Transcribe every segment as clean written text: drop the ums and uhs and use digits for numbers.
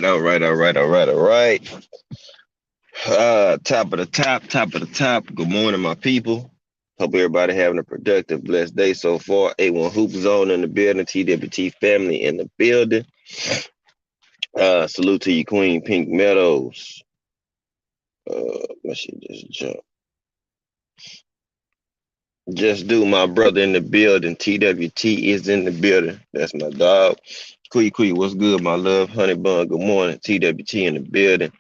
All right. Top of the top. Good morning, my people. Hope everybody having a productive, blessed day so far. A1 Hoop Zone in the building, TWT family in the building. Salute to you, Queen Pink Meadows. My shit just jump. Just do my brother in the building. TWT is in the building. That's my dog. Quee, what's good, my love? Honey Bun, good morning. TWT in the building.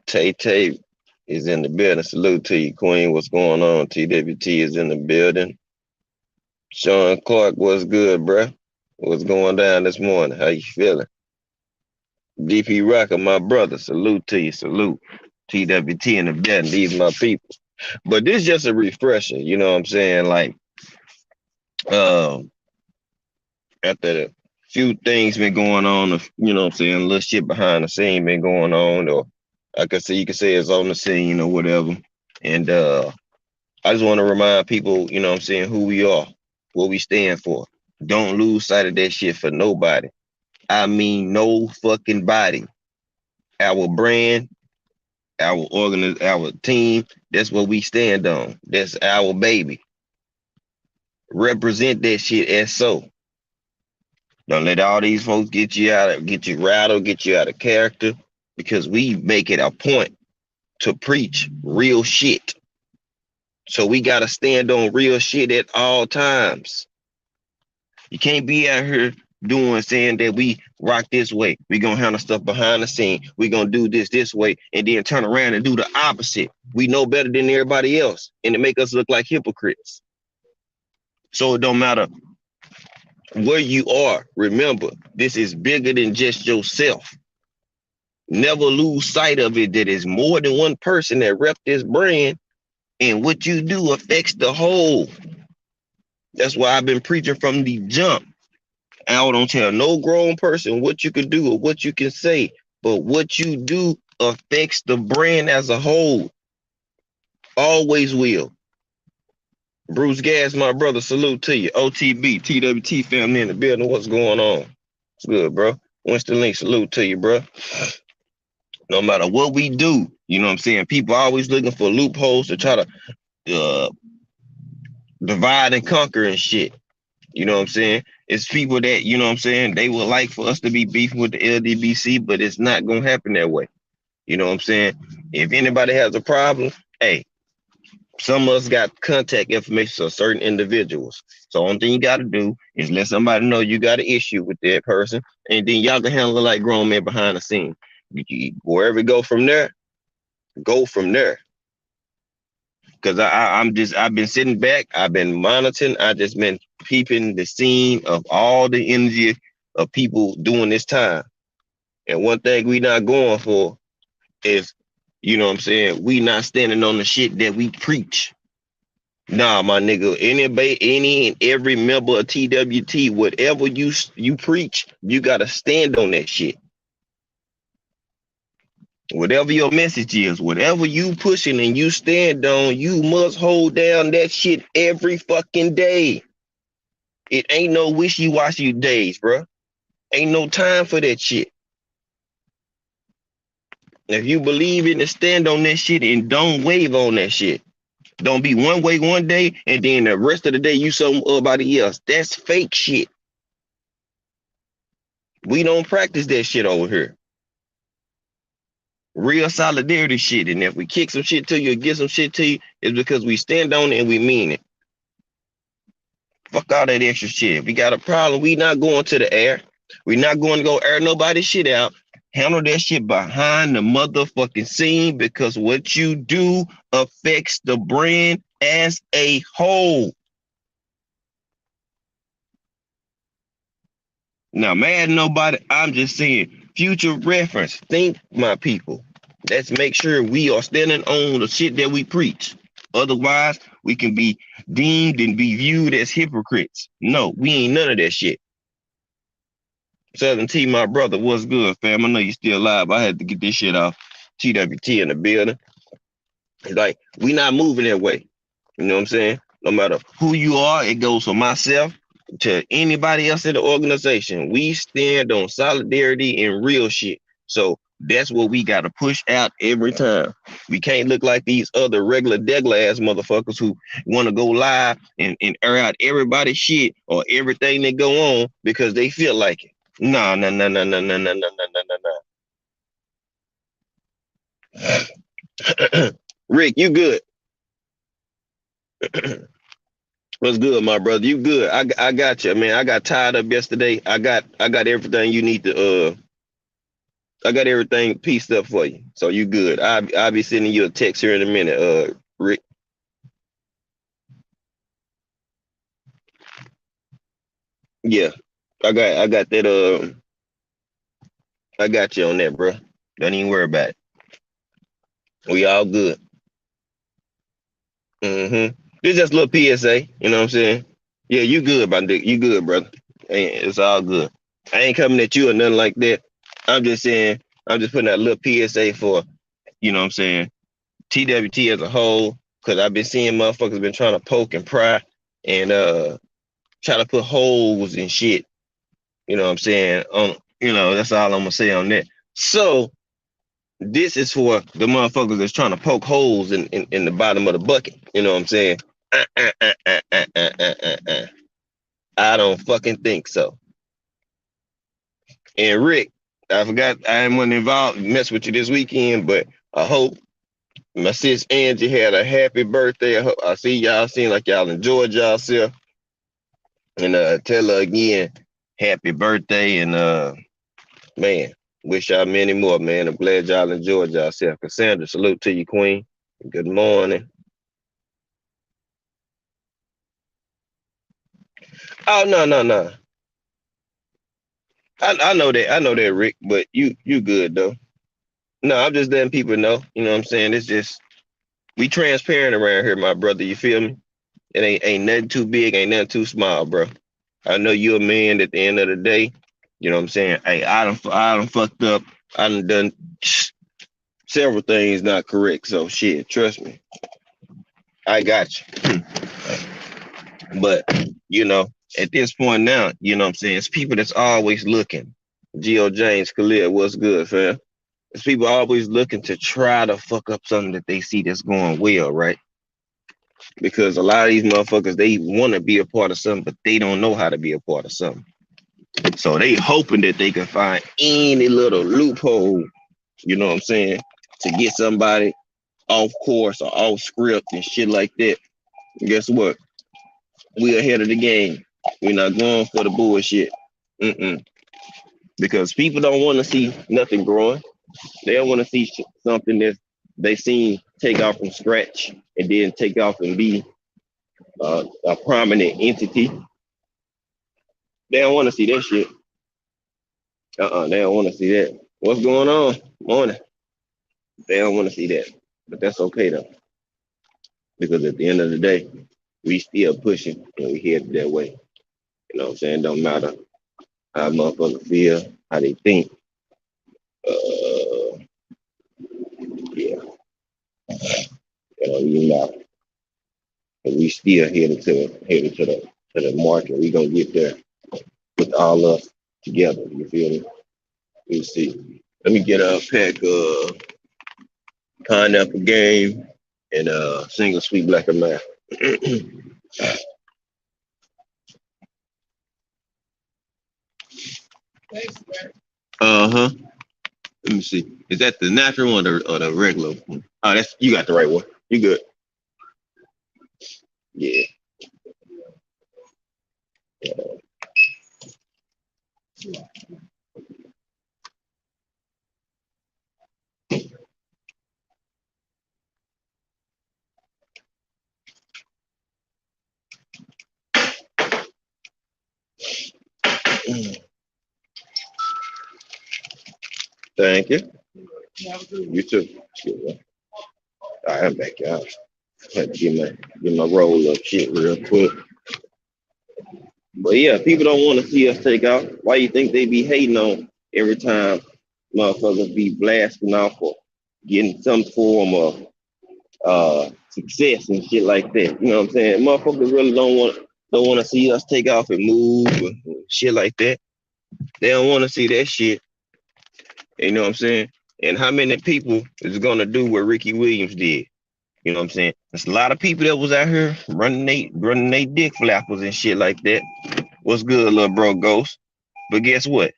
Tay is in the building. Salute to you, Queen. What's going on? TWT is in the building. Sean Clark, what's good, bruh? What's going down this morning? How you feeling? DP Rocker, my brother. Salute to you. Salute. TWT in the building. These my people. But this just a refresher. You know what I'm saying? Like, um, after a few things been going on, you know what I'm saying? A little shit behind the scene been going on, or I could say you could say it's on the scene or whatever. And I just want to remind people, you know what I'm saying, who we are, what we stand for. Don't lose sight of that shit for nobody. I mean, no fucking body. Our brand, our team, that's what we stand on. That's our baby. Represent that shit as so. Don't let all these folks get you rattled, get you out of character, because we make it a point to preach real shit. So we gotta stand on real shit at all times. You can't be out here saying that we rock this way. We gonna handle stuff behind the scene. We gonna do this way, and then turn around and do the opposite. We know better than everybody else, and it make us look like hypocrites. So it don't matter where you are. Remember, this is bigger than just yourself. Never lose sight of it that it's more than one person that rep this brand, and what you do affects the whole. That's why I've been preaching from the jump. I don't tell no grown person what you can do or what you can say, but what you do affects the brand as a whole. Always will. Bruce Gas, my brother, salute to you. OTB, TWT family in the building. What's going on? It's good, bro. Winston Link, salute to you, bro. No matter what we do, you know what I'm saying? People are always looking for loopholes to try to divide and conquer and shit. You know what I'm saying? It's people that, you know what I'm saying, they would like for us to be beefing with the LDBC, but it's not going to happen that way. You know what I'm saying? If anybody has a problem, hey, some of us got contact information of certain individuals. So only thing you got to do is let somebody know you got an issue with that person, and then y'all can handle it like grown men behind the scene. Wherever it go from there, go from there. Because I've been sitting back, I've been monitoring, I just been peeping the scene of all the energy of people doing this time. And one thing we not going for is, you know what I'm saying, we not standing on the shit that we preach. Nah, my nigga, any and every member of TWT, whatever you preach, you gotta stand on that shit. Whatever your message is, whatever you pushing and you stand on, you must hold down that shit every fucking day. It ain't no wishy-washy days, bro. Ain't no time for that shit. If you believe in it, stand on that shit and don't wave on that shit. Don't be one way one day and then the rest of the day you somebody else. That's fake shit. We don't practice that shit over here. Real solidarity shit. And if we kick some shit to you or get some shit to you, it's because we stand on it and we mean it. Fuck all that extra shit. If we got a problem, we not going to the air. We not going to go air nobody's shit out. Handle that shit behind the motherfucking scene, because what you do affects the brand as a whole. Now, mad nobody, I'm just saying, future reference, think, my people. Let's make sure we are standing on the shit that we preach. Otherwise, we can be deemed and be viewed as hypocrites. No, we ain't none of that shit. Southern T, my brother, what's good, fam? I know you still alive. I had to get this shit off. TWT in the building. Like, we not moving that way. You know what I'm saying? No matter who you are, it goes for myself. to anybody else in the organization. We stand on solidarity and real shit. So that's what we got to push out every time. We can't look like these other regular degular ass motherfuckers who want to go live and air out everybody's shit or everything that go on because they feel like it. Nah, nah, nah, nah, nah, nah, nah, nah, nah, nah, nah. Rick, you good? What's good, my brother? You good? I got you, man. I got tied up yesterday. I got everything you need to I got everything pieced up for you. So you good. I'll be sending you a text here in a minute, Rick. Yeah. I got that I got you on that, bro. Don't even worry about it. We all good. Mm-hmm. It's just a little PSA, you know what I'm saying? Yeah, you good, my dick. You good, brother. It's all good. I ain't coming at you or nothing like that. I'm just saying, I'm just putting that little PSA for, you know what I'm saying, TWT as a whole, because I've been seeing motherfuckers been trying to poke and pry and try to put holes and shit. You know what I'm saying? That's all I'm gonna say on that. So this is for the motherfuckers that's trying to poke holes in the bottom of the bucket. You know what I'm saying? Uh, uh, uh, uh, uh, uh, uh, uh. I don't fucking think so. And Rick, I forgot I wasn't involved mess with you this weekend, but I hope my sis Angie had a happy birthday. I see y'all seem like y'all enjoyed yourself. And tell her again, happy birthday. And man, wish y'all many more, man. I'm glad y'all enjoyed yourself. Cassandra, salute to you, Queen. Good morning. Oh no, no, no. I know that. I know that, Rick, but you good though. No, I'm just letting people know. You know what I'm saying? It's just we transparent around here, my brother. You feel me? It ain't nothing too big, ain't nothing too small, bro. I know you're a man at the end of the day. You know what I'm saying? Hey, I done fucked up. I done several things not correct. So shit, trust me. I got you. But you know, at this point now, you know what I'm saying? It's people that's always looking. Geo James Khalil, what's good, fam? It's people always looking to try to fuck up something that they see that's going well, right? Because a lot of these motherfuckers, they want to be a part of something, but they don't know how to be a part of something. So they hoping that they can find any little loophole, you know what I'm saying, to get somebody off course or off script and shit like that. And guess what? We ahead of the game. We're not going for the bullshit. Mm-mm. Because people don't want to see nothing growing. They don't want to see something that they seen take off from scratch and then take off and be a prominent entity. They don't want to see that shit. They don't want to see that. What's going on? Morning. They don't want to see that. But that's okay though. Because at the end of the day, we still pushing and we headed that way. You know what I'm saying? Don't matter how motherfuckers feel, how they think. Uh, yeah, you know, and we still headed to the mark, and we gonna get there with all us together. You feel me? You see. Let me get a pack of pineapple game and single sweet black and mild. Uh-huh. Let me see. Is that the natural one or the regular one? Oh, that's you got the right one. You good. Yeah. Thank you. You too. Yeah. I'm back out. Had to get my roll up shit real quick. But yeah, people don't want to see us take out. Why you think they be hating on every time motherfuckers be blasting off or getting some form of success and shit like that? You know what I'm saying? Motherfuckers really don't want Don't want to see us take off and move or shit like that. They don't want to see that shit. You know what I'm saying? And how many people is gonna do what Ricky Williams did? You know what I'm saying? There's a lot of people that was out here running they dick flappers and shit like that. What's good, little bro Ghost? But guess what?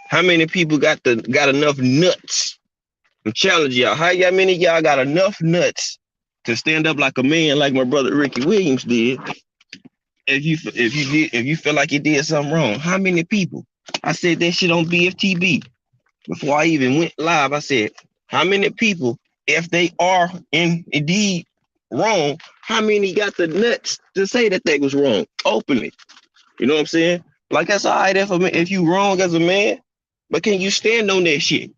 How many people got enough nuts? I'm challenging y'all. How many of y'all got enough nuts to stand up like a man, like my brother Ricky Williams did? If you feel like you did something wrong, how many people? I said that shit on BFTB before I even went live. I said, how many people, if they are indeed wrong, how many got the nuts to say that they was wrong openly? You know what I'm saying? Like that's all right if you wrong as a man, but can you stand on that shit?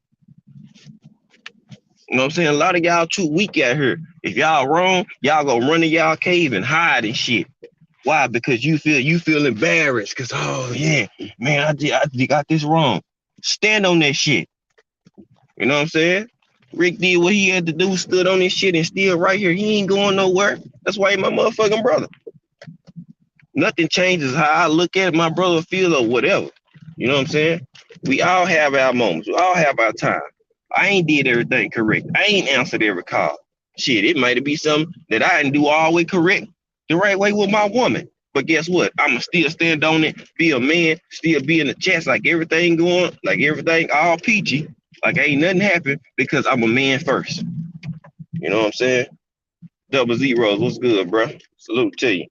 You know what I'm saying? A lot of y'all too weak out here. If y'all wrong, y'all gonna run in y'all cave and hide and shit. Why? Because you feel embarrassed. Cause oh yeah, man, I got this wrong. Stand on that shit. You know what I'm saying? Rick did what he had to do, stood on this shit, and still right here. He ain't going nowhere. That's why he my motherfucking brother. Nothing changes how I look at my brother feel or whatever. You know what I'm saying? We all have our moments. We all have our time. I ain't did everything correct. I ain't answered every call. Shit, it might be something that I didn't do all the way correct, the right way with my woman. But guess what? I'ma still stand on it, be a man, still be in the chest like everything going, like everything all peachy, like ain't nothing happened because I'm a man first. You know what I'm saying? Double zeros, what's good, bro? Salute to you.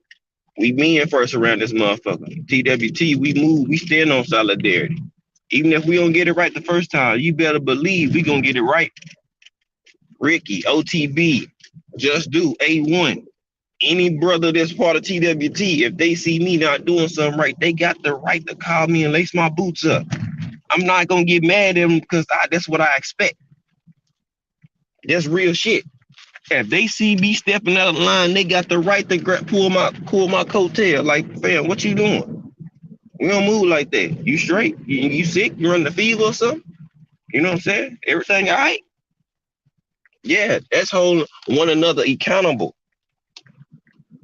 We men first around this motherfucker. TWT, we move, we stand on solidarity. Even if we don't get it right the first time, you better believe we gonna get it right. Ricky, OTB, Just Do, A1, any brother that's part of TWT, if they see me not doing something right, they got the right to call me and lace my boots up. I'm not gonna get mad at them because that's what I expect. That's real shit. If they see me stepping out of line, they got the right to pull my coattail. Like, fam, what you doing? We don't move like that. You straight? You sick? You running the fever or something? You know what I'm saying? Everything all right? Yeah, that's holding one another accountable.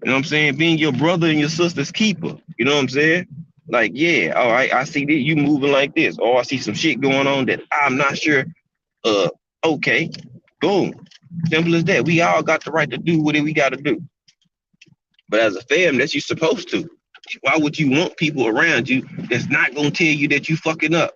You know what I'm saying? Being your brother and your sister's keeper. You know what I'm saying? Like, yeah, all right, I see that you moving like this. Or I see some shit going on that I'm not sure. Okay, boom. Simple as that. We all got the right to do what we got to do. But as a fam, that's you supposed to. Why would you want people around you that's not gonna tell you that you fucking up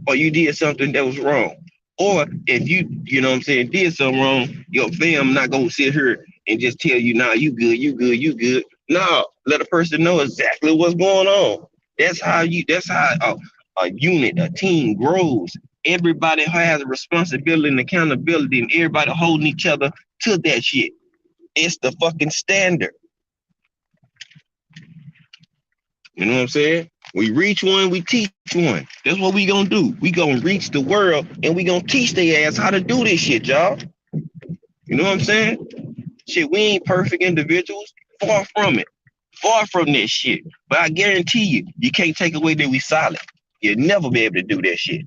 or you did something that was wrong? Or if you know what I'm saying, did something wrong, your fam not gonna sit here and just tell you, nah, you good, you good, you good. No, let a person know exactly what's going on. That's how a unit, a team grows. Everybody has a responsibility and accountability, and everybody holding each other to that shit. It's the fucking standard. You know what I'm saying? We reach one, we teach one. That's what we gonna do. We gonna reach the world and we gonna teach their ass how to do this shit, y'all. You know what I'm saying? Shit, we ain't perfect individuals. Far from it. Far from this shit. But I guarantee you, you can't take away that we solid. You'll never be able to do that shit.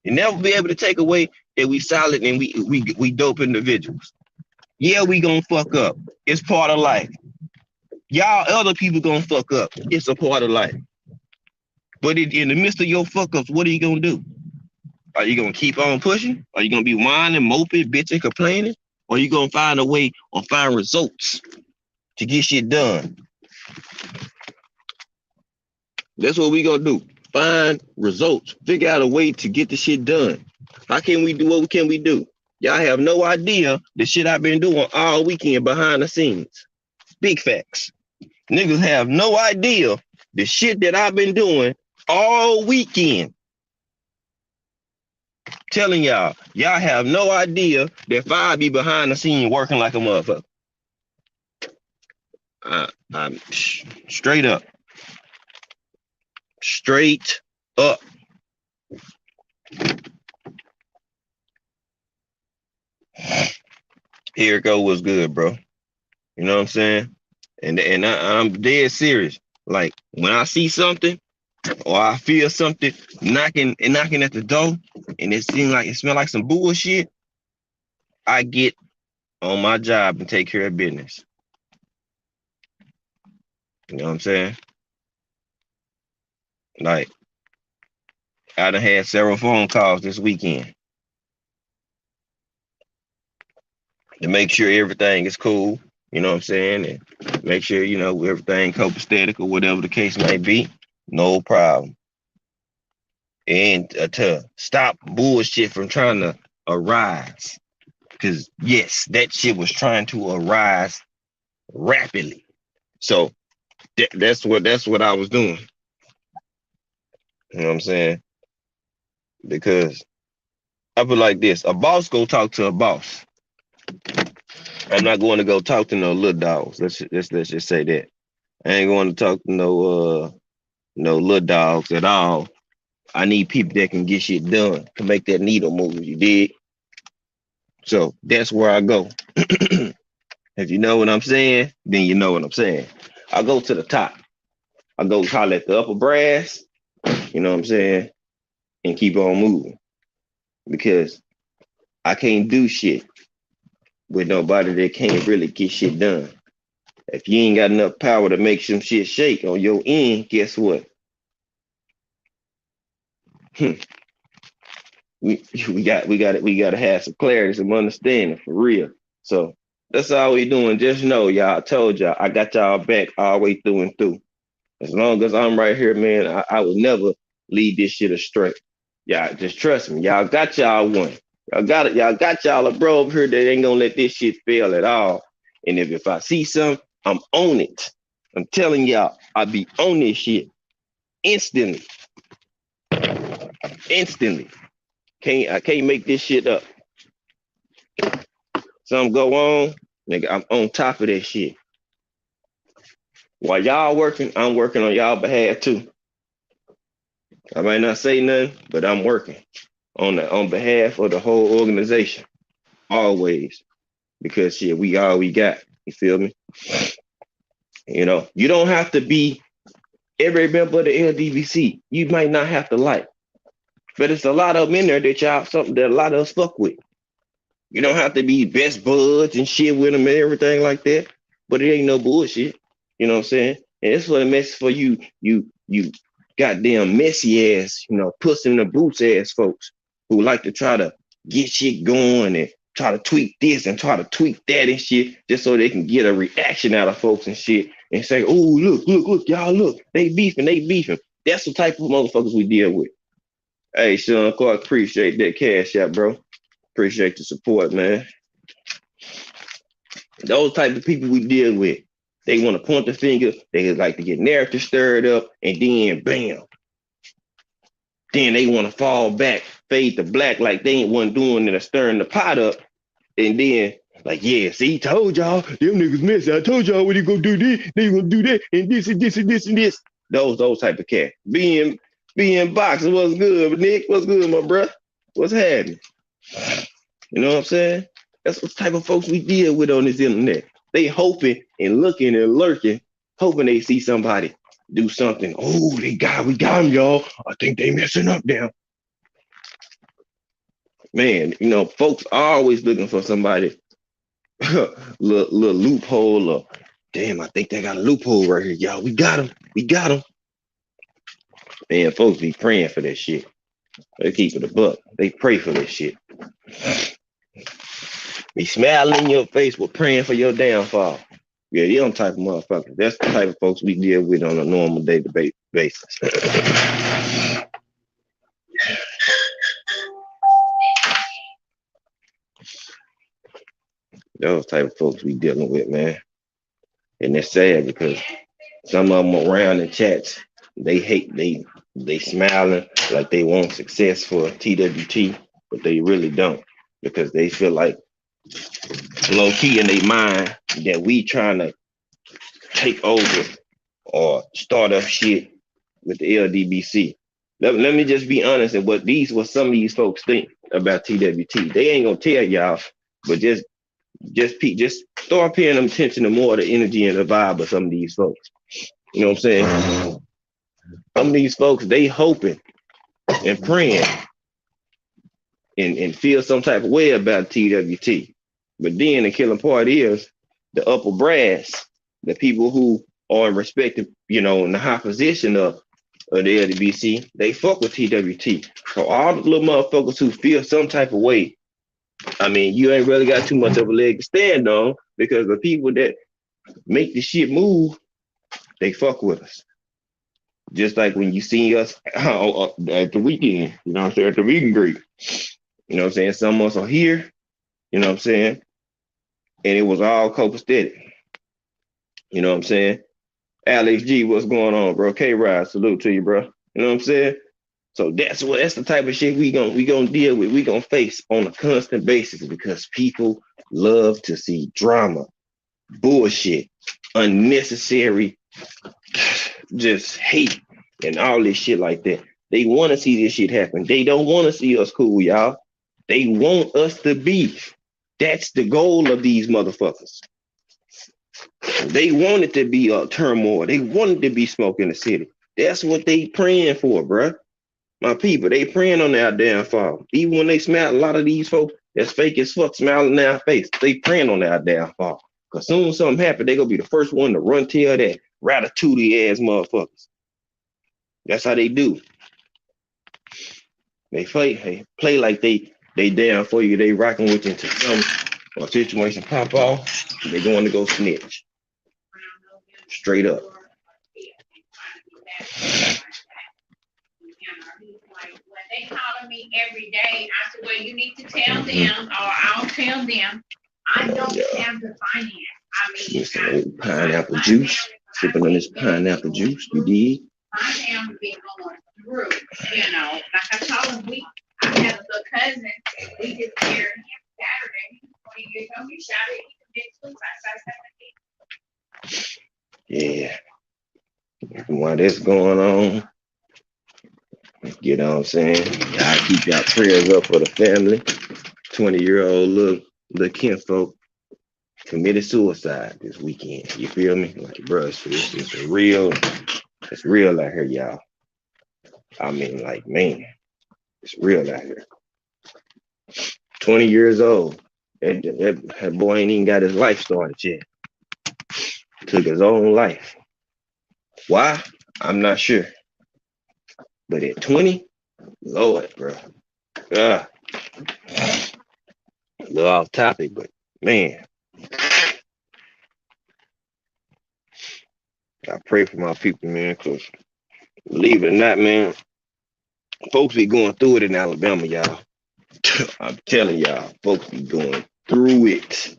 You'll never be able to take away that we solid and we dope individuals. Yeah, we gonna fuck up. It's part of life. Y'all other people gonna fuck up. It's a part of life. But in the midst of your fuck ups, what are you gonna do? Are you gonna keep on pushing? Are you gonna be whining, moping, bitching, complaining? Or are you gonna find a way or find results to get shit done? That's what we gonna do. Find results. Figure out a way to get the shit done. How can we do what can we do? Y'all have no idea the shit I've been doing all weekend behind the scenes. Big facts. Niggas have no idea the shit that I've been doing all weekend. Telling y'all have no idea that I be behind the scene working like a motherfucker. I'm straight up. Straight up. Here it go, what's good, bro. You know what I'm saying? And I'm dead serious. Like when I see something or I feel something knocking at the door and it smell like some bullshit, I get on my job and take care of business. You know what I'm saying? Like, I done had several phone calls this weekend to make sure everything is cool. You know what I'm saying? And make sure, everything copacetic or whatever the case may be. No problem. And to stop bullshit from trying to arise. Because, yes, that shit was trying to arise rapidly. So that's what I was doing. You know what I'm saying? Because I feel like this: a boss go talk to a boss. I'm not going to go talk to no little dogs. Let's just say that. I ain't going to talk to no little dogs at all. I need people that can get shit done to make that needle move. You dig? So that's where I go. If you know what I'm saying, then you know what I'm saying. I go to the top. I go holler at the upper brass. You know what I'm saying, and keep on moving because I can't do shit with nobody that can't really get shit done. If you ain't got enough power to make some shit shake on your end, guess what? we gotta have some clarity, some understanding for real. So that's all we doing. Just know, y'all. I told y'all I got y'all back all the way through and through. As long as I'm right here, man, I will never lead this shit astray. Y'all just trust me. Y'all got y'all one. Y'all got it. Y'all got y'all a bro over here that ain't gonna let this shit fail at all. And if I see something, I'm on it. I'm telling y'all, I be on this shit instantly. Instantly. I can't make this shit up. Something go on, nigga, I'm on top of that shit. While y'all working, I'm working on y'all behalf too. I might not say nothing, but I'm working on behalf of the whole organization. Always. Because shit, we all we got. You feel me? You don't have to be every member of the LDVC. You might not have to like. But it's a lot of them in there that y'all something that a lot of us fuck with. You don't have to be best buds and shit with them and everything like that. But it ain't no bullshit. You know what I'm saying? And it's what a mess for you goddamn messy ass, puss in the boots ass folks who like to try to get shit going and try to tweak this and try to tweak that and shit just so they can get a reaction out of folks and shit and say, oh, look, y'all look, they beefing. That's the type of motherfuckers we deal with. Hey, Sean Clark, appreciate that cash out, bro. Appreciate the support, man. Those type of people we deal with. They want to point the finger. They like to get narrative stirred up, and then bam. Then they want to fall back, fade to black like they ain't one doing it or stirring the pot up. And then, like, yeah, see, told y'all, them niggas messy. I told y'all when you gonna do this, they gonna do that, and this and this and this and this. Those type of cats. Being boxing, what's good, Nick? What's good, my bruh? What's happening? You know what I'm saying? That's what type of folks we deal with on this internet. They hoping and looking and lurking, hoping they see somebody do something. Oh, we got him, y'all. I think they messing up now. Man, folks are always looking for somebody, little loophole or, damn, I think they got a loophole right here, y'all. We got him. Man, folks be praying for that shit. They keep it a buck. They pray for this shit. Be smiling in your face with praying for your downfall. Yeah, you them type of motherfuckers. That's the type of folks we deal with on a normal day-to-day basis. Those type of folks we dealing with, man. And it's sad because some of them around in chats, they hate, they smiling like they want success for TWT, but they really don't because they feel like low key in their mind that we trying to take over or start up shit with the LDBC. Let me just be honest and what some of these folks think about TWT. They ain't gonna tell y'all, but just start paying them attention to more of the energy and the vibe of some of these folks. You know what I'm saying? Some of these folks, they hoping and praying and feel some type of way about TWT. But then the killing part is the upper brass, the people who or in respective, in the high position of the LDBC, they fuck with TWT. So all the little motherfuckers who feel some type of way, I mean, you ain't really got too much of a leg to stand on because the people that make the shit move, they fuck with us. Just like when you see us at the weekend, what I'm saying, at the meet and greet. You know what I'm saying? Some of us are here, you know what I'm saying? And it was all copacetic. You know what I'm saying? Alex G, what's going on, bro? K-Ride, salute to you, bro. You know what I'm saying? So that's the type of shit we gonna deal with, we gonna face on a constant basis because people love to see drama, bullshit, unnecessary, just hate and all this shit like that. They want to see this shit happen. They don't want to see us cool, y'all. They want us to beef. That's the goal of these motherfuckers. They want it to be a turmoil. They want it to be smoke in the city. That's what they praying for, bruh. My people, they praying on their downfall. Even when they smile, a lot of these folks that's fake as fuck smiling in their face, they praying on their downfall. Because soon as something happen, they gonna be the first one to run tell that ratatouille ass motherfuckers. That's how they do. They play like they down for you. They rocking with you until some situation pop off. They going to go snitch. Straight up. They calling me every day. I said, well, you need to tell them, or I'll tell them. I don't have the finance. I mean, pineapple juice. Sipping on this pineapple juice. You did? My family been going through, like I told him, I have a little cousin. We just buried him Saturday. He's 20 years old. He shot it. He Yeah. While that's going on, you know what I'm saying? I keep y'all prayers up for the family. 20-year-old little kinfolk committed suicide this weekend. You feel me? Like, bro, it's real. It's real out here, y'all. I mean, like, man, it's real out here. 20 years old. That boy ain't even got his life started yet. Took his own life. Why? I'm not sure. But at 20, Lord, bro. A little off topic, but man. I pray for my people, man, because believe it or not, man, folks be going through it in Alabama, y'all. I'm telling y'all, folks be going through it.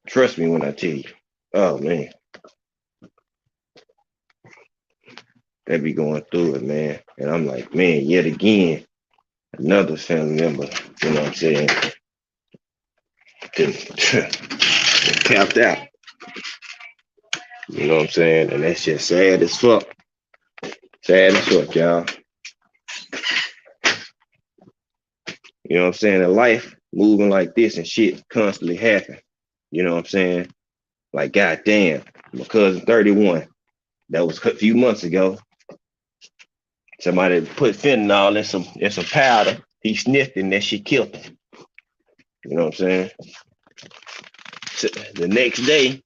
Trust me when I tell you. Oh, man. They be going through it, man. And I'm like, man, yet again, another family member, you know what I'm saying, tapped out. You know what I'm saying? And that's just sad as fuck. Sad as fuck, y'all. You know what I'm saying? In life, moving like this and shit constantly happen. You know what I'm saying? Like, goddamn, my cousin 31. That was a few months ago. Somebody put fentanyl in some powder. He sniffed it and that shit killed him. You know what I'm saying? So the next day,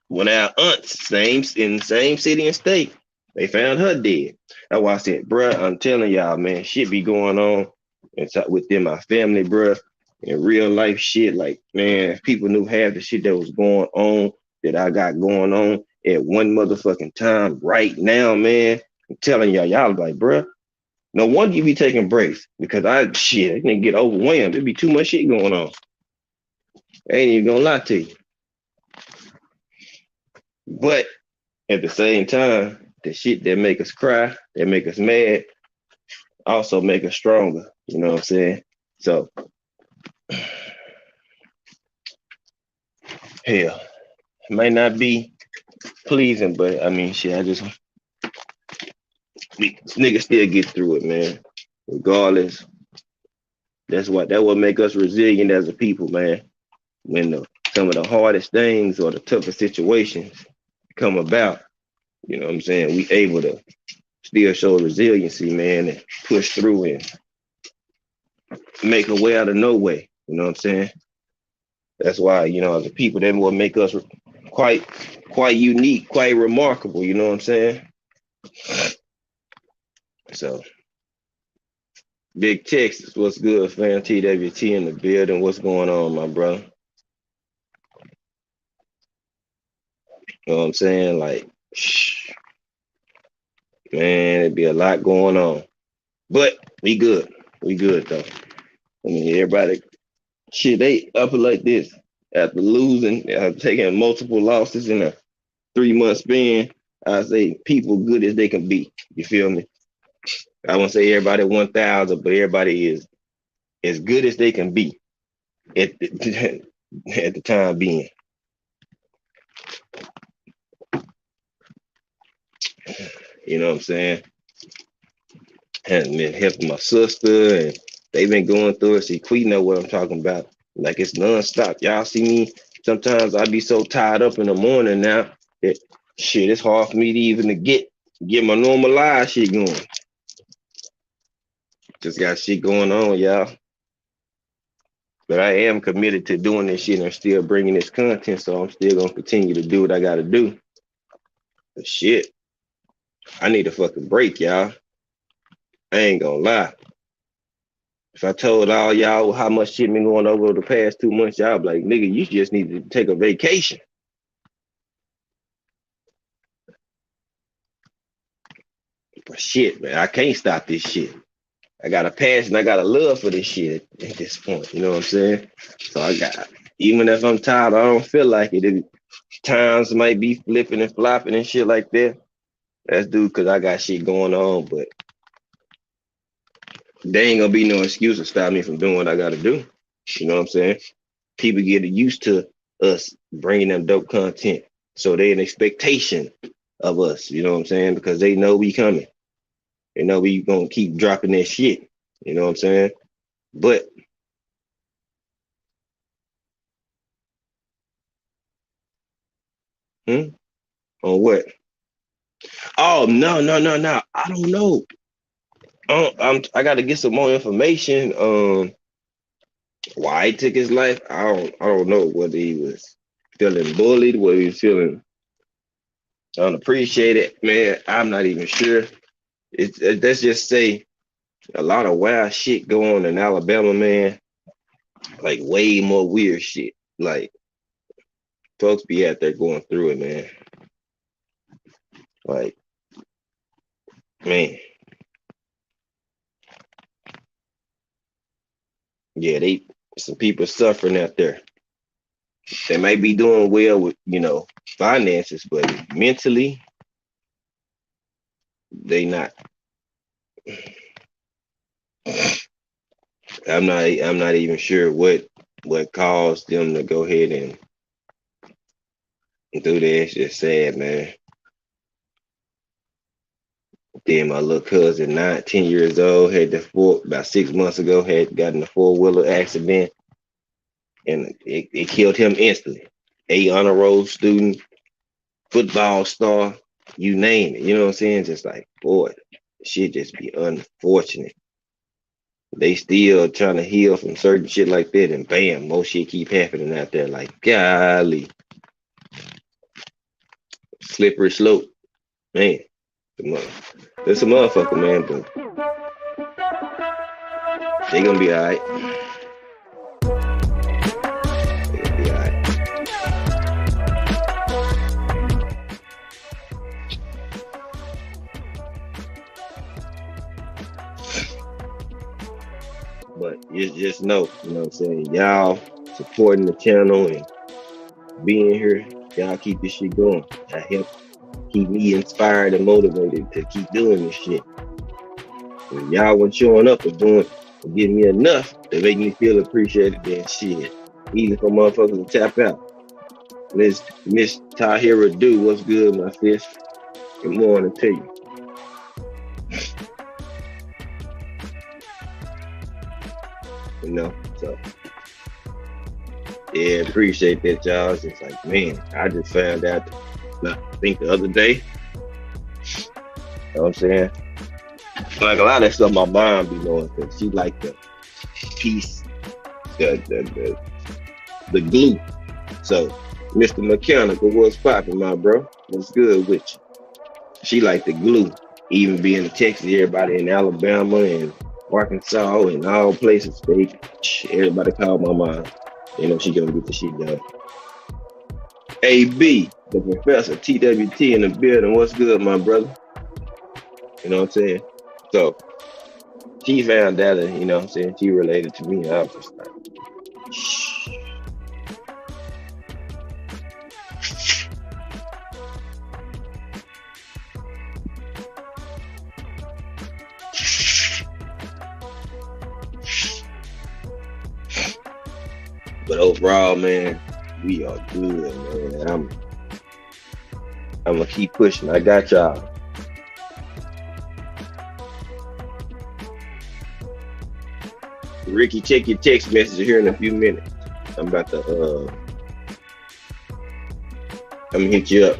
when our aunts, in the same city and state, they found her dead. That's why I said, bruh, I'm telling y'all, man, shit be going on within my family, bruh. In real life shit, like, man, if people knew half the shit that was going on, that I got going on at one motherfucking time right now, man, I'm telling y'all like, bruh, no wonder you be taking breaks because I didn't get overwhelmed. There be too much shit going on. I ain't even gonna lie to you. But at the same time, the shit that make us cry, that make us mad, also make us stronger. You know what I'm saying? So, hell, it might not be pleasing, but I mean, shit, niggas still get through it, man. Regardless, that what make us resilient as a people, man. When some of the hardest things or the toughest situations come about, you know what I'm saying? We able to still show resiliency, man, and push through and make a way out of no way. You know what I'm saying? That's why, as a people, that will make us quite unique, quite remarkable. You know what I'm saying? So, Big Texas, what's good, fam? TWT in the building. What's going on, my brother? You know what I'm saying? Like, man, it'd be a lot going on. But we good. We good, though. I mean, everybody, shit, they up like this after losing, taking multiple losses in a 3-month span. I say people good as they can be. You feel me? I won't say everybody 1,000, but everybody is as good as they can be at the, at the time being. You know what I'm saying? And been helping my sister, and they've been going through it. See, Queen know what I'm talking about. Like, it's nonstop. Y'all see me. Sometimes I be so tied up in the morning now that shit, it's hard for me to even to get my normal live shit going. Just got shit going on, y'all. But I am committed to doing this shit and still bringing this content, so I'm still gonna continue to do what I gotta do. But shit, I need a fucking break, y'all. I ain't gonna lie. If I told all y'all how much shit been going over the past 2 months, y'all be like, nigga, you just need to take a vacation. But shit, man, I can't stop this shit. I got a passion, I got a love for this shit at this point. You know what I'm saying? So I got, even if I'm tired, I don't feel like it. Times might be flipping and flopping and shit like that. That's due because I got shit going on, but there ain't gonna be no excuse to stop me from doing what I gotta do. You know what I'm saying? People get used to us bringing them dope content, so they an expectation of us. You know what I'm saying? Because they know we coming. They know we gonna keep dropping that shit. You know what I'm saying? But on what? Oh no. I don't know. I got to get some more information. Why he took his life? I don't know whether he was feeling bullied, whether he was feeling unappreciated. Man, I'm not even sure. Let's just say a lot of wild shit going on in Alabama, man. Like way more weird shit. Like folks be out there going through it, man. Like, man. Yeah, some people suffering out there. They might be doing well with, finances, but mentally, they not. I'm not even sure what caused them to go ahead and do that. It's just sad, man. Then my little cousin, 10 years old, about 6 months ago, had gotten a 4-wheeler accident, and it killed him instantly. A honor roll student, football star, you name it. You know what I'm saying? Just like, boy, shit just be unfortunate. They still trying to heal from certain shit like that, and bam, more shit keep happening out there. Like, golly. Slippery slope. Man, it's a motherfucker, man, but they gonna be all right. They gonna be all right. But you just know, you know what I'm saying? Y'all supporting the channel and being here, y'all keep this shit going. That help keep me inspired and motivated to keep doing this shit. When y'all weren't showing up and giving me enough to make me feel appreciated, then shit. Easy for motherfuckers to tap out. Miss Tahira Do, what's good, my sis? Good morning to you. You know, so yeah, appreciate that, y'all. It's just like, man, I just found out, I think the other day. You know what I'm saying? Like a lot of stuff my mom be knowing, because she like the piece, the glue. So Mr. Mechanical, what's popping, my bro? What's good with you? She like the glue. Even being in Texas, everybody in Alabama and Arkansas and all places, everybody call my mom. You know she gonna get the shit done. AB, the professor, TWT in the building. What's good, my brother? You know what I'm saying? So she found out, and you know what I'm saying, she related to me. And I was just like, shh. But overall, man, we are good, man. I'm gonna keep pushing. I got y'all. Ricky, check your text message here in a few minutes. I'm about to I'm gonna hit you up.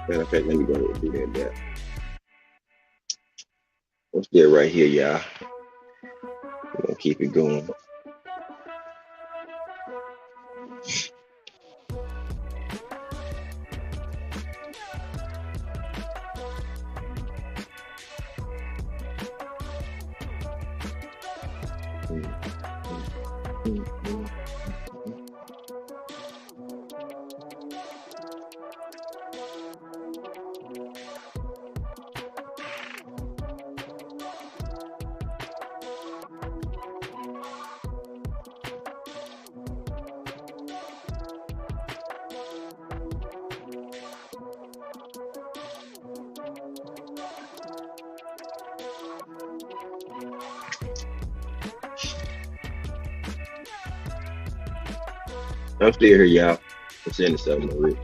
Matter of fact, let me go ahead and do that now. I'm still right here, y'all. We're gonna keep it going. I'm still here, y'all. I'm sending something already.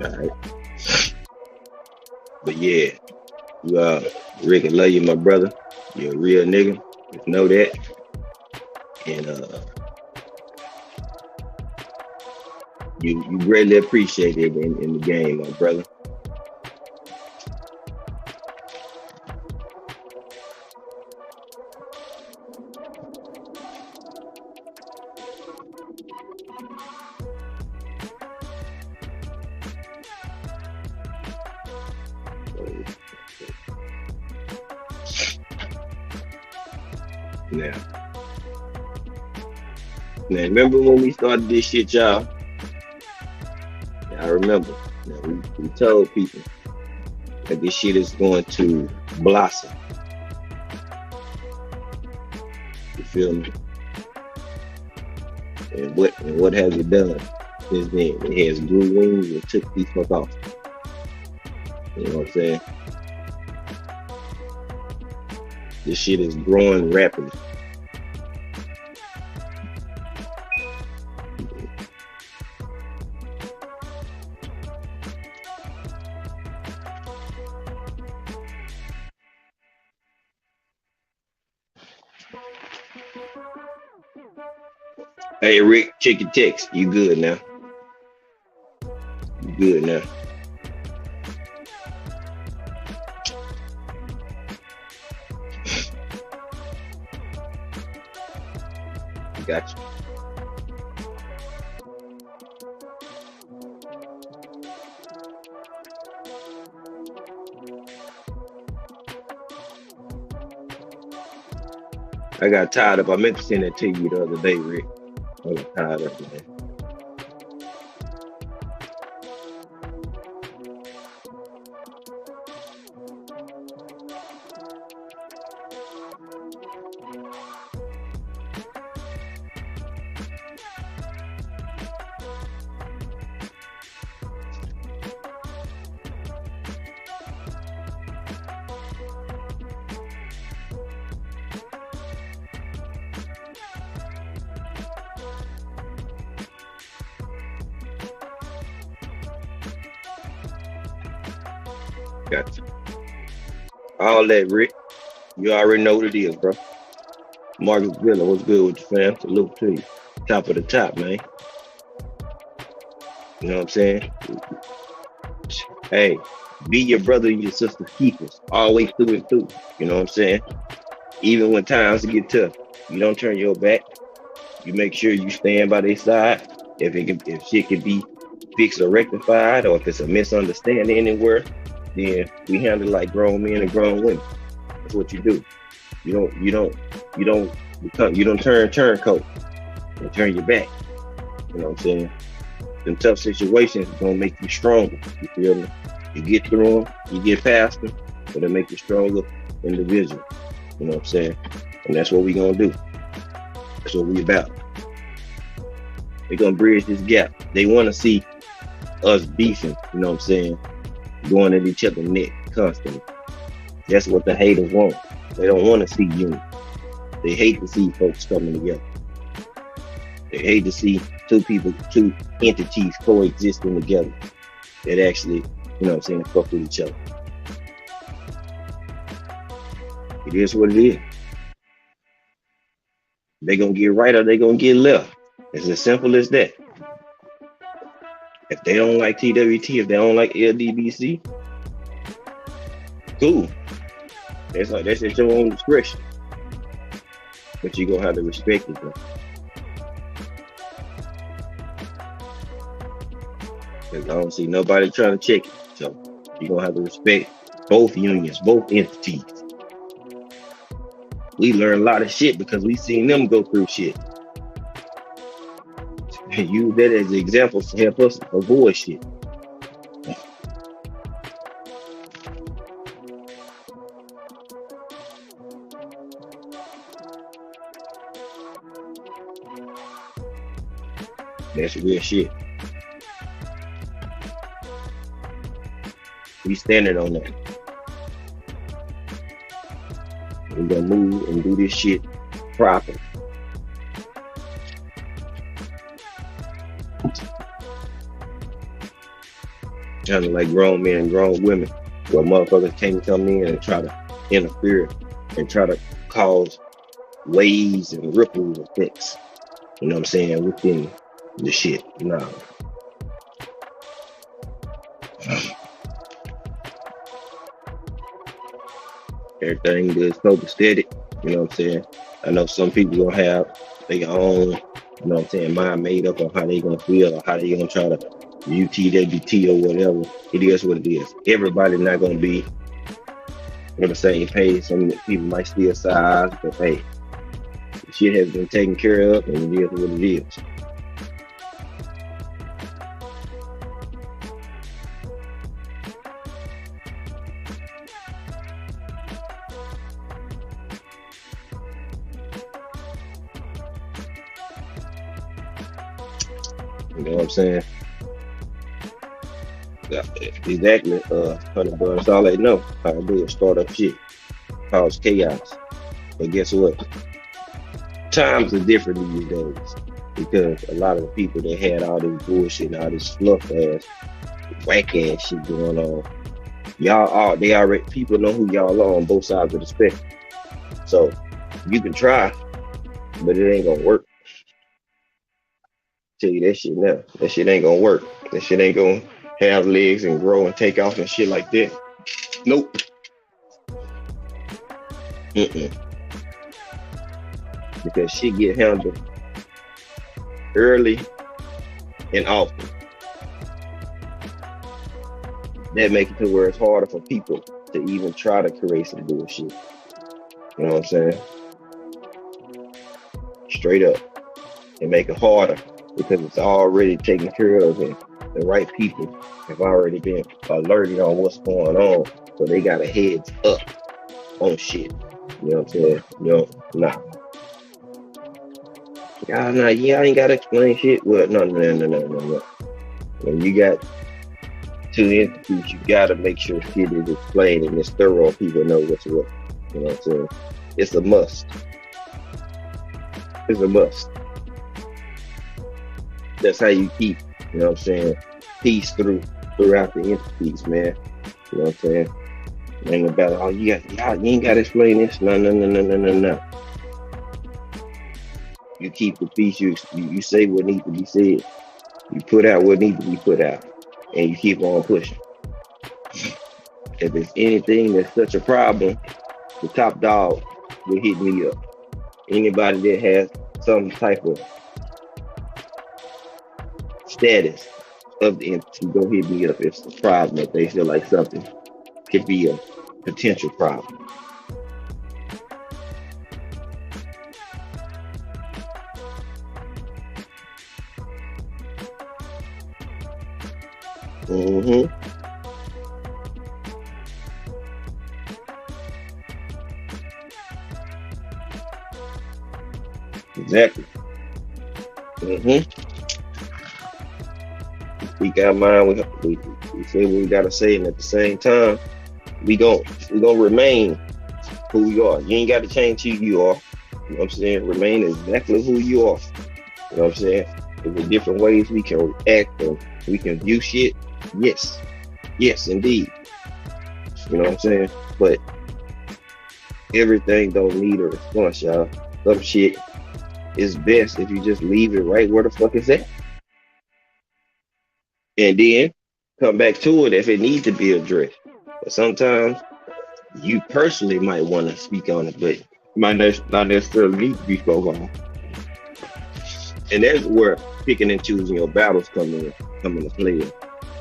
All right. But yeah, you Rick, I love you, my brother. You're a real nigga. Just know that. And you greatly appreciate it in the game, my brother. Now, remember when we started this shit, y'all? I remember. Now, we told people that this shit is going to blossom. You feel me? And what has it done since then? It has grew wings and took these fuck off. You know what I'm saying? This shit is growing rapidly. Hey Rick, check your text. You good now? You good now? Gotcha. I got tired of. I meant to send that to you the other day, Rick. I got tired of it, man. Gotcha. All that, Rick. You already know what it is, bro. Marcus Villa, what's good with you, fam? Salute to you. Top of the top, man. You know what I'm saying? Hey, be your brother and your sister's keepers, always through and through. You know what I'm saying? Even when times get tough, you don't turn your back. You make sure you stand by their side. If shit can be fixed or rectified, or if it's a misunderstanding anywhere, then we handle like grown men and grown women. That's what you do. You don't you don't turn turncoat and turn your back. You know what I'm saying? Them tough situations gonna make you stronger. You feel me? You get through them, you get past them, but it make you stronger individual. You know what I'm saying? And that's what we gonna do. That's what we about. We're gonna bridge this gap. They wanna see us beefing, you know what I'm saying? Going at each other's neck constantly. That's what the haters want. They don't want to see unity. They hate to see folks coming together. They hate to see two entities coexisting together that actually, you know what I'm saying, fuck with each other. It is what it is. They gonna get right or they gonna get left. It's as simple as that. If they don't like TWT, if they don't like LDBC, cool. That's at your own discretion. But you gonna have to respect it, though. Because I don't see nobody trying to check it. So you're gonna have to respect both unions, both entities. We learn a lot of shit because we seen them go through shit. Use that as an example to help us avoid shit. That's real shit. We standing on that. We're gonna move and do this shit proper. Kind of like grown men and grown women, where motherfuckers can't come in and try to interfere and try to cause waves and ripple effects. You know what I'm saying? Within the shit. Nah. Everything is copacetic. You know what I'm saying? I know some people gonna have their own, you know what I'm saying, mind made up on how they gonna feel or how they gonna try to UTWT or whatever. It is what it is. Everybody not gonna be on the same page. Some people might still size, but hey, the shit has been taken care of and it is what it is. You know what I'm saying? Yeah, exactly. Honey bun, that's all they know how to do is start up shit, cause chaos. But guess what? Times are different these days because a lot of the people that had all this bullshit and all this fluff ass, whack ass shit going on, they already, people know who y'all are on both sides of the spectrum. So you can try, but it ain't gonna work. Tell you that shit now. That shit ain't gonna work. That shit ain't gonna have legs and grow and take off and shit like that. Nope. Mm-mm. Because shit get handled early and often. That makes it to where it's harder for people to even try to create some bullshit. You know what I'm saying? Straight up. It make it harder because it's already taken care of and the right people have already been alerted on what's going on. So they got a heads up on shit. You know what I'm saying? You know, nah. Yeah, I ain't gotta explain shit. Well, no. When you got two entities, you gotta make sure shit is explained and it's thorough. People know what's what. You know what I'm saying? It's a must. It's a must. That's how you keep, you know what I'm saying, peace throughout the entities, man. You know what I'm saying? Ain't about all you ain't gotta explain this. No, no, no, no, no, no, no. You keep the peace, you say what needs to be said, you put out what needs to be put out, and you keep on pushing. If it's anything that's such a problem, the top dog will hit me up. Anybody that has some type of status of the entity, go hit me up. If it's a problem, if they feel like something could be a potential problem. Mm-hmm. Exactly. Mm-hmm. Speak our mind. We say what we gotta say, and at the same time, we gonna remain who you are. You ain't got to change who you are. You know what I'm saying? Remain exactly who you are. You know what I'm saying? There's different ways we can act and we can view shit. Yes. Yes, indeed. You know what I'm saying? But everything don't need a response, y'all. Some shit is best if you just leave it right where the fuck it's at. And then come back to it if it needs to be addressed. But sometimes you personally might want to speak on it, but might not necessarily need to be spoken on. And that's where picking and choosing your battles come into play.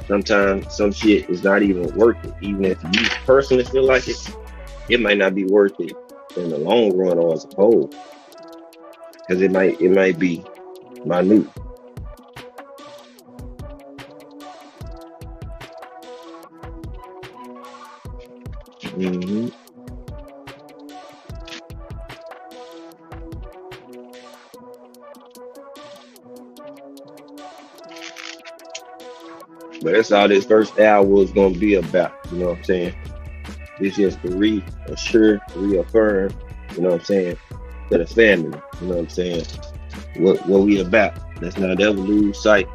Sometimes some shit is not even worth it. Even if you personally feel like it might not be worth it in the long run or as a whole. Because it might be minute. Mm-hmm. But that's all this first hour is gonna be about. You know what I'm saying? This is to reassure, reaffirm, you know what I'm saying, to the family, you know what I'm saying, what we about. Let's not ever lose sight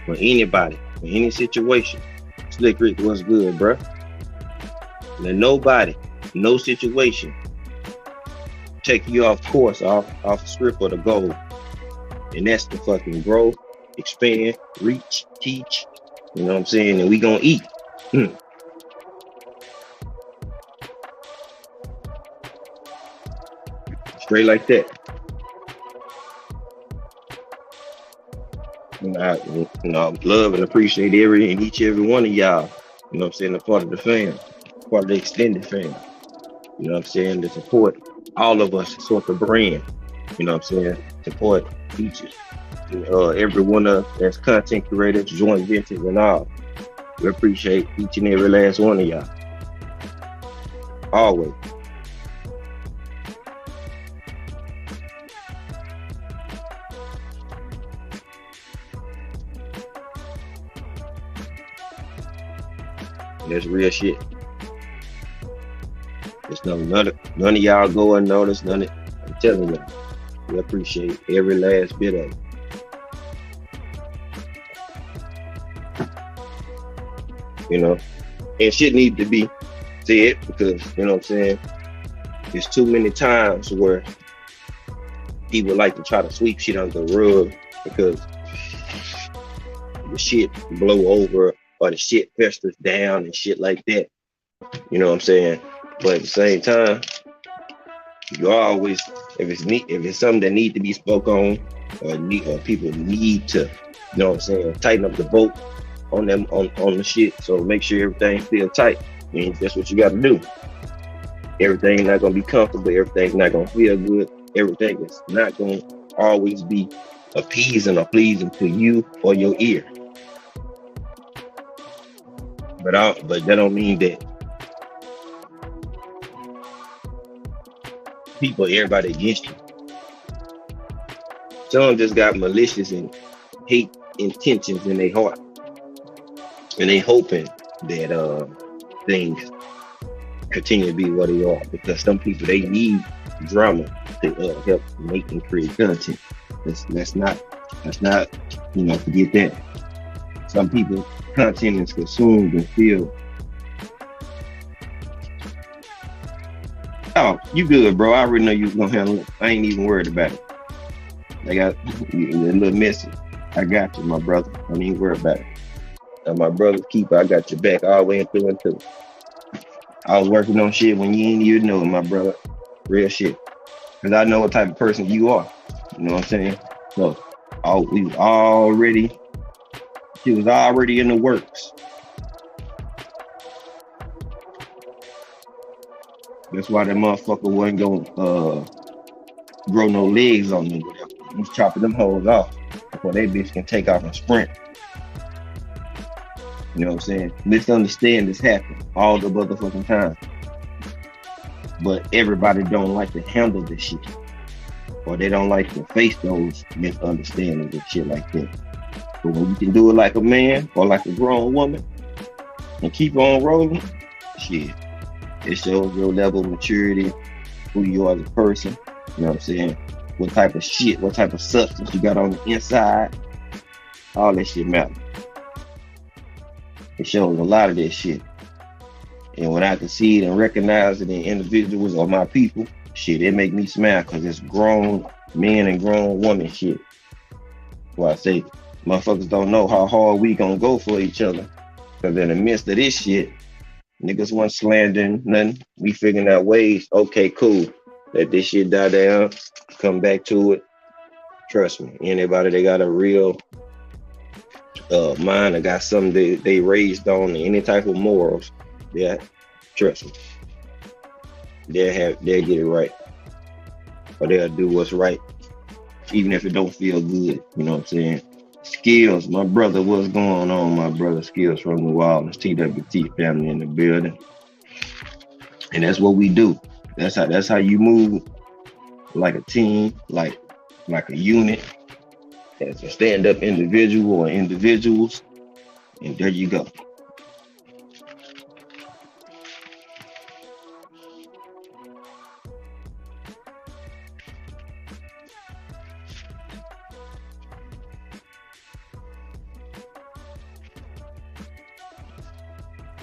for anybody, for any situation. Slick Rick, what's good, bruh? Let nobody, no situation take you off course, off the script or the goal. And that's the fucking grow, expand, reach, teach, you know what I'm saying, and we gonna eat. Straight like that. Love and appreciate every and each every one of y'all. You know what I'm saying? A part of the fam, part of the extended fam. You know what I'm saying? To support all of us, support the brand. You know what I'm saying? Support each every one of as content creators, joint ventures and all. We appreciate each and every last one of y'all. Always. That's real shit. There's none of y'all go unnoticed. I'm telling you, we appreciate every last bit of it. You know, and shit need to be said because you know what I'm saying. There's too many times where people like to try to sweep shit under the rug because the shit blow over or the shit festers down and shit like that. You know what I'm saying? But at the same time, you always, if it's something that need to be spoke on, or people need to, you know what I'm saying, tighten up the boat on them on the shit. So make sure everything feel tight. And that's what you got to do. Everything's not gonna be comfortable. Everything's not gonna feel good. Everything is not gonna always be appeasing or pleasing to you or your ear. But that don't mean that everybody against you. Some just got malicious and hate intentions in their heart, and they hoping that things continue to be what they are. Because some people they need drama to help make and create content. That's not forget that. Some people content is consumed and feel You good, bro. I already know you was gonna handle it. I ain't even worried about it. I got a little messy. I got you, my brother. Don't even worry about it. And my brother's keeper, I got your back all the way through and through. I was working on shit when you ain't even know it, my brother. Real shit. Cause I know what type of person you are. You know what I'm saying? So, we was already, she was already in the works. That's why that motherfucker wasn't gonna grow no legs on me. He's chopping them hoes off before they bitch can take off and sprint. You know what I'm saying? Misunderstandings happen all the motherfucking time. But everybody don't like to handle this shit. Or they don't like to face those misunderstandings and shit like that. But when you can do it like a man or like a grown woman and keep on rolling, shit, it shows your level of maturity, who you are as a person. You know what I'm saying? What type of shit, what type of substance you got on the inside. All that shit matters. It shows a lot of that shit. And when I can see it and recognize it in individuals or my people, shit, it make me smile because it's grown men and grown women shit. Well, I say, motherfuckers don't know how hard we gonna go for each other. Because in the midst of this shit, niggas wasn't slandering nothing. We figuring out ways, okay, cool. Let this shit die down, come back to it. Trust me, anybody that got a real mind or got something they raised on, any type of morals, yeah, trust me. They'll get it right. Or they'll do what's right. Even if it don't feel good. You know what I'm saying? Skills, my brother, what's going on, my brother? Skills from New Orleans, TWT family in the building. And that's what we do. That's how you move like a team, like a unit, as a stand-up individual or individuals. And there you go.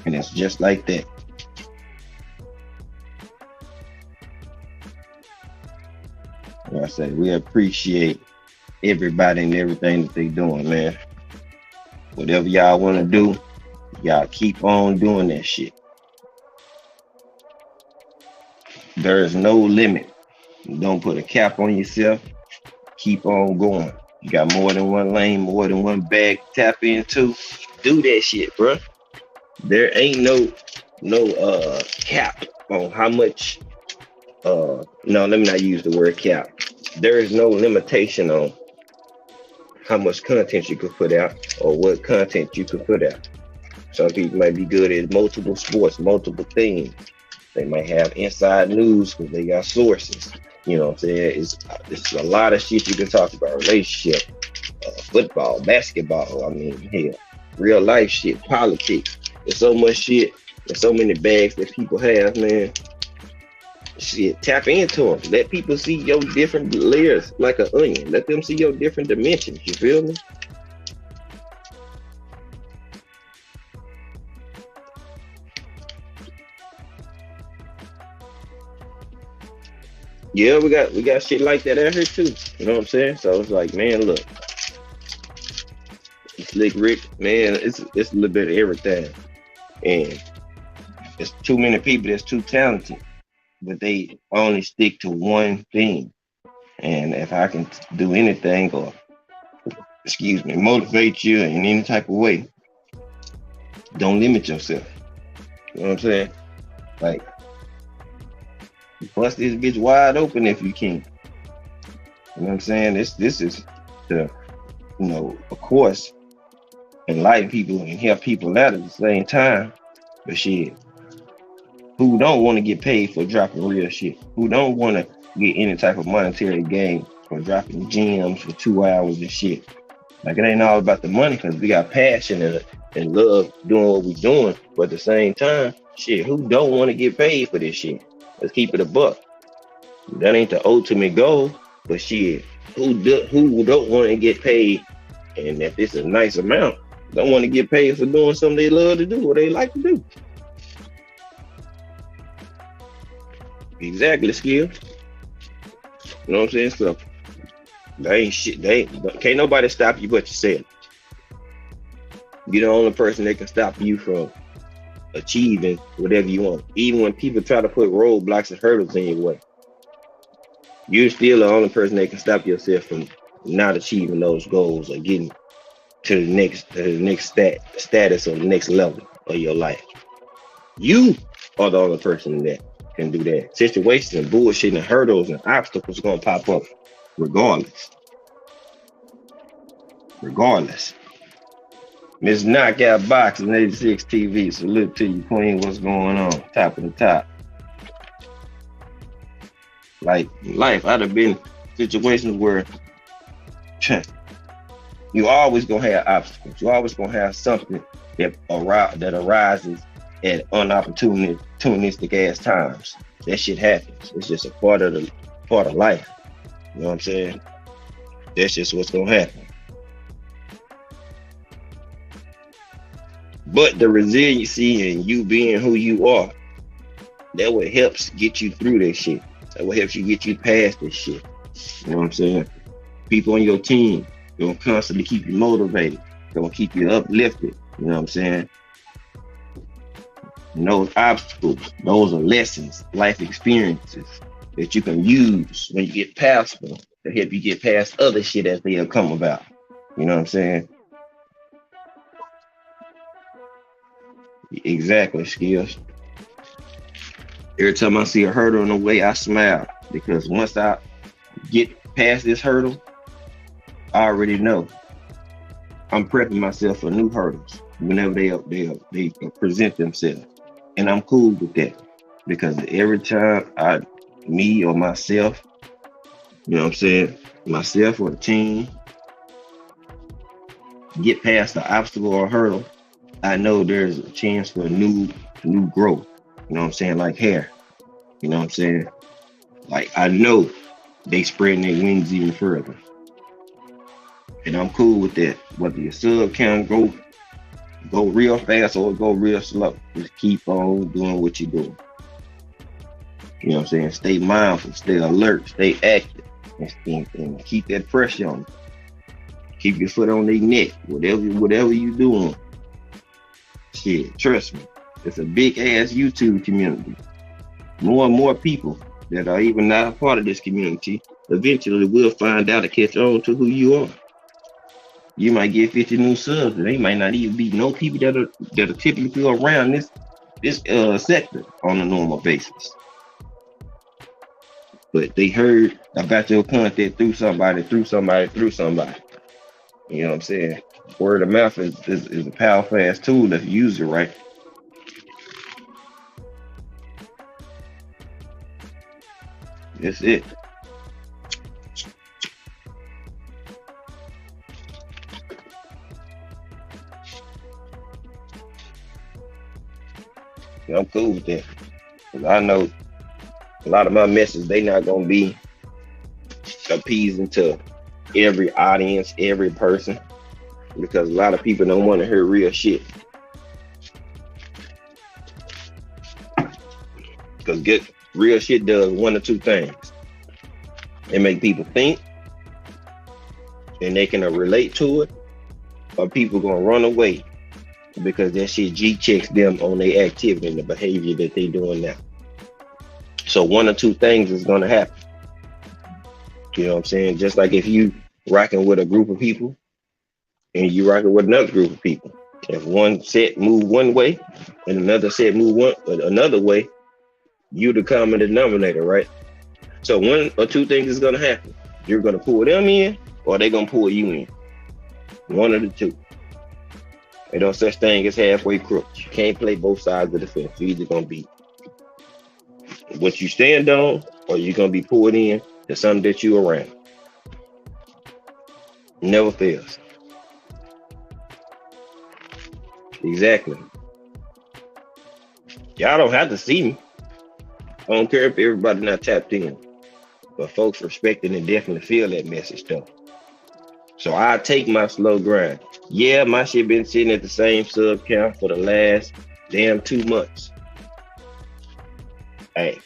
And it's just like that. Like I say, we appreciate everybody and everything that they doing, man. Whatever y'all want to do, y'all keep on doing that shit. There is no limit. Don't put a cap on yourself. Keep on going. You got more than one lane, more than one bag to tap into. Do that shit, bro. There ain't no cap on how much. No, let me not use the word cap. There is no limitation on how much content you could put out or what content you could put out. Some people might be good at multiple sports, multiple things. They might have inside news because they got sources. You know what I'm saying? It's a lot of shit you can talk about. Relationship, football, basketball. I mean, hell, real life shit, politics. There's so much shit. There's so many bags that people have, man. Shit, tap into them. Let people see your different layers like an onion. Let them see your different dimensions. You feel me? Yeah, we got shit like that out here too. You know what I'm saying? So it's like, man, look, Slick Rick, man, it's a little bit of everything, and it's too many people that's too talented, but they only stick to one thing. And if I can do anything or, excuse me, motivate you in any type of way, don't limit yourself. You know what I'm saying? Like, bust this bitch wide open if you can. You know what I'm saying? This is the, of course, enlighten people and help people out at the same time. But shit, who don't want to get paid for dropping real shit? Who don't want to get any type of monetary gain for dropping gems for 2 hours and shit? Like, it ain't all about the money because we got passion and love doing what we doing. But at the same time, shit, who don't want to get paid for this shit? Let's keep it a buck. That ain't the ultimate goal, but shit, who don't want to get paid? And if it's a nice amount, don't want to get paid for doing something they love to do or they like to do. Exactly, skill. You know what I'm saying? So they ain't shit. They ain't, can't nobody stop you but yourself. You're the only person that can stop you from achieving whatever you want. Even when people try to put roadblocks and hurdles in your way, you're still the only person that can stop yourself from not achieving those goals or getting to the next status or the next level of your life. You are the only person that can do that. Situations and bullshit and hurdles and obstacles gonna pop up regardless. Regardless. Miss Knockout Boxing 86 TV. Salute to you, Queen. What's going on? Top of the top. Like life, I'd have been situations where you always gonna have obstacles. You always gonna have something that arises at unopportunistic ass times. That shit happens. It's just a part of life. You know what I'm saying? That's just what's gonna happen. But the resiliency and you being who you are, that what helps get you through this shit. That what helps you get you past this shit. You know what I'm saying? People on your team gonna constantly keep you motivated, gonna keep you uplifted. You know what I'm saying? And those obstacles, those are lessons, life experiences that you can use when you get past them to help you get past other shit as they'll come about. You know what I'm saying? Exactly, skills. Every time I see a hurdle in the way, I smile because once I get past this hurdle, I already know I'm prepping myself for new hurdles whenever they present themselves, and I'm cool with that because every time me or myself, you know what I'm saying, myself or the team get past the obstacle or hurdle, I know there's a chance for new growth. You know what I'm saying? Like hair. You know what I'm saying? Like I know they spreading their wings even further. And I'm cool with that. Whether your sub count go real fast or go real slow. Just keep on doing what you're doing. You know what I'm saying? Stay mindful, stay alert, stay active, and keep that pressure on. Keep your foot on their neck. Whatever you doing. Shit, trust me. It's a big ass YouTube community. More and more people that are even not a part of this community eventually will find out and catch on to who you are. You might get 50 new subs, and they might not even be no people that are typically around this sector on a normal basis. But they heard about your content through somebody. You know what I'm saying? Word of mouth is a powerful ass tool if you use it right. That's it. I'm cool with that. Cause I know a lot of my messages, they not gonna be appeasing to every audience, every person. Because a lot of people don't want to hear real shit. Because real shit does one or two things. It make people think and they can relate to it, or people gonna run away because that shit G checks them on their activity and the behavior that they doing now. So one or two things is gonna happen. You know what I'm saying? Just like if you rocking with a group of people and you rocking with another group of people. If one set move one way and another set move another way, you the common denominator, right? So one or two things is gonna happen. You're gonna pull them in, or they're gonna pull you in. One of the two. Ain't no such thing as halfway crooks. You can't play both sides of the fence. You're either gonna be what you stand on, or you're gonna be pulled in to something that you around. Never fails. Exactly. Y'all don't have to see me. I don't care if everybody not tapped in, but folks respect it and definitely feel that message though. So I take my slow grind. Yeah, my shit been sitting at the same sub count for the last damn 2 months. Hey,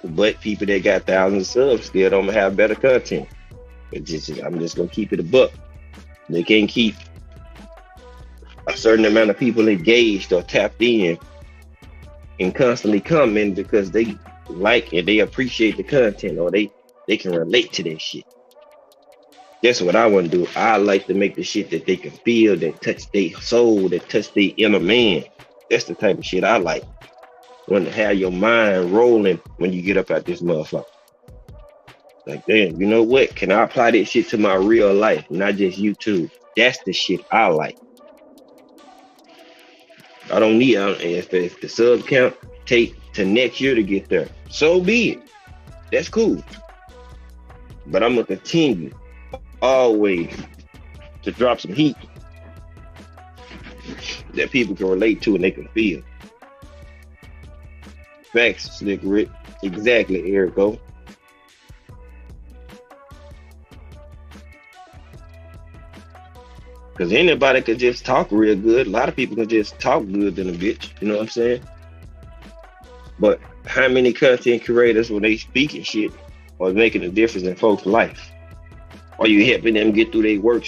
But people that got thousands of subs still don't have better content. I'm just gonna keep it a buck. They can't keep a certain amount of people engaged or tapped in and constantly comment because they like and they appreciate the content or they can relate to that shit. That's what I want to do. I like to make the shit that they can feel, that touch their soul, that touch their inner man. That's the type of shit I like. Want to have your mind rolling when you get up out this motherfucker. Like, damn, you know what? Can I apply this shit to my real life, not just YouTube? That's the shit I like. I don't need if the sub count take to next year to get there, so be it. That's cool. But I'm gonna continue always to drop some heat that people can relate to and they can feel. Facts, Slick Rick. Exactly, Erico. Because anybody could just talk real good. A lot of people can just talk good than a bitch. You know what I'm saying? But how many content creators, when they speaking shit, are making a difference in folks' life? Are you helping them get through their work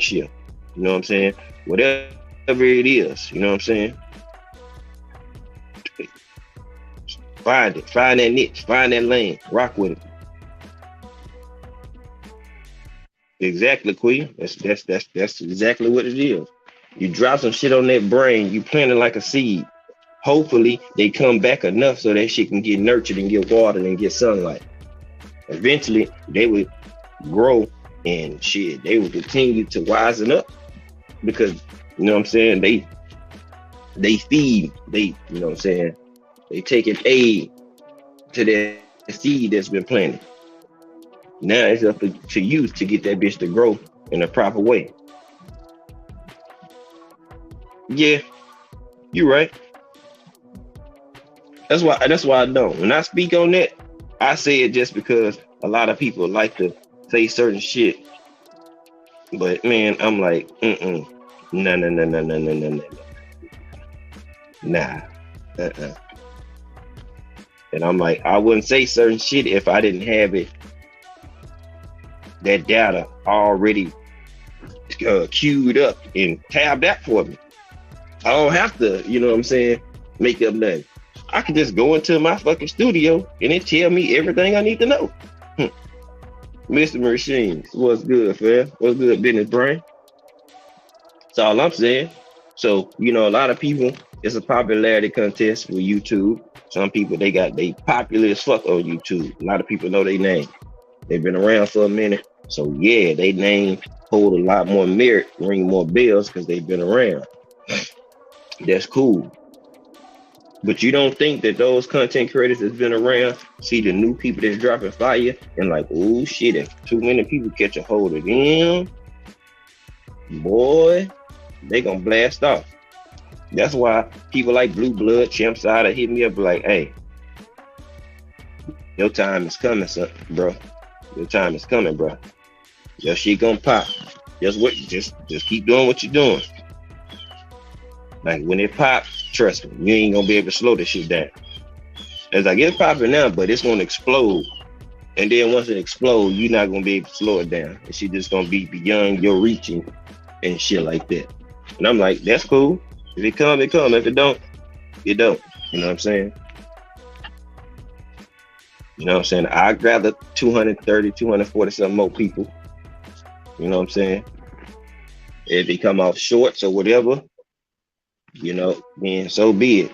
shift? You know what I'm saying? Whatever it is, you know what I'm saying? Find it. Find that niche. Find that lane. Rock with it. Exactly, Queen. That's exactly what it is. You drop some shit on that brain, you plant it like a seed. Hopefully they come back enough so that shit can get nurtured and get watered and get sunlight. Eventually they would grow and shit. They will continue to wisen up because you know what I'm saying, they feed, you know what I'm saying, they take an aid to that seed that's been planted. Now it's up to you to get that bitch to grow in a proper way. Yeah, you're right. That's why I don't. When I speak on that, I say it just because a lot of people like to say certain shit. But man, I'm like, nah. And I'm like, I wouldn't say certain shit if I didn't have it, that data already queued up and tabbed out for me. I don't have to, you know what I'm saying, make up nothing. I can just go into my fucking studio and it tell me everything I need to know. Mr. Machines, what's good, fam? What's good, business brain? That's all I'm saying. So, you know, a lot of people, it's a popularity contest with YouTube. Some people, they popular as fuck on YouTube. A lot of people know their name. They've been around for a minute. So yeah, they name hold a lot more merit, ring more bells because they've been around. That's cool. But you don't think that those content creators that's been around see the new people that's dropping fire and like, oh shit, if too many people catch a hold of them, boy, they gonna blast off. That's why people like Blue Blood, Champ Side hit me up like, hey, your time is coming, son, bro. Your time is coming, bro. Your shit gonna pop. Just keep doing what you're doing. Like when it pops, trust me, you ain't gonna be able to slow this shit down. It's like it's popping now, but it's gonna explode. And then once it explodes, you're not gonna be able to slow it down. And shit just gonna be beyond your reaching and shit like that. And I'm like, that's cool. If it come, it come. If it don't, it don't. You know what I'm saying? You know what I'm saying? I'd rather 230, 240 something more people. You know what I'm saying? If they come off shorts or whatever, you know, then so be it.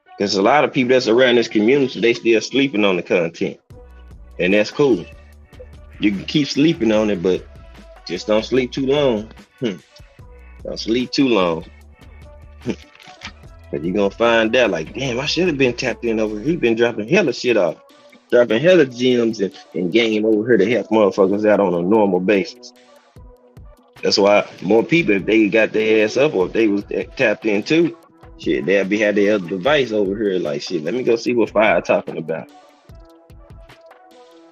Because a lot of people that's around this community, they still sleeping on the content. And that's cool. You can keep sleeping on it, but just don't sleep too long. Don't sleep too long. But you're going to find out like, damn, I should have been tapped in over here. He been dropping hella shit off. Dropping hella gems and game over here to help motherfuckers out on a normal basis. That's why more people, if they got their ass up or if they was tapped in too, shit, they'll be had their other device over here like, shit, let me go see what Fire talking about.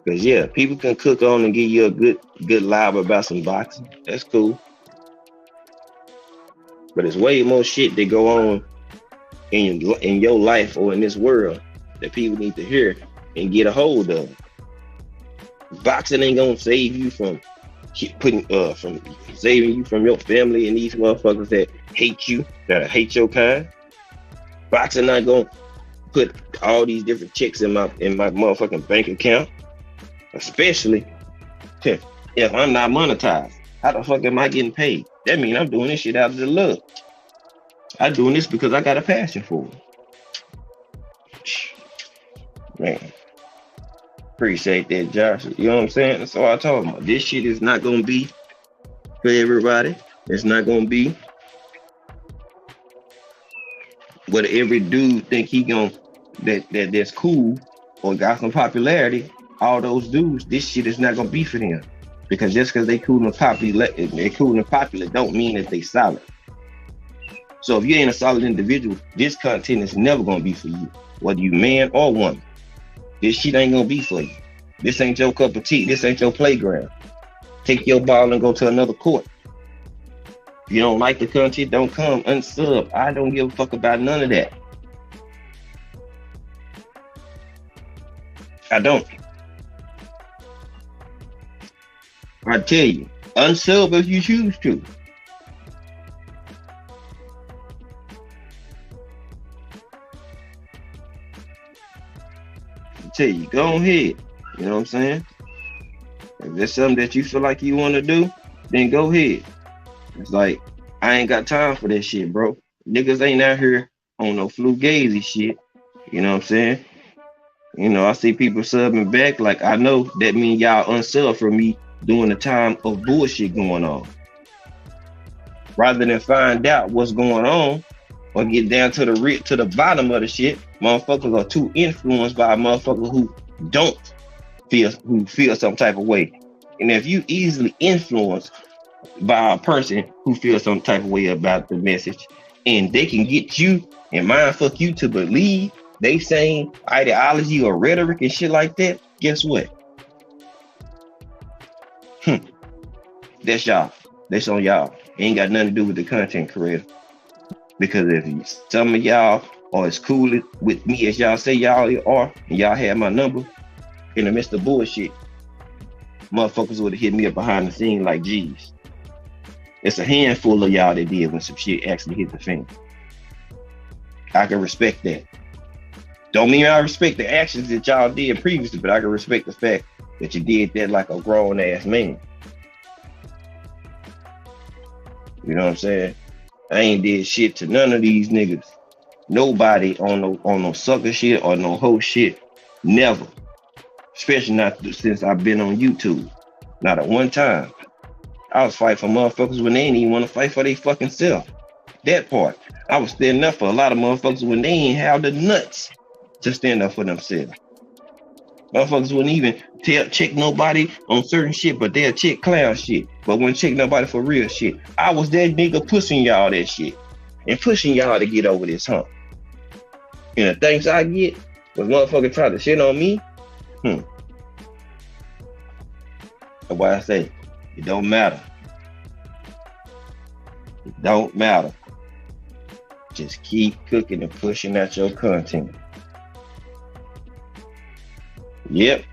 Because, yeah, people can cook on and give you a good live about some boxing. That's cool. But it's way more shit that go on in your life or in this world that people need to hear and get a hold of. Boxing ain't gonna save you from from saving you from your family and these motherfuckers that hate you, that hate your kind. Boxing not gonna put all these different checks in my motherfucking bank account, especially if I'm not monetized. How the fuck am I getting paid? That means I'm doing this shit out of the love. I'm doing this because I got a passion for it. Man, appreciate that, Josh. You know what I'm saying? That's all I told him. This shit is not gonna be for everybody. It's not gonna be what every dude think he gonna that's cool or got some popularity. All those dudes, this shit is not gonna be for them. Because just because they cool and popular, don't mean that they solid. So if you ain't a solid individual, this content is never gonna be for you, whether you man or woman. This shit ain't gonna be for you. This ain't your cup of tea. This ain't your playground. Take your ball and go to another court. If you don't like the content, don't come. Unsub. I don't give a fuck about none of that. I don't. I tell you, unsub if you choose to. I tell you, go ahead. You know what I'm saying? If there's something that you feel like you want to do, then go ahead. It's like, I ain't got time for that shit, bro. Niggas ain't out here on no flugazy shit. You know what I'm saying? You know, I see people subbing back. Like, I know that mean y'all unsub from me during the time of bullshit going on. Rather than find out what's going on or get down to the bottom of the shit, motherfuckers are too influenced by a motherfucker who feel some type of way. And if you easily influenced by a person who feels some type of way about the message, and they can get you and mindfuck you to believe they same ideology or rhetoric and shit like that, guess what? That's y'all. That's on y'all. It ain't got nothing to do with the content creator. Because if some of y'all are as cool with me as y'all say y'all are, and y'all have my number, in the midst of bullshit, motherfuckers would have hit me up behind the scene like, geez. It's a handful of y'all that did when some shit actually hit the fan. I can respect that. Don't mean I respect the actions that y'all did previously, but I can respect the fact that you did that like a grown ass man. You know what I'm saying? I ain't did shit to none of these niggas. Nobody on no sucker shit or no hoe shit. Never. Especially not since I've been on YouTube. Not at one time. I was fighting for motherfuckers when they ain't even want to fight for their fucking self. That part. I was standing up for a lot of motherfuckers when they ain't have the nuts to stand up for themselves. Motherfuckers wouldn't even check nobody on certain shit, but they'll check clown shit. But wouldn't check nobody for real shit. I was that nigga pushing y'all that shit. And pushing y'all to get over this hump. And the things I get when motherfuckers try to shit on me, that's why I say, it don't matter. It don't matter. Just keep cooking and pushing out your content. Yep.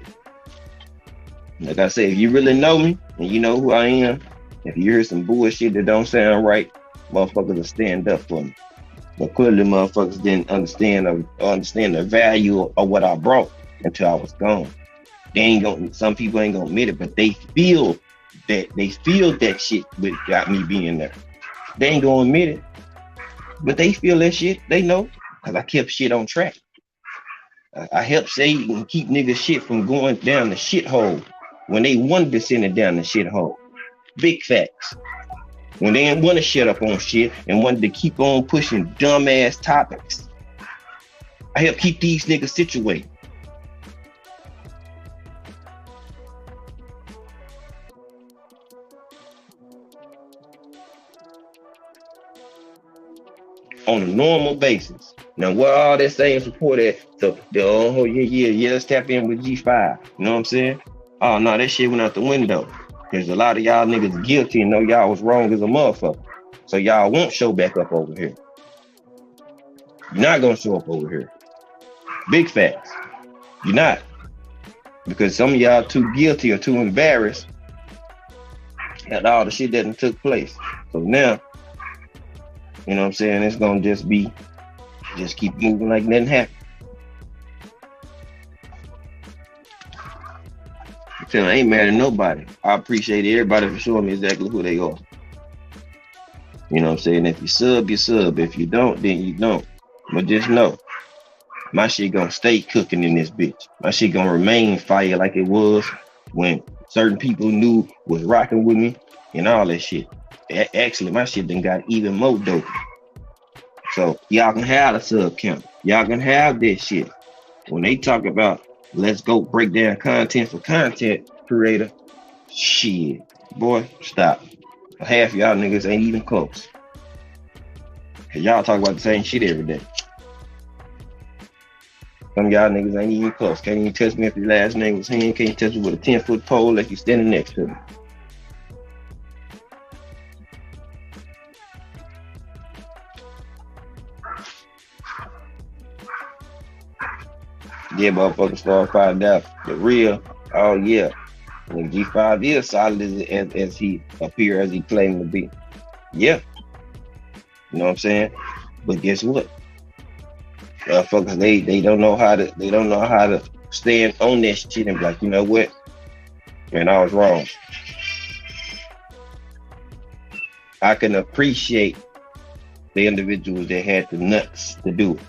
Like I said, if you really know me and you know who I am, if you hear some bullshit that don't sound right, motherfuckers will stand up for me. But clearly motherfuckers didn't understand the value of what I brought until I was gone. Some people ain't gonna admit it, but they feel that shit got me being there. They ain't gonna admit it, but they feel that shit. They know, because I kept shit on track. I helped save and keep niggas shit from going down the shithole when they wanted to send it down the shithole. Big facts. When they didn't want to shut up on shit and wanted to keep on pushing dumbass topics. I helped keep these niggas situated. On a normal basis. Now, where all that same support at? Let's tap in with G5. You know what I'm saying? Oh, no, that shit went out the window. Because a lot of y'all niggas guilty and know y'all was wrong as a motherfucker. So y'all won't show back up over here. You're not going to show up over here. Big facts. You're not. Because some of y'all too guilty or too embarrassed at all the shit that done took place. So now, you know what I'm saying, it's gonna just keep moving like nothing happened. So I ain't mad at nobody. I appreciate everybody for showing me exactly who they are. You know what I'm saying? If you sub, you sub. If you don't, then you don't. But just know, my shit gonna stay cooking in this bitch. My shit gonna remain fire like it was when certain people knew was rocking with me and all that shit. Actually, my shit done got even more dope. So y'all can have the sub count. Y'all can have this shit. When they talk about let's go break down content for content creator, shit, boy, stop. Half y'all niggas ain't even close. Cause y'all talk about the same shit every day. Some of y'all niggas ain't even close. Can't even touch me if your last name was Hand. Can't touch me with a 10-foot pole like you standing next to me. Yeah, motherfuckers start finding out the real. Oh yeah, when G5 is solid as he appear as he claimed to be. Yeah, you know what I'm saying. But guess what? Motherfuckers, they don't know how to stand on that shit and be like, you know what? Man, I was wrong. I can appreciate the individuals that had the nuts to do it.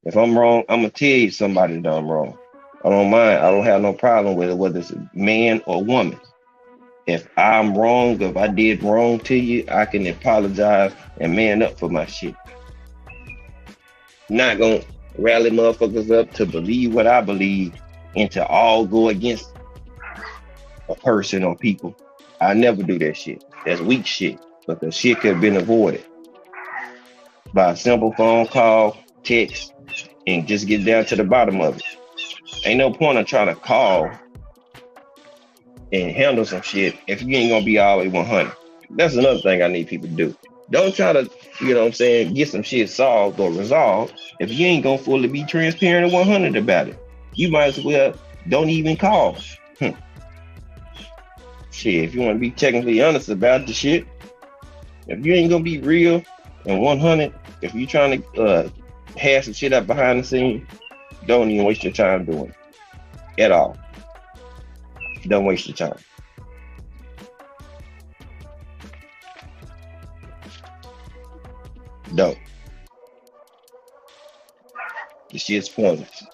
If I'm wrong, I'm gonna tell you somebody that I'm wrong. I don't mind. I don't have no problem with it, whether it's a man or woman. If I'm wrong, if I did wrong to you, I can apologize and man up for my shit. Not gonna rally motherfuckers up to believe what I believe and to all go against a person or people. I never do that shit. That's weak shit. But the shit could have been avoided by a simple phone call, text, and just get down to the bottom of it. Ain't no point of trying to call and handle some shit if you ain't gonna be all the way 100. That's another thing I need people to do. Don't try to, you know what I'm saying, get some shit solved or resolved if you ain't gonna fully be transparent and 100 about it. You might as well don't even call. Shit, if you want to be technically honest about the shit, if you ain't gonna be real and 100, if you trying to hash some shit up behind the scenes, don't even waste your time doing it at all. Don't waste your time. Don't. The shit's pointless.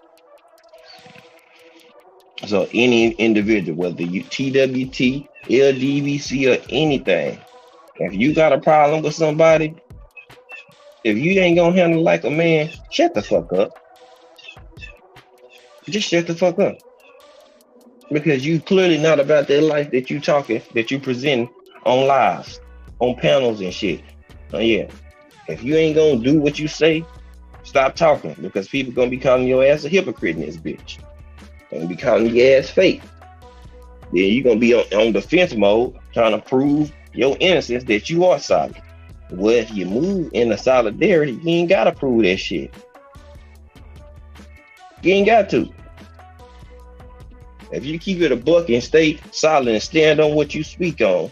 So any individual, whether you TWT, LDVC, or anything, if you got a problem with somebody, if you ain't gonna handle like a man, shut the fuck up. Just shut the fuck up. Because you clearly not about that life that you talking, that you present on lives, on panels and shit. Yeah. If you ain't gonna do what you say, stop talking, because people gonna be calling your ass a hypocrite in this bitch. They're gonna be calling your ass fake. Then you gonna be on defense mode, trying to prove your innocence that you are solid. Well, if you move in a solidarity, you ain't gotta prove that shit. You ain't got to. If you keep it a buck and stay solid and stand on what you speak on,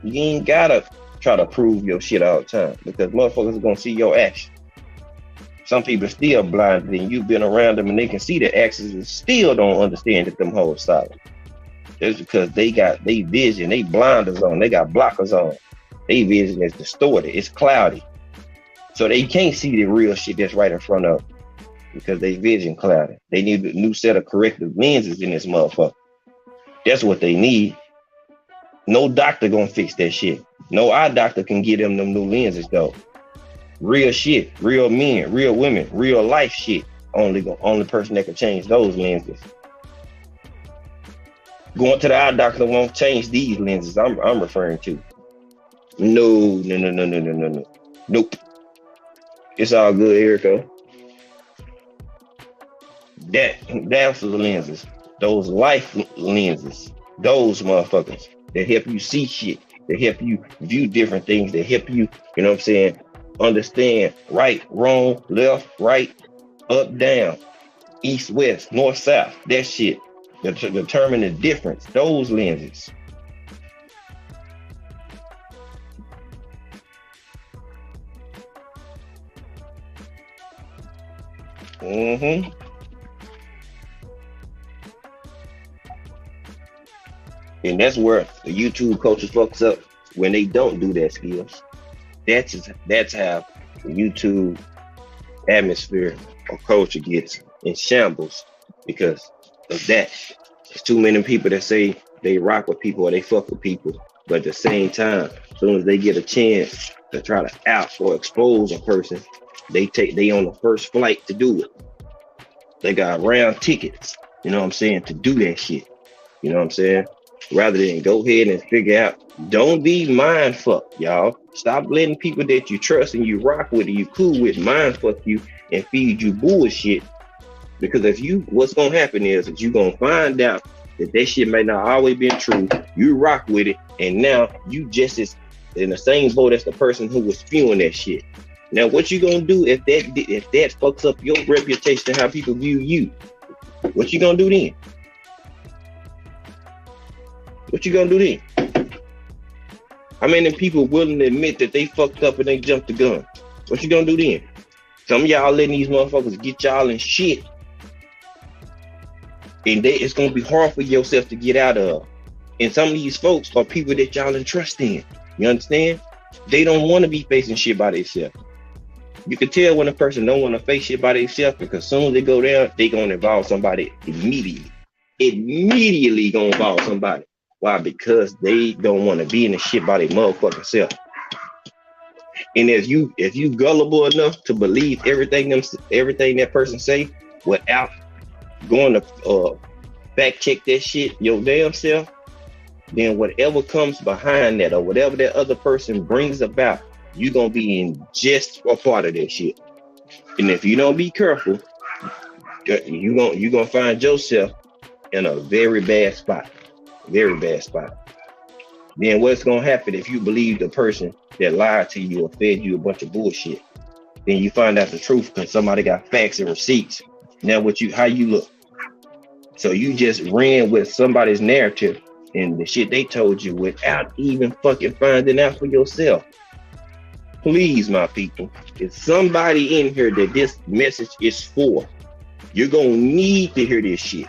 you ain't gotta try to prove your shit all the time, because motherfuckers are gonna see your action. Some people still blind, and you've been around them and they can see the actions and still don't understand that them hoes solid. That's because they got they vision, they blinders on, they got blockers on. They vision is distorted, it's cloudy. So they can't see the real shit that's right in front of them, because they vision clouded. They need a new set of corrective lenses in this motherfucker. That's what they need. No doctor gonna fix that shit. No eye doctor can get them new lenses though. Real shit, real men, real women, real life shit. Only person that can change those lenses. Going to the eye doctor won't change these lenses I'm referring to. No. Nope. It's all good, Erica. That's the lenses. Those life lenses. Those motherfuckers that help you see shit, that help you view different things, that help you, you know what I'm saying, Understand right, wrong, left, right, up, down, east, west, north, south. That shit. Determine the difference. Those lenses. Mm-hmm. And that's where the YouTube culture fucks up when they don't do that skills. That's how the YouTube atmosphere or culture gets in shambles because of that. There's too many people that say they rock with people or they fuck with people, but at the same time, as soon as they get a chance to try to out or expose a person, they on the first flight to do it. They got round tickets, you know what I'm saying, to do that shit. You know what I'm saying? Rather than go ahead and figure out, don't be mind fucked, y'all. Stop letting people that you trust and you rock with and you cool with mind fuck you and feed you bullshit. Because if you, what's gonna happen is that you gonna find out that that shit may not always been true. You rock with it, and now you just as in the same boat as the person who was spewing that shit. Now, what you gonna do if that fucks up your reputation and how people view you? What you gonna do then? What you gonna do then? How many people willing to admit that they fucked up and they jumped the gun? What you gonna do then? Some of y'all letting these motherfuckers get y'all in shit, and it's gonna be hard for yourself to get out of. And some of these folks are people that y'all entrust in. You understand? They don't want to be facing shit by themselves. You can tell when a person don't want to face shit by themselves because as soon as they go down, they gonna involve somebody immediately. Immediately gonna involve somebody. Why? Because they don't want to be in the shit by their motherfucking self. And if you gullible enough to believe everything that person say without going to fact check that shit your damn self, then whatever comes behind that or whatever that other person brings about, you're gonna be in just a part of that shit. And if you don't be careful, you're gonna find yourself in a very bad spot. Very bad spot. Then what's gonna happen if you believe the person that lied to you or fed you a bunch of bullshit? Then you find out the truth because somebody got facts and receipts. Now how you look? So you just ran with somebody's narrative and the shit they told you without even fucking finding out for yourself. Please, my people, if somebody in here that this message is for, you're gonna need to hear this shit.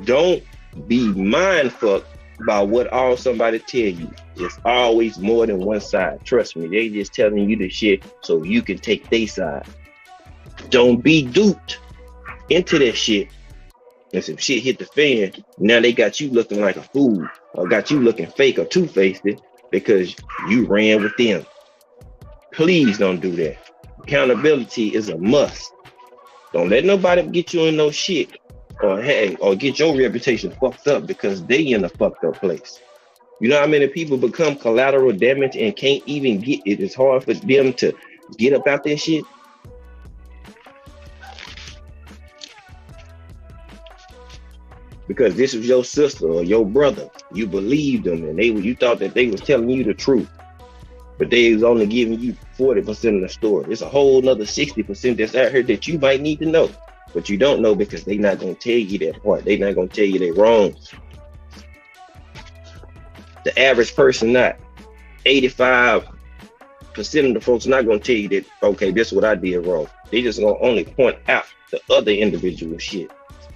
Don't be mind fucked by what all somebody tell you. It's always more than one side. Trust me, they just telling you the shit so you can take their side. Don't be duped into that shit. And some shit hit the fan, now they got you looking like a fool or got you looking fake or two-faced because you ran with them. Please don't do that. Accountability is a must. Don't let nobody get you in no shit or get your reputation fucked up because they in a fucked up place. You know how many people become collateral damage and can't even get it? It's hard for them to get up out that shit. Because this was your sister or your brother. You believed them and you thought that they was telling you the truth. But they was only giving you 40% of the story. There's a whole nother 60% that's out here that you might need to know. But you don't know because they're not going to tell you that part. They're not going to tell you they're wrong. The average person not. 85% of the folks not going to tell you that, okay, this is what I did wrong. They just going to only point out the other individual shit.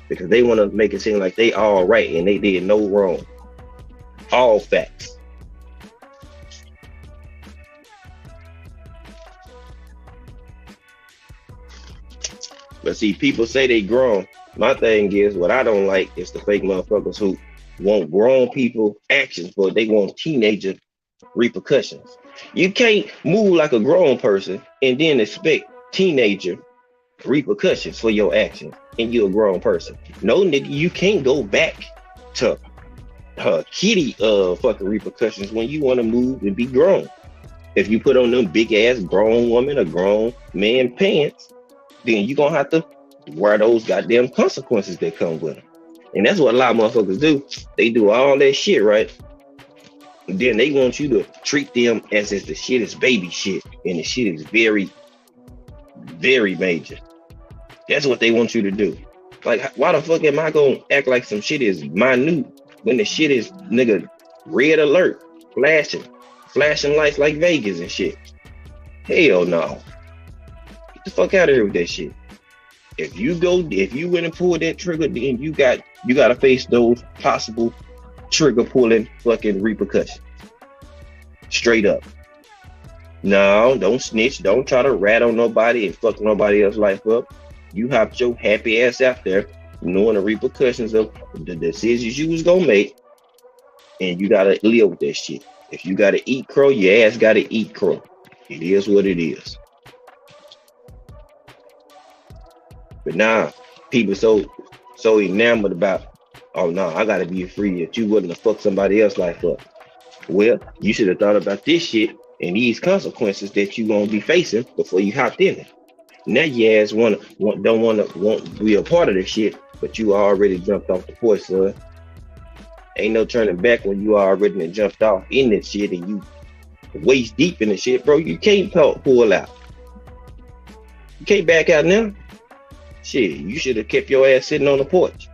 Because they want to make it seem like they all right and they did no wrong. All facts. But see, people say they grown. My thing is, what I don't like is the fake motherfuckers who want grown people actions, but they want teenager repercussions. You can't move like a grown person and then expect teenager repercussions for your actions, and you're a grown person. No, nigga, you can't go back to kitty fucking repercussions when you want to move and be grown. If you put on them big ass grown woman or grown man pants, then you're gonna have to wear those goddamn consequences that come with them. And that's what a lot of motherfuckers do. They do all that shit, right? Then they want you to treat them as if the shit is baby shit, and the shit is very, very major. That's what they want you to do. Like, why the fuck am I gonna act like some shit is minute when the shit is, nigga, red alert, flashing lights like Vegas and shit? Hell no. Get the fuck out of here with that shit. If you went and pulled that trigger, then you gotta face those possible trigger pulling fucking repercussions. Straight up. No, don't snitch. Don't try to rat on nobody and fuck nobody else's life up. You hopped your happy ass out there, knowing the repercussions of the decisions you was gonna make, and you gotta live with that shit. If you gotta eat crow, your ass gotta eat crow. It is what it is. But now, people so enamored about, oh no, I gotta be free that you willing to fuck somebody else's life up. Well, you should have thought about this shit and these consequences that you gonna be facing before you hopped in it. Now your ass don't want to be a part of this shit, but you already jumped off the porch, son. Ain't no turning back when you already jumped off in this shit and you waist deep in the shit, bro. You can't pull out. You can't back out now. Shit, you should have kept your ass sitting on the porch.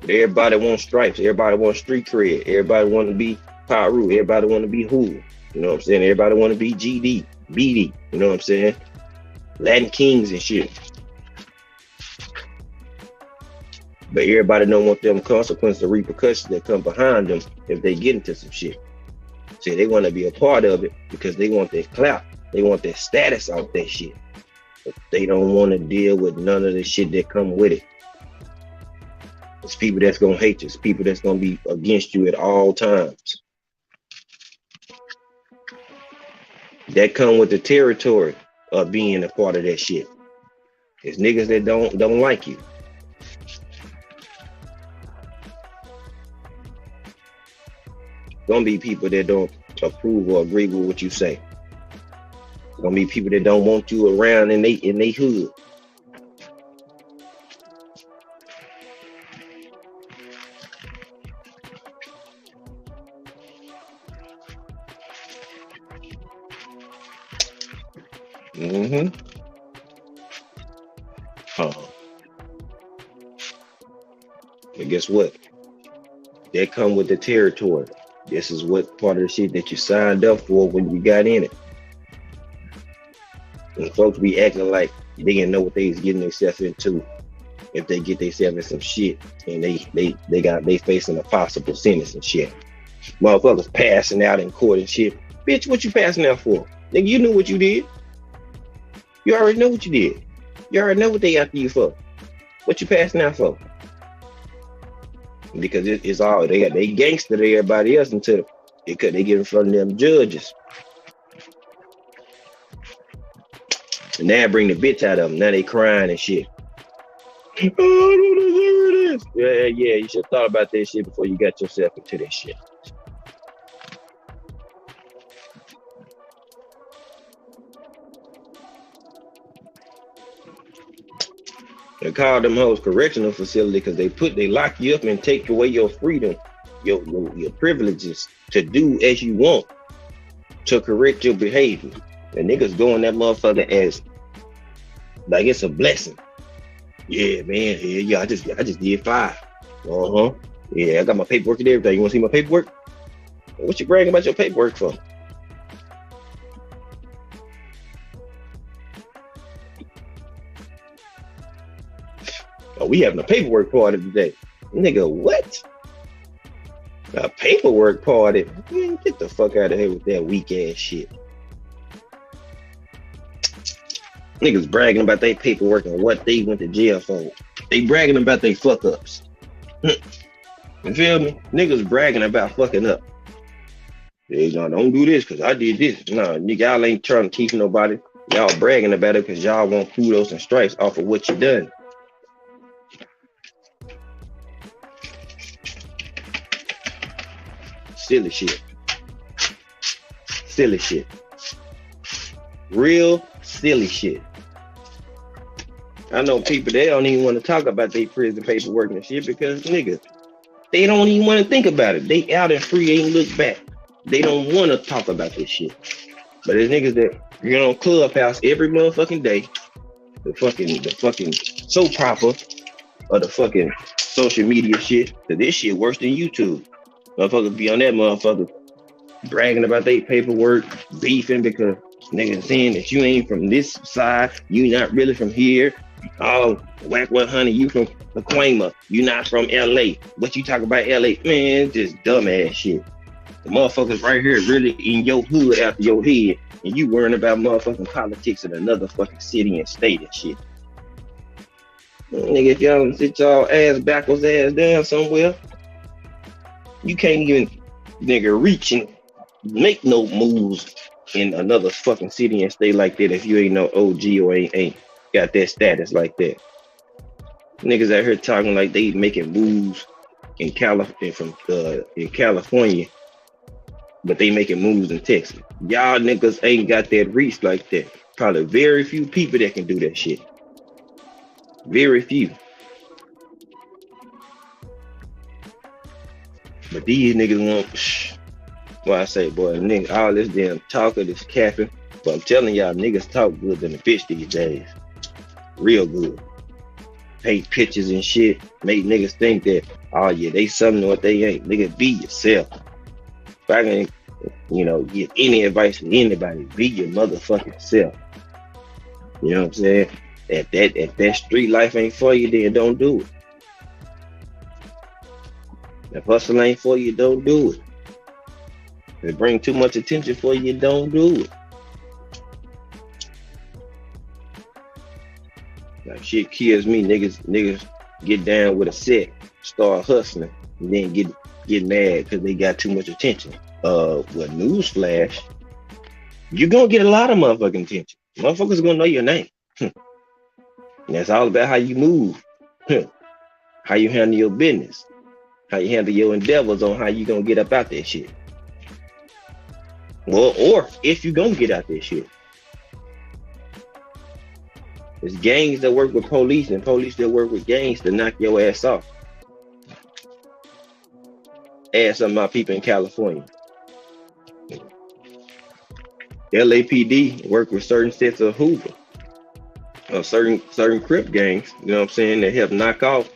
Everybody wants stripes. Everybody wants street cred. Everybody want to be Pyru. Everybody want to be who? You know what I'm saying? Everybody want to be GD, BD. You know what I'm saying? Latin Kings and shit. But everybody don't want them consequences, the repercussions that come behind them if they get into some shit. See, they want to be a part of it because they want their clout. They want their status off that shit. But they don't want to deal with none of the shit that come with it. It's people that's going to hate you. It's people that's going to be against you at all times. That come with the territory of being a part of that shit. It's niggas that don't like you. Gonna be people that don't approve or agree with what you say. Gonna be people that don't want you around in they hood. But guess what? That come with the territory. This is what part of the shit that you signed up for when you got in it. And folks be acting like they didn't know what they was getting themselves into if they get themselves in some shit and they facing a possible sentence and shit. Motherfuckers passing out in court and shit. Bitch, what you passing out for? Nigga, you knew what you did. You already know what you did. You already know what they after you for. What you passing out for? Because it's all they gangster to everybody else until they get in front of them judges. And now bring the bitch out of them. Now they crying and shit. Oh, I don't deserve this. Yeah, you should have thought about that shit before you got yourself into that shit. They call them hoes correctional facility because they lock you up and take away your freedom, your privileges to do as you want, to correct your behavior. The niggas going that motherfucker as like it's a blessing. Yeah, man. Yeah. I just did 5. Yeah, I got my paperwork and everything. You want to see my paperwork? What you bragging about your paperwork for? Oh, we having a paperwork party today. Nigga, what? A paperwork party? Man, get the fuck out of here with that weak ass shit. Niggas bragging about their paperwork and what they went to jail for. They bragging about their fuck ups. You feel me? Niggas bragging about fucking up. They don't do this because I did this. No, nigga, y'all ain't trying to teach nobody. Y'all bragging about it because y'all want kudos and stripes off of what you done. Silly shit. Silly shit. Real silly shit. I know people, they don't even want to talk about their prison paperwork and shit because, nigga, They don't even want to think about it. They out and free, ain't look back. They don't want to talk about this shit. But there's niggas that get on Clubhouse every motherfucking day. The fucking soap opera or the fucking social media shit. Cause this shit worse than YouTube. Motherfuckers be on that motherfucker bragging about their paperwork, beefing because niggas saying that you ain't from this side, you not really from here. Oh, whack what honey, you from Pacoima, you not from LA. What you talk about LA? Man, just dumbass shit. The motherfuckers right here really in your hood after your head, and you worrying about motherfucking politics in another fucking city and state and shit. Nigga, if y'all don't sit y'all ass backwards ass down somewhere, you can't even nigga reach and make no moves in another fucking city and state like that if you ain't no OG or ain't got that status like that. Niggas out here talking like they making moves in California, but they making moves in Texas. Y'all niggas ain't got that reach like that. Probably very few people that can do that shit. Very few. But these niggas want, well, I say, boy, nigga, all this damn talking, this capping. But I'm telling y'all, niggas talk good than a bitch these days. Real good. Paint pictures and shit. Make niggas think that, oh yeah, they something what they ain't. Nigga, be yourself. If I can, give any advice to anybody, be your motherfucking self. You know what I'm saying? If that street life ain't for you, then don't do it. If hustle ain't for you, don't do it. If it bring too much attention for you, don't do it. Like shit kills me. Niggas get down with a set, start hustling, and then get mad because they got too much attention. Well, newsflash, you're gonna get a lot of motherfucking attention. Motherfuckers gonna know your name. And that's all about how you move, how you handle your business, how you handle your endeavors on how you gonna get up out that shit. Well, or if you gonna get out that shit. There's gangs that work with police and police that work with gangs to knock your ass off. Ask some of my people in California. LAPD work with certain sets of Hoover, or certain Crip gangs, you know what I'm saying, that help knock off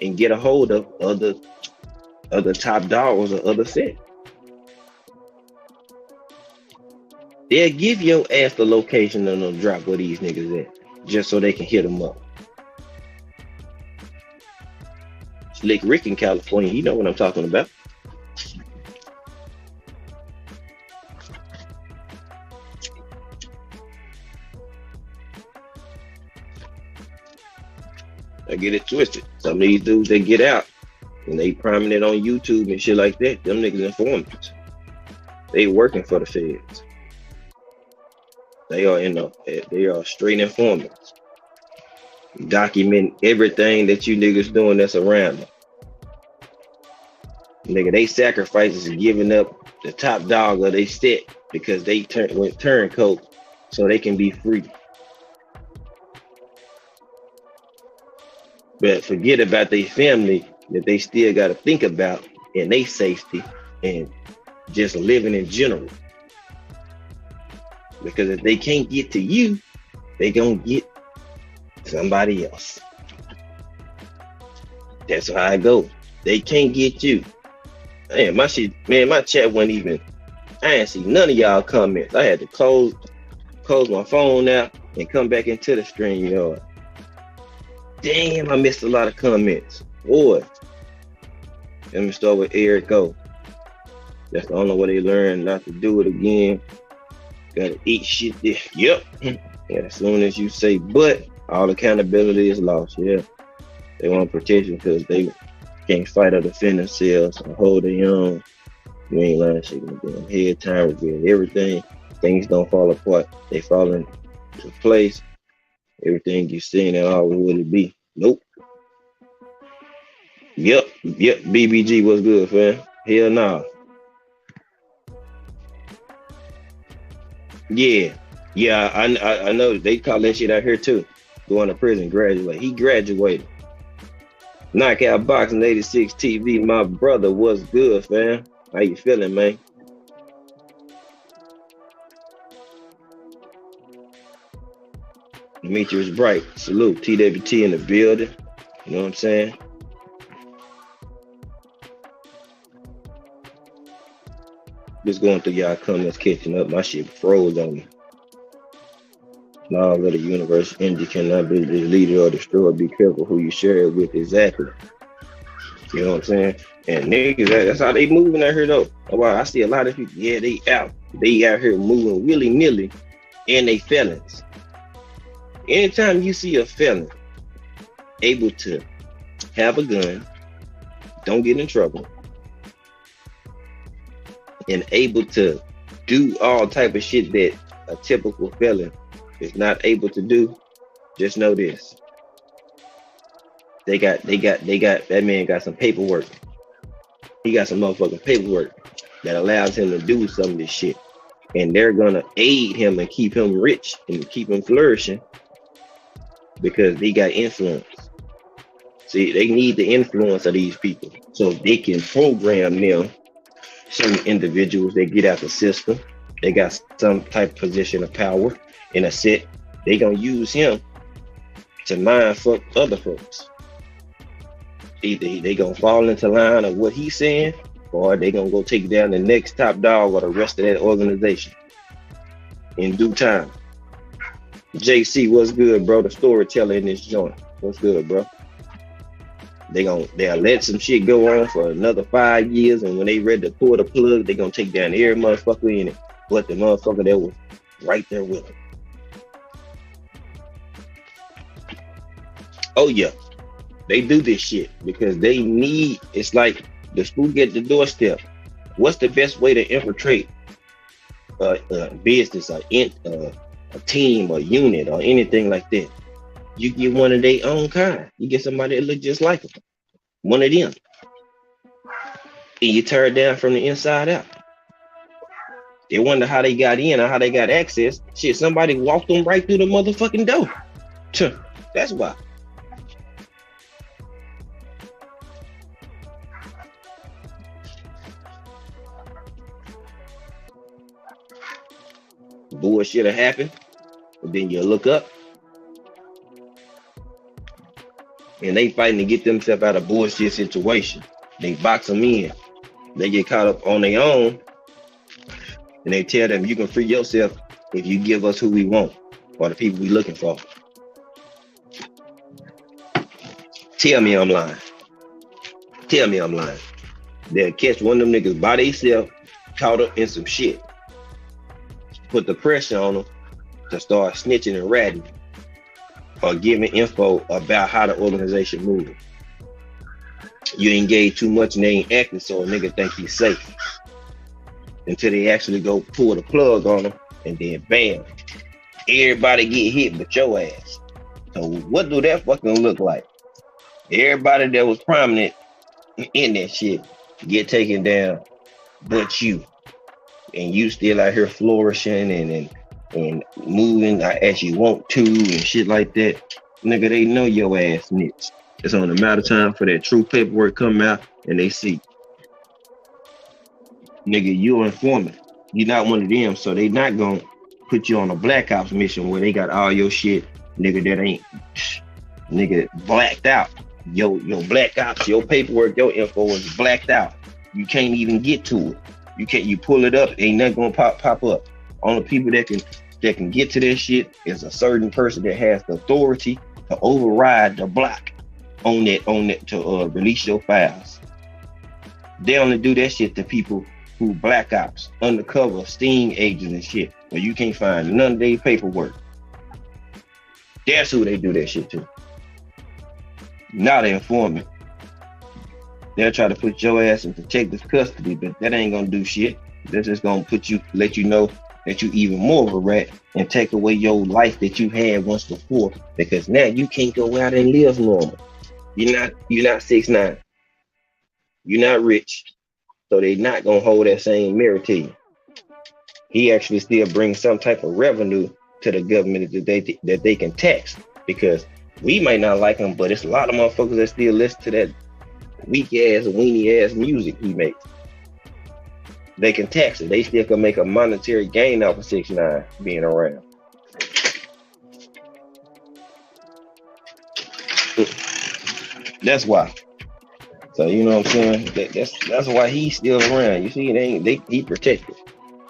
and get a hold of other top dogs or other sets. They'll give your ass the location and they'll drop where these niggas at, just so they can hit them up. Slick Rick in California, you know what I'm talking about. I get it twisted. Some of these dudes, they get out and they priming it on YouTube and shit like that. Them niggas informants. They working for the feds. They are straight informants. Document everything that you niggas doing that's around them. Nigga, they sacrifices and giving up the top dog of they set because they went turncoat so they can be free. But forget about their family that they still got to think about and their safety and just living in general. Because if they can't get to you, they gonna get somebody else. That's how I go. They can't get you. Man, my chat wasn't even, I ain't see none of y'all comments. I had to close my phone out and come back into the stream, y'all. Damn, I missed a lot of comments. Boy. Let me start with Eric Go. That's the only way they learn not to do it again. Gotta eat shit this. Yep. Yeah, as soon as you say but, all accountability is lost. Yeah. They want protection because they can't fight or defend themselves or hold their own. You ain't learning shit. Damn head, time, regret, everything. Things don't fall apart. They fall into place. Everything you seen and all would it be? Nope. Yep. BBG was good, fam. Hell nah. Yeah. I know they call that shit out here too. Going to prison, graduate. He graduated. Knockout Boxing 86 TV, my brother, what's good, fam? How you feeling, man? Demetrius Bright, salute. TWT in the building. You know what I'm saying? Just going through y'all comments, catching up. My shit froze on me. Law of the universe, energy cannot be deleted or destroyed. Be careful who you share it with. Exactly. You know what I'm saying? And niggas, that's how they moving out here though. Well, I see a lot of people, yeah, they out here moving willy-nilly and they felons. Anytime you see a felon able to have a gun, don't get in trouble, and able to do all type of shit that a typical felon is not able to do, just know this. They got that man got some paperwork. He got some motherfucking paperwork that allows him to do some of this shit. And they're gonna aid him and keep him rich and keep him flourishing because they got influence. See, they need the influence of these people so they can program them. Certain individuals, they get out the system, they got some type of position of power in a set. They gonna use him to mind fuck other folks. Either they gonna fall into line of what he's saying, or they gonna go take down the next top dog or the rest of that organization in due time. JC, what's good, bro? The storyteller in this joint. What's good, bro? They'll let some shit go on for another 5 years, and when they ready to pull the plug, they gonna take down every motherfucker in it, but the motherfucker that was right there with them. Oh yeah, they do this shit because they need. It's like the spook at the doorstep. What's the best way to infiltrate a business, a team, a unit, or anything like that? You get one of their own kind. You get somebody that look just like them, one of them, and you tear it down from the inside out. They wonder how they got in or how they got access. Shit, somebody walked them right through the motherfucking door. That's why. Bullshit will happen, and then you look up, and they fighting to get themselves out of bullshit situation. They box them in. They get caught up on their own, and they tell them you can free yourself if you give us who we want or the people we looking for. Tell me I'm lying. Tell me I'm lying. They'll catch one of them niggas by themselves, caught up in some shit. Put the pressure on them to start snitching and ratting or giving info about how the organization moving. You engage too much and they ain't acting, so a nigga think he's safe until they actually go pull the plug on them, and then bam, everybody get hit but your ass. So what do that fucking look like? Everybody that was prominent in that shit get taken down but you, and you still out here flourishing and moving as you want to and shit like that. Nigga, they know your ass snitch. It's on a matter of time for that true paperwork come out and they see, nigga, you informant. You're not one of them, so they not gonna put you on a black ops mission where they got all your shit, nigga, that ain't, nigga, blacked out. Your black ops, your paperwork, your info is blacked out. You can't even get to it. You pull it up, ain't nothing gonna pop up. Only people that can get to that shit is a certain person that has the authority to override the block on that to release your files. They only do that shit to people who black ops, undercover sting agents and shit, where you can't find none of their paperwork. That's who they do that shit to. Not an informant. They'll try to put your ass in protective custody, but that ain't gonna do shit. That's just gonna let you know that you even more of a rat and take away your life that you had once before, because now you can't go out and live normal. You're not 6'9". You're not rich, so they're not gonna hold that same merit to you. He actually still brings some type of revenue to the government that they can tax, because We might not like him, but it's a lot of motherfuckers that still listen to that weak ass, weenie ass music he makes. They can tax it. They still can make a monetary gain off of 6ix9ine being around. That's why. So you know what I'm saying? That's why he's still around. You see, he protected.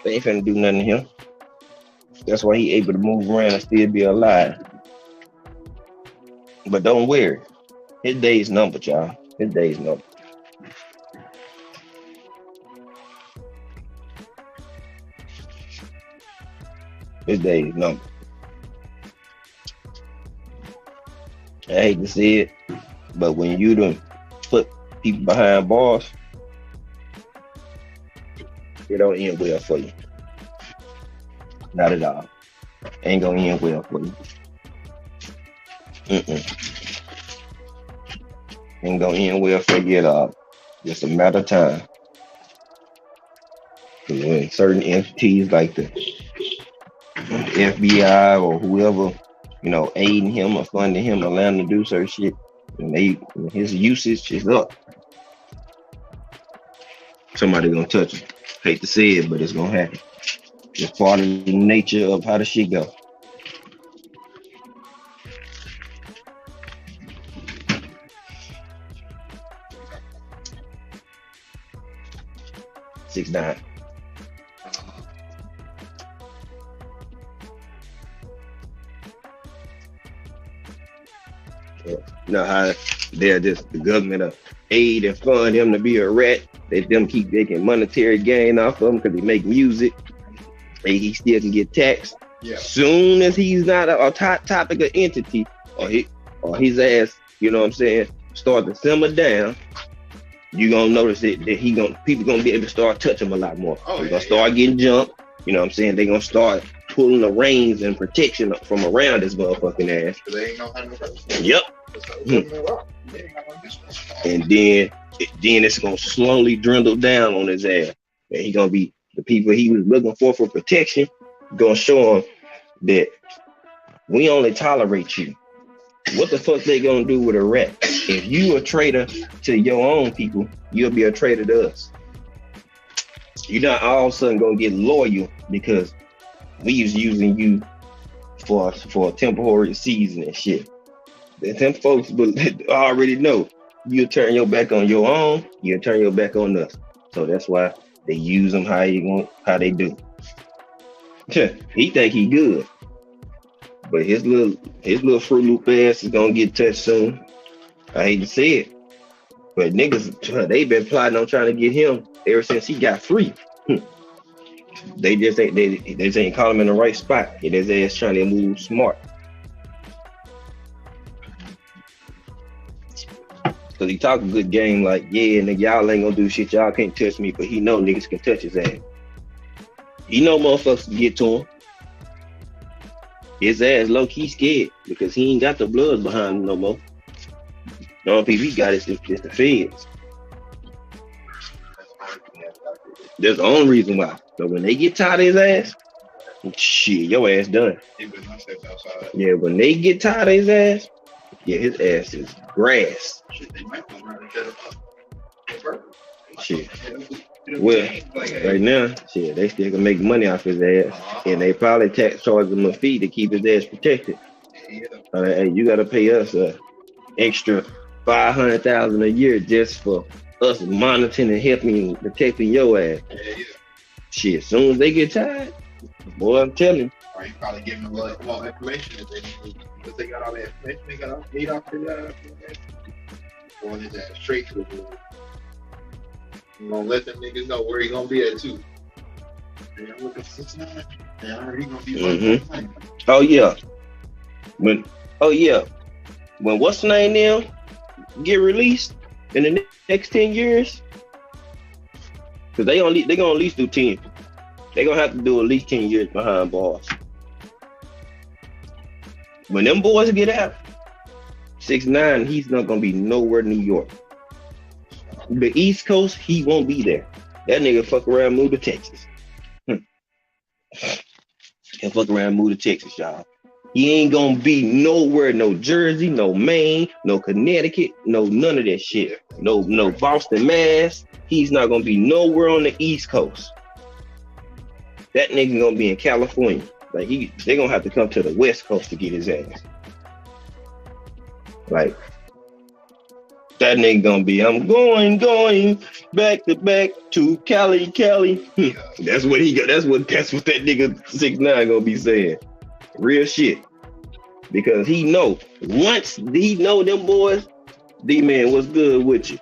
They ain't finna do nothing to him. That's why he able to move around and still be alive. But don't worry, his day's numbered, y'all. His day's numbered. His day's numbered. I hate to see it, but when you done put people behind bars, it don't end well for you. Not at all. Ain't gonna end well for you. Ain't gonna end well for you at all. Just a matter of time. When certain entities like the FBI or whoever, you know, aiding him or funding him, allowing him to do certain shit, and his usage is up, somebody gonna touch him. Hate to say it, but it's gonna happen. It's part of the nature of how the shit go. Six nine. You know how they're just the government of aid and fund him to be a rat. They them keep making monetary gain off of him because they make music. And he still can get taxed. Yeah. Soon as he's not a top topic of entity, or his ass, you know what I'm saying, start to simmer down, you gonna notice that people gonna be able to start touching him a lot more. They're gonna start getting jumped. You know what I'm saying? They're gonna start pulling the reins and protection from around this motherfucking ass. They ain't gonna have no person. Yep. And then it's gonna slowly dwindle down on his ass. And he gonna be the people he was looking for protection, gonna show him that we only tolerate you. What the fuck they gonna do with a rat? If you a traitor to your own people, you'll be a traitor to us. You're not all of a sudden gonna get loyal because we was using you for a temporary season and shit. Them folks already know you'll turn your back on your own, you'll turn your back on us. So that's why they use them how they do. He think he good, but his little Fruit Loop ass is gonna get touched soon. I hate to say it, but niggas they been plotting on trying to get him ever since he got free. They just ain't call him in the right spot. His ass trying to move smart. Cause he talk a good game like, yeah, nigga, y'all ain't gonna do shit, y'all can't touch me, but he know niggas can touch his ass. He know motherfuckers can get to him. His ass low-key scared because he ain't got the blood behind him no more. The only people he got is the feds. That's the only reason why. So when they get tired of his ass, shit, your ass done. Yeah, when they get tired of his ass, yeah, his ass is grass. Shit. Well, right now, shit, they still can make money off his ass, and they probably charge him a fee to keep his ass protected. Hey, you gotta pay us extra $500,000 a year just for us monitoring and helping and protecting your ass. Shit, as soon as they get tired, boy, I'm telling you. Or you probably giving them more information if they got all the information they got need off the or is that straight to the board. You gonna let them niggas know where he gonna be at too. Yeah, I'm looking for 6ix9ine. Yeah, I heard he gonna be Oh yeah. When what's the name now get released in the next 10 years? Cause they gonna at least do 10. They gonna have to do at least 10 years behind bars. When them boys get out, 6ix9ine, he's not gonna be nowhere in New York. The East Coast, he won't be there. That nigga fuck around, move to Texas. He'll fuck around, move to Texas, y'all. He ain't gonna be nowhere, no Jersey, no Maine, no Connecticut, no none of that shit. No Boston, Mass. He's not gonna be nowhere on the East Coast. That nigga gonna be in California. Like they gonna have to come to the West Coast to get his ass. Like that nigga gonna be, I'm going back to Cali. That's what he got. That's what that nigga 6ix9ine gonna be saying. Real shit. Because he know once he know them boys, D-Man, what's good with you?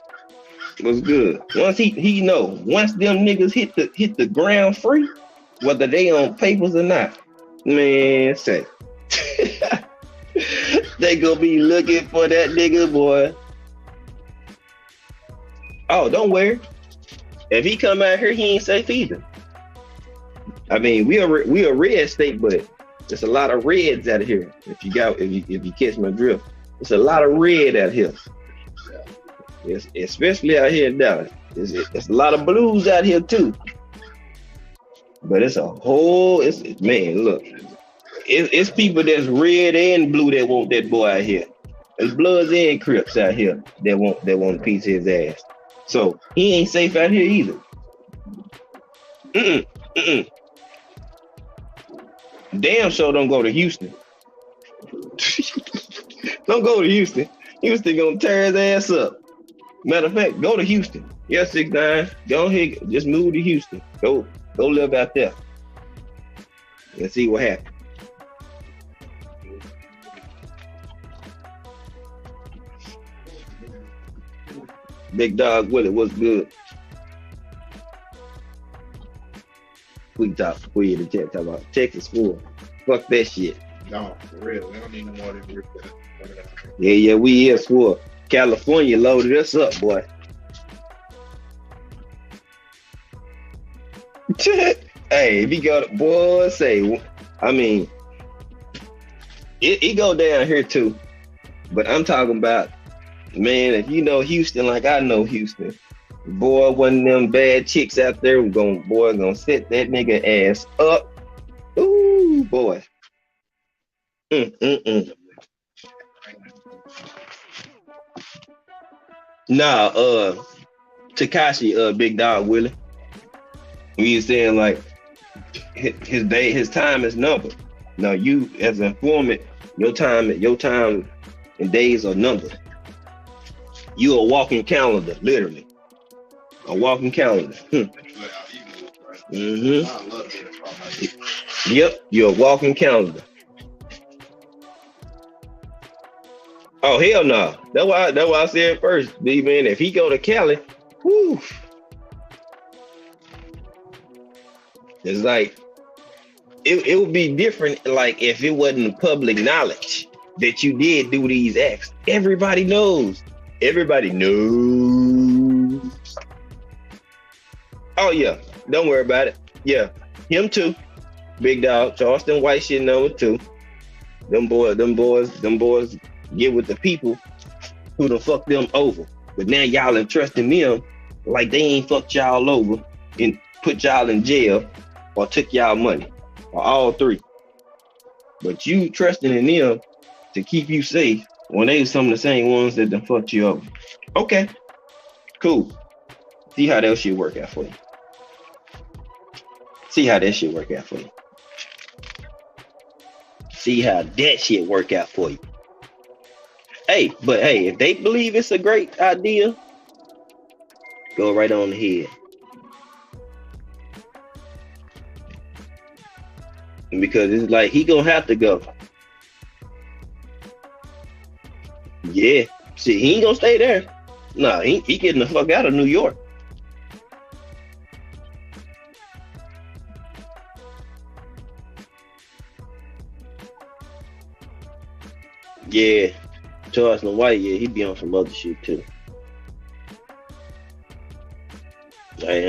What's good? Once he know, once them niggas hit the ground free, whether they on papers or not, man, say they gonna be looking for that nigga, boy. Oh, don't worry. If he come out here, he ain't safe either. I mean, we a red state, but there's a lot of reds out here. If you catch my drift, there's a lot of red out here. It's, especially out here in Dallas. It's a lot of blues out here too. But it's man, look. It's people that's red and blue that want that boy out here. There's Bloods and Crips out here that want a piece of his ass. So he ain't safe out here either. Damn sure don't go to Houston. Don't go to Houston. Houston gonna tear his ass up. Matter of fact, go to Houston. Yeah, 6ix9ine. Go ahead, just move to Houston. Go live out there. And see what happens. Big Dog Willie, what's good? We talk for you to talk about Texas school. Fuck that shit. No, for real. We don't need no more than real. Yeah, we is for California loaded us up, boy. Hey, if he go to, boy, say, I mean, it go down here too. But I'm talking about, man, if you know Houston like I know Houston, boy, one of them bad chicks out there gonna set that nigga ass up. Ooh, boy. Nah, Tekashi, Big Dog Willie. We was saying like his time is numbered. Now you as an informant, your time and days are numbered. You a walking calendar, literally. A walking calendar. Yep, you're a walking calendar. Oh hell no. That's why I said first, D-Man, if he go to Cali, whew. It's like it would be different like if it wasn't public knowledge that you did do these acts. Everybody knows. Everybody knows. Oh yeah, don't worry about it. Yeah, him too. Big Dog, Charleston White shit number 2. Them boys get with the people who done fucked them over. But now y'all entrusting them like they ain't fucked y'all over and put y'all in jail or took y'all money, or all three. But you trusting in them to keep you safe when they some of the same ones that done fucked you over. Okay, cool. See how that shit work out for you. See how that shit work out for you. See how that shit work out for you. Hey, but hey, if they believe it's a great idea, go right on ahead. Because it's like he gonna have to go. Yeah, see, he ain't gonna stay there. Nah, he getting the fuck out of New York. Yeah, Charleston White, yeah, he be on some other shit too. I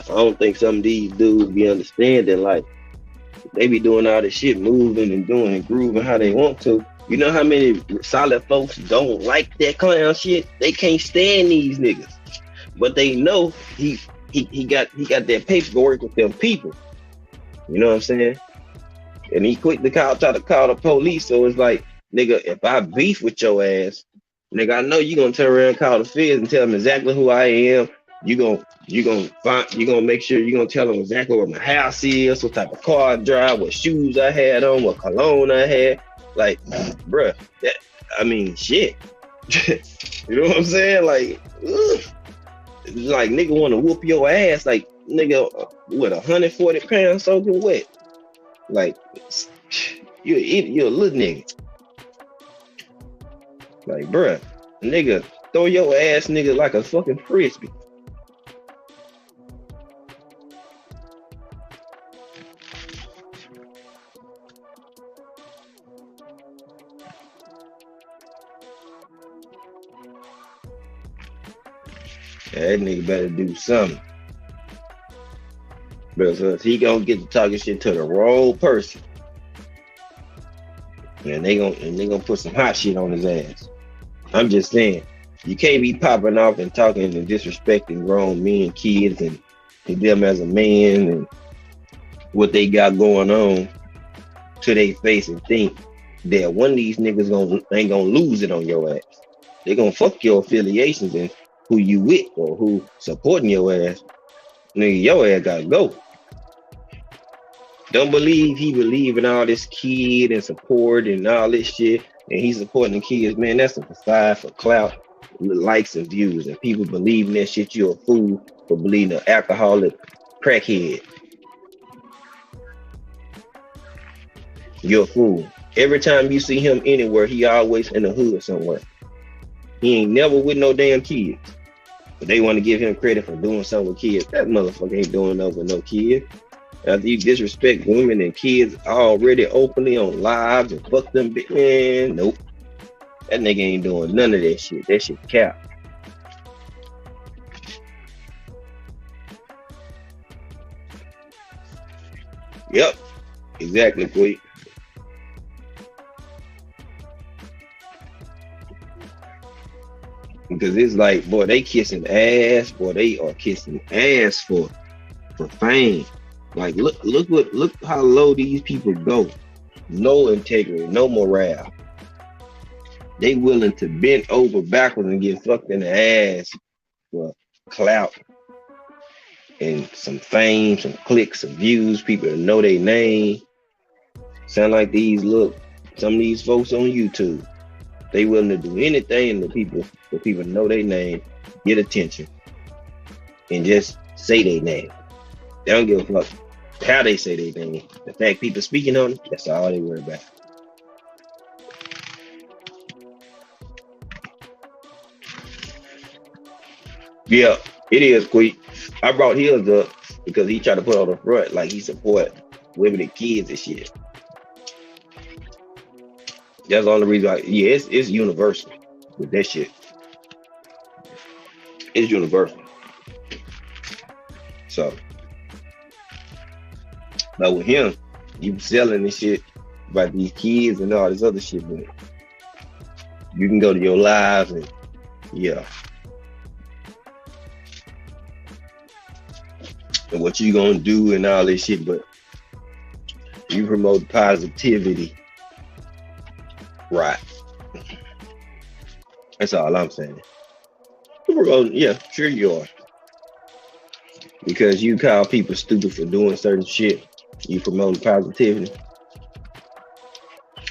don't think some of these dudes be understanding, like, they be doing all this shit, moving and doing and grooving how they want to. You know how many solid folks don't like that clown shit? They can't stand these niggas. But they know he got that paperwork with them people. You know what I'm saying? And he quick to try to call the police. So it's like, nigga, if I beef with your ass, nigga, I know you gonna turn around and call the feds and tell them exactly who I am. You gonna make sure you gonna tell them exactly where my house is, what type of car I drive, what shoes I had on, what cologne I had. Like, bruh, that I mean shit. You know what I'm saying? Like, ugh. Like nigga wanna whoop your ass, like nigga with 140 pounds soaking wet. Like you're a little nigga. Like, bruh, nigga, throw your ass nigga like a fucking frisbee. Yeah, that nigga better do something. Because he gonna get to talking shit to the wrong person. And they gonna put some hot shit on his ass. I'm just saying, you can't be popping off and talking and disrespecting grown men, kids, and them as a man and what they got going on to their face and think that one of these niggas ain't gonna lose it on your ass. They gonna fuck your affiliations and who you with or who supporting your ass. Nigga, your ass gotta go. Don't believe he believe in all this kid and support and all this shit, and he's supporting the kids, man. That's a facade for clout, likes and views, and people believe in that shit. You're a fool for believing an alcoholic crackhead. You're a fool. Every time you see him anywhere, he always in the hood somewhere. He ain't never with no damn kids. But they want to give him credit for doing something with kids. That motherfucker ain't doing nothing with no kids. After you disrespect women and kids already openly on lives and fuck them, man, nope. That nigga ain't doing none of that shit. That shit cap. Yep, exactly, Queen. Because it's like, boy, they kissing ass. Boy, they are kissing ass for fame. Like, look how low these people go. No integrity, no morale. They willing to bend over backwards and get fucked in the ass for clout and some fame, some clicks, some views, people to know their name. Sound like some of these folks on YouTube. They willing to do anything for people to know their name, get attention, and just say their name. They don't give a fuck how they say their name. The fact people speaking on them, that's all they worry about. Yeah, it is, Queen. I brought his up because he tried to put on the front like he support women and kids and shit. That's the only reason it's universal with that shit. It's universal. So, but with him, you selling this shit about these kids and all this other shit, but you can go to your lives and yeah. And what you gonna do and all this shit, but you promote positivity. Right. That's all I'm saying. Yeah, sure you are. Because you call people stupid for doing certain shit. You promoting positivity.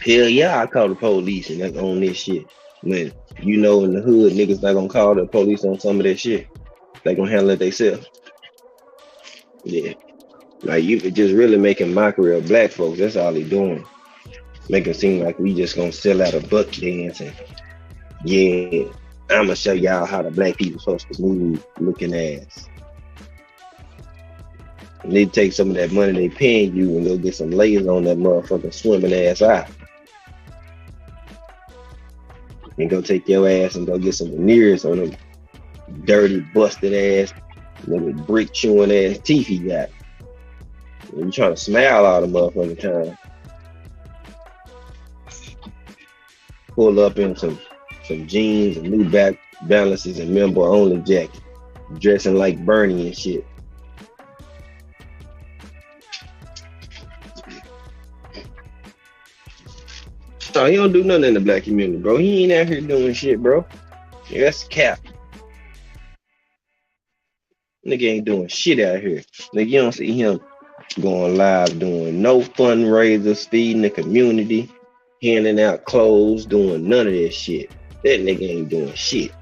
Hell yeah, I call the police and that's on this shit. When you know in the hood, niggas not gonna call the police on some of that shit. They gonna handle it themselves. Yeah. Like you just really making mockery of black folks. That's all they doing. Make it seem like we just gonna sell out a buck dance and yeah, I'ma show y'all how the black people supposed to move looking ass. And they take some of that money they paying you and go get some layers on that motherfucking swimming ass eye. And go take your ass and go get some veneers on them dirty, busted ass, little brick chewing ass teeth he got. And you trying to smile all the motherfucking time. Pull up in some jeans and New Balances and member only jacket, dressing like Bernie and shit. No, he don't do nothing in the black community, bro. He ain't out here doing shit, bro. Yeah, that's cap. Nigga ain't doing shit out here. Nigga, you don't see him going live doing no fundraisers, feeding the community, handing out clothes, doing none of that shit. That nigga ain't doing shit.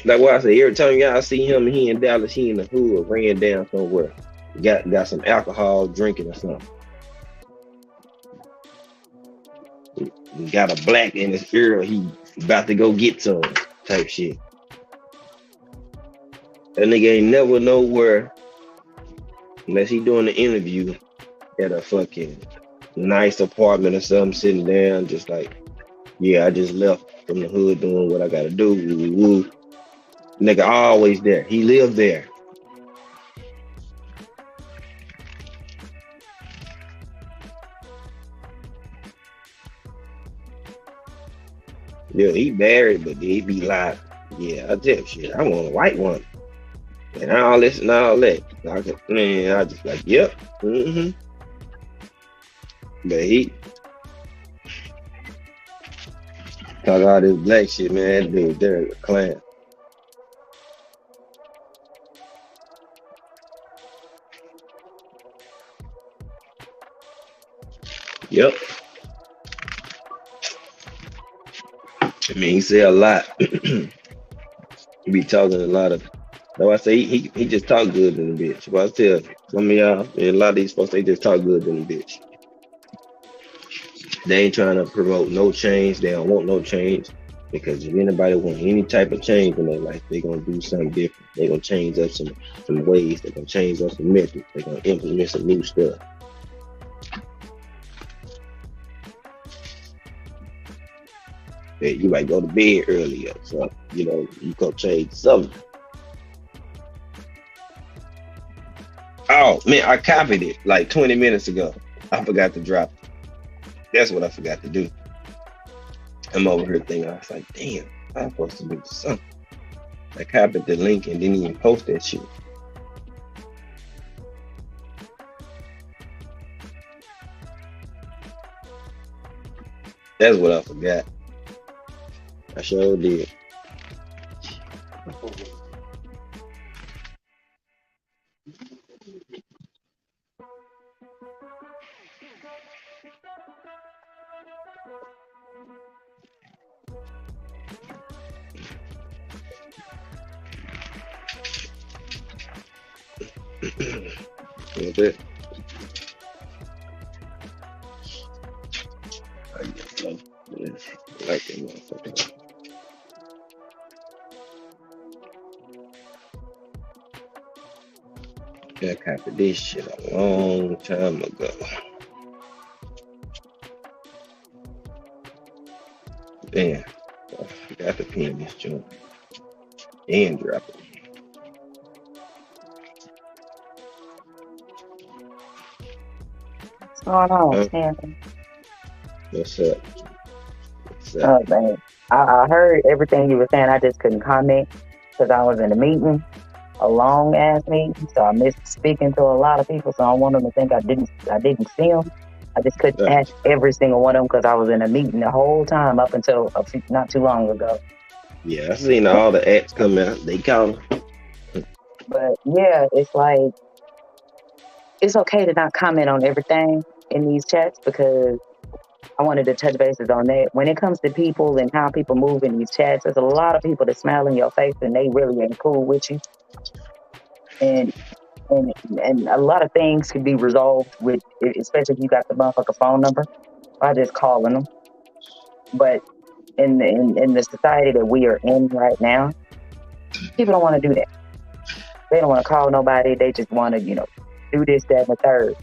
Like what I say, every time y'all see him, he in Dallas, he in the hood, ran down somewhere. Got some alcohol drinking or something. He got a black in his ear, he about to go get some type shit. That nigga ain't never nowhere unless he doing an interview at a fucking nice apartment or something, sitting down, just like, yeah, I just left from the hood doing what I gotta do. Woo, woo. Nigga always there. He lived there. Yeah, he married, but he be like, yeah, I tell you shit, I want a white one. And all this and all that. I just like, yep. Mm-hmm. But he talk all this black shit, man. That dude, they're a clan. Yep. I mean, he say a lot. He be talking a lot of. Though I say he just talk good than a bitch. But I tell some of y'all, and a lot of these folks, they just talk good than a bitch. They ain't trying to promote no change. They don't want no change. Because if anybody want any type of change in their life, they're gonna do something different. They're gonna change up some ways, they're gonna change up some methods, they're gonna implement some new stuff. Hey, you might go to bed earlier, so you go change something. Oh man, I copied it like 20 minutes ago. I forgot to drop it. That's what I forgot to do. I'm over here thinking, I was like, damn, I'm supposed to do something. I copied the link and didn't even post that shit. That's what I forgot. I sure did. That's it. I guess so. Like that motherfucker. I copied this shit a long time ago. Damn, I forgot to pin this joint and drop it. What's going on, Stanley? What's up? What's up? Oh, man. I heard everything you were saying. I just couldn't comment because I was in a meeting, a long ass meeting. So I missed speaking to a lot of people. So I want them to think I didn't see them. I just couldn't ask every single one of them because I was in a meeting the whole time up until not too long ago. Yeah, I seen all the acts come out. They count. But yeah, it's like it's okay to not comment on everything in these chats because I wanted to touch bases on that. When it comes to people and how people move in these chats, there's a lot of people that smile in your face and they really ain't cool with you. And a lot of things can be resolved with, especially if you got the motherfucker phone number, by just calling them. But in the society that we are in right now, people don't want to do that. They don't want to call nobody. They just want to, do this, that, and the third.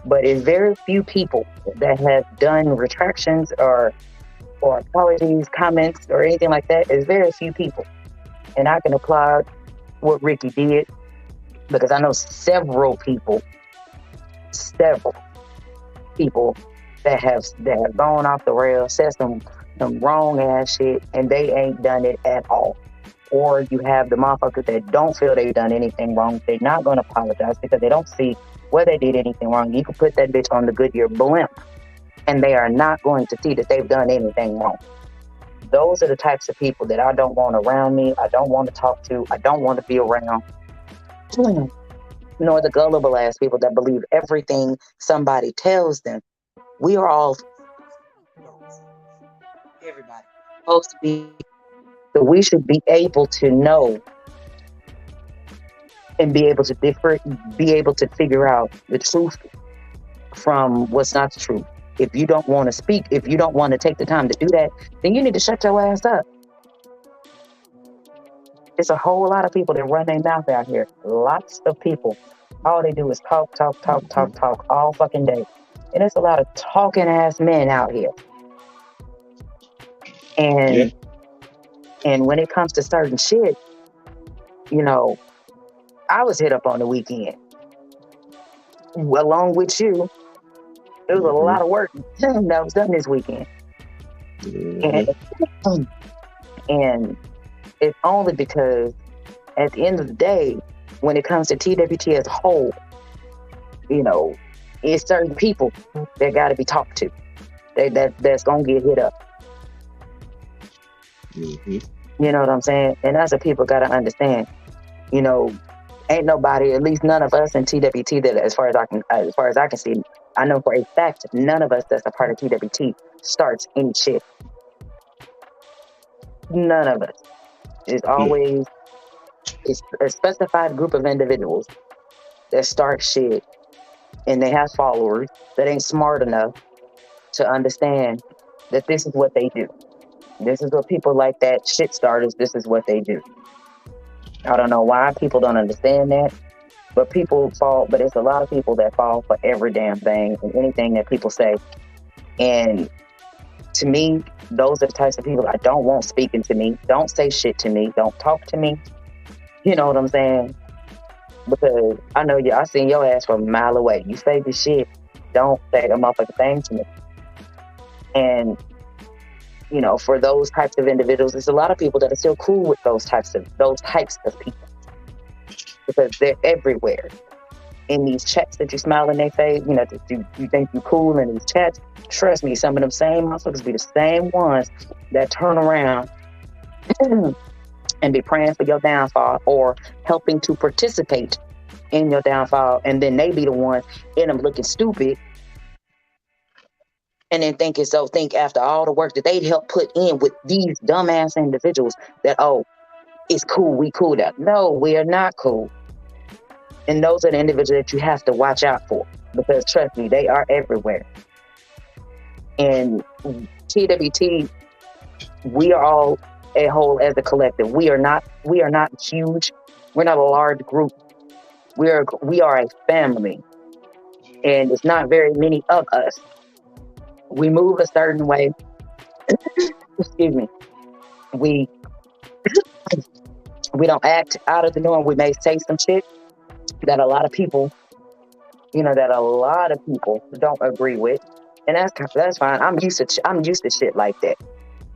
But it's very few people that have done retractions or apologies, comments, or anything like that. It's very few people. And I can applaud what Ricky did because I know several people that have gone off the rails, said some wrong ass shit, and they ain't done it at all. Or you have the motherfuckers that don't feel they've done anything wrong. They're not going to apologize because they don't see where they did anything wrong. You can put that bitch on the Goodyear blimp and they are not going to see that they've done anything wrong. Those are the types of people that I don't want around me. I don't want to talk to. I don't want to be around. Nor the gullible ass people that believe everything somebody tells them. We are all everybody supposed to be, so we should be able to know and be able to differ, be able to figure out the truth from what's not the truth. If you don't want to speak, if you don't want to take the time to do that, then you need to shut your ass up. There's a whole lot of people that run their mouth out here. Lots of people. All they do is talk, talk, talk, talk, talk all fucking day. And there's a lot of talking ass men out here. Yeah. And when it comes to certain shit, you know, I was hit up on the weekend. Along with you, there was a lot of work that was done this weekend. And it's only because at the end of the day, when it comes to TWT as a whole, you know, it's certain people that got to be talked to. That's gonna get hit up. You know what I'm saying? And that's what people got to understand. You know, ain't nobody, at least none of us in TWT, that as far as I can see, I know for a fact none of us that's a part of TWT starts any shit. None of us. It's always it's a specified group of individuals that start shit, and they have followers that ain't smart enough to understand that this is what they do. This is what people like that shit starters, this is what they do. I don't know why people don't understand that, but it's a lot of people that fall for every damn thing and anything that people say. And to me, those are the types of people I don't want speaking to me. Don't say shit to me. Don't talk to me. You know what I'm saying? Because I know I seen your ass from a mile away. You say this shit, don't say a motherfucking thing to me. And you know, for those types of individuals, there's a lot of people that are still cool with those types of people because they're everywhere. In these chats that you smile in their face, you know, that you think you cool in these chats. Trust me, some of them same motherfuckers be the same ones that turn around and be praying for your downfall or helping to participate in your downfall, and then they be the ones in them looking stupid. And then think after all the work that they'd help put in with these dumbass individuals that, oh, it's cool, we cool now. No, we are not cool. And those are the individuals that you have to watch out for, because trust me, they are everywhere. And TWT, we are all a whole as a collective. We are not huge. We're not a large group. We are a family. And it's not very many of us. We move a certain way. Excuse me. We don't act out of the norm. We may say some shit that a lot of people don't agree with, and that's fine. I'm used to shit like that.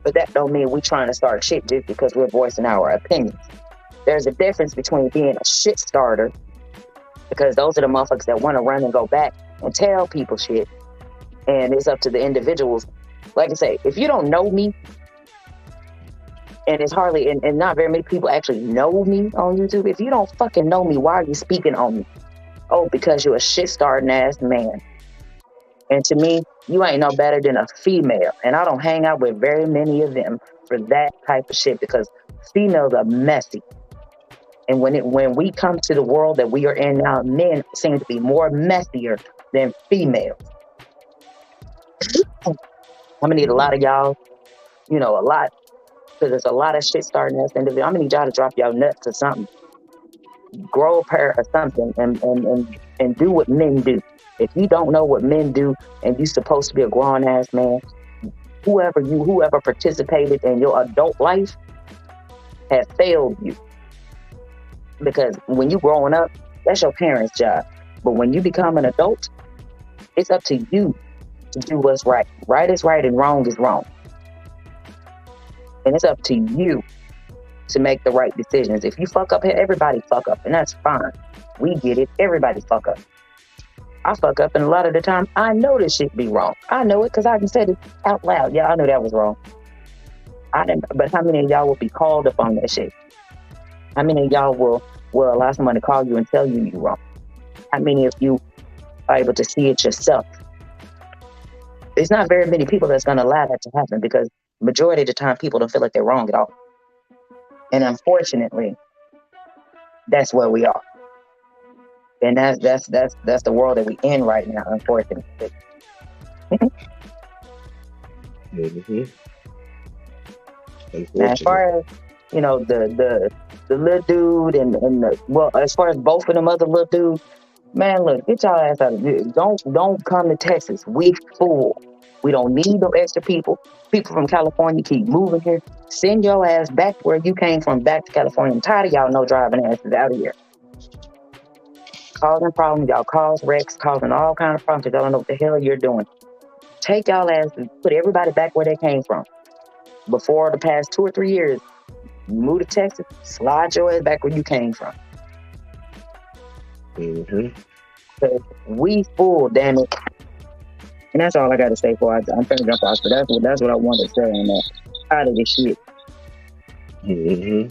But that don't mean we trying to start shit just because we're voicing our opinions. There's a difference between being a shit starter, because those are the motherfuckers that want to run and go back and tell people shit. And it's up to the individuals. Like I say, if you don't know me, and it's hardly, and not very many people actually know me on YouTube. If you don't fucking know me, why are you speaking on me? Oh, because you're a shit starting ass man. And to me, you ain't no better than a female. And I don't hang out with very many of them for that type of shit, because females are messy. And when we come to the world that we are in now, men seem to be more messier than females. I'm gonna need a lot of y'all, a lot, because there's a lot of shit starting us individual. I'm gonna need y'all to drop y'all nuts or something, grow a pair or something, and do what men do. If you don't know what men do, and you're supposed to be a grown ass man, whoever participated in your adult life has failed you. Because when you growing up, that's your parents' job. But when you become an adult, it's up to you to do what's right. Right is right and wrong is wrong. And it's up to you to make the right decisions. If you fuck up, everybody fuck up, and that's fine. We get it. Everybody fuck up. I fuck up, and a lot of the time, I know this shit be wrong. I know it because I can say it out loud. Yeah, I know that was wrong. I didn't, but how many of y'all will be called up on that shit? How many of y'all will allow someone to call you and tell you you're wrong? How many of you are able to see it yourself? There's not very many people that's going to allow that to happen because majority of the time people don't feel like they're wrong at all. And unfortunately, that's where we are. And that's the world that we in right now, unfortunately. Mm-hmm. Now, as far as the little dude and well, as far as both of them other little dudes, man, look, get y'all ass out of here. Don't come to Texas. We full. We don't need no extra people. People from California keep moving here. Send your ass back where you came from, back to California. I'm tired of y'all no driving asses out of here. Causing problems, y'all cause wrecks, causing all kind of problems. Y'all don't know what the hell you're doing. Take y'all ass and put everybody back where they came from. Before the past 2 or 3 years, you move to Texas, slide your ass back where you came from. Mm-hmm. We full, damn it. And that's all I got to say for it. I'm finna jump off, but that's what I wanted to say on that. Out of this shit. Mm-hmm.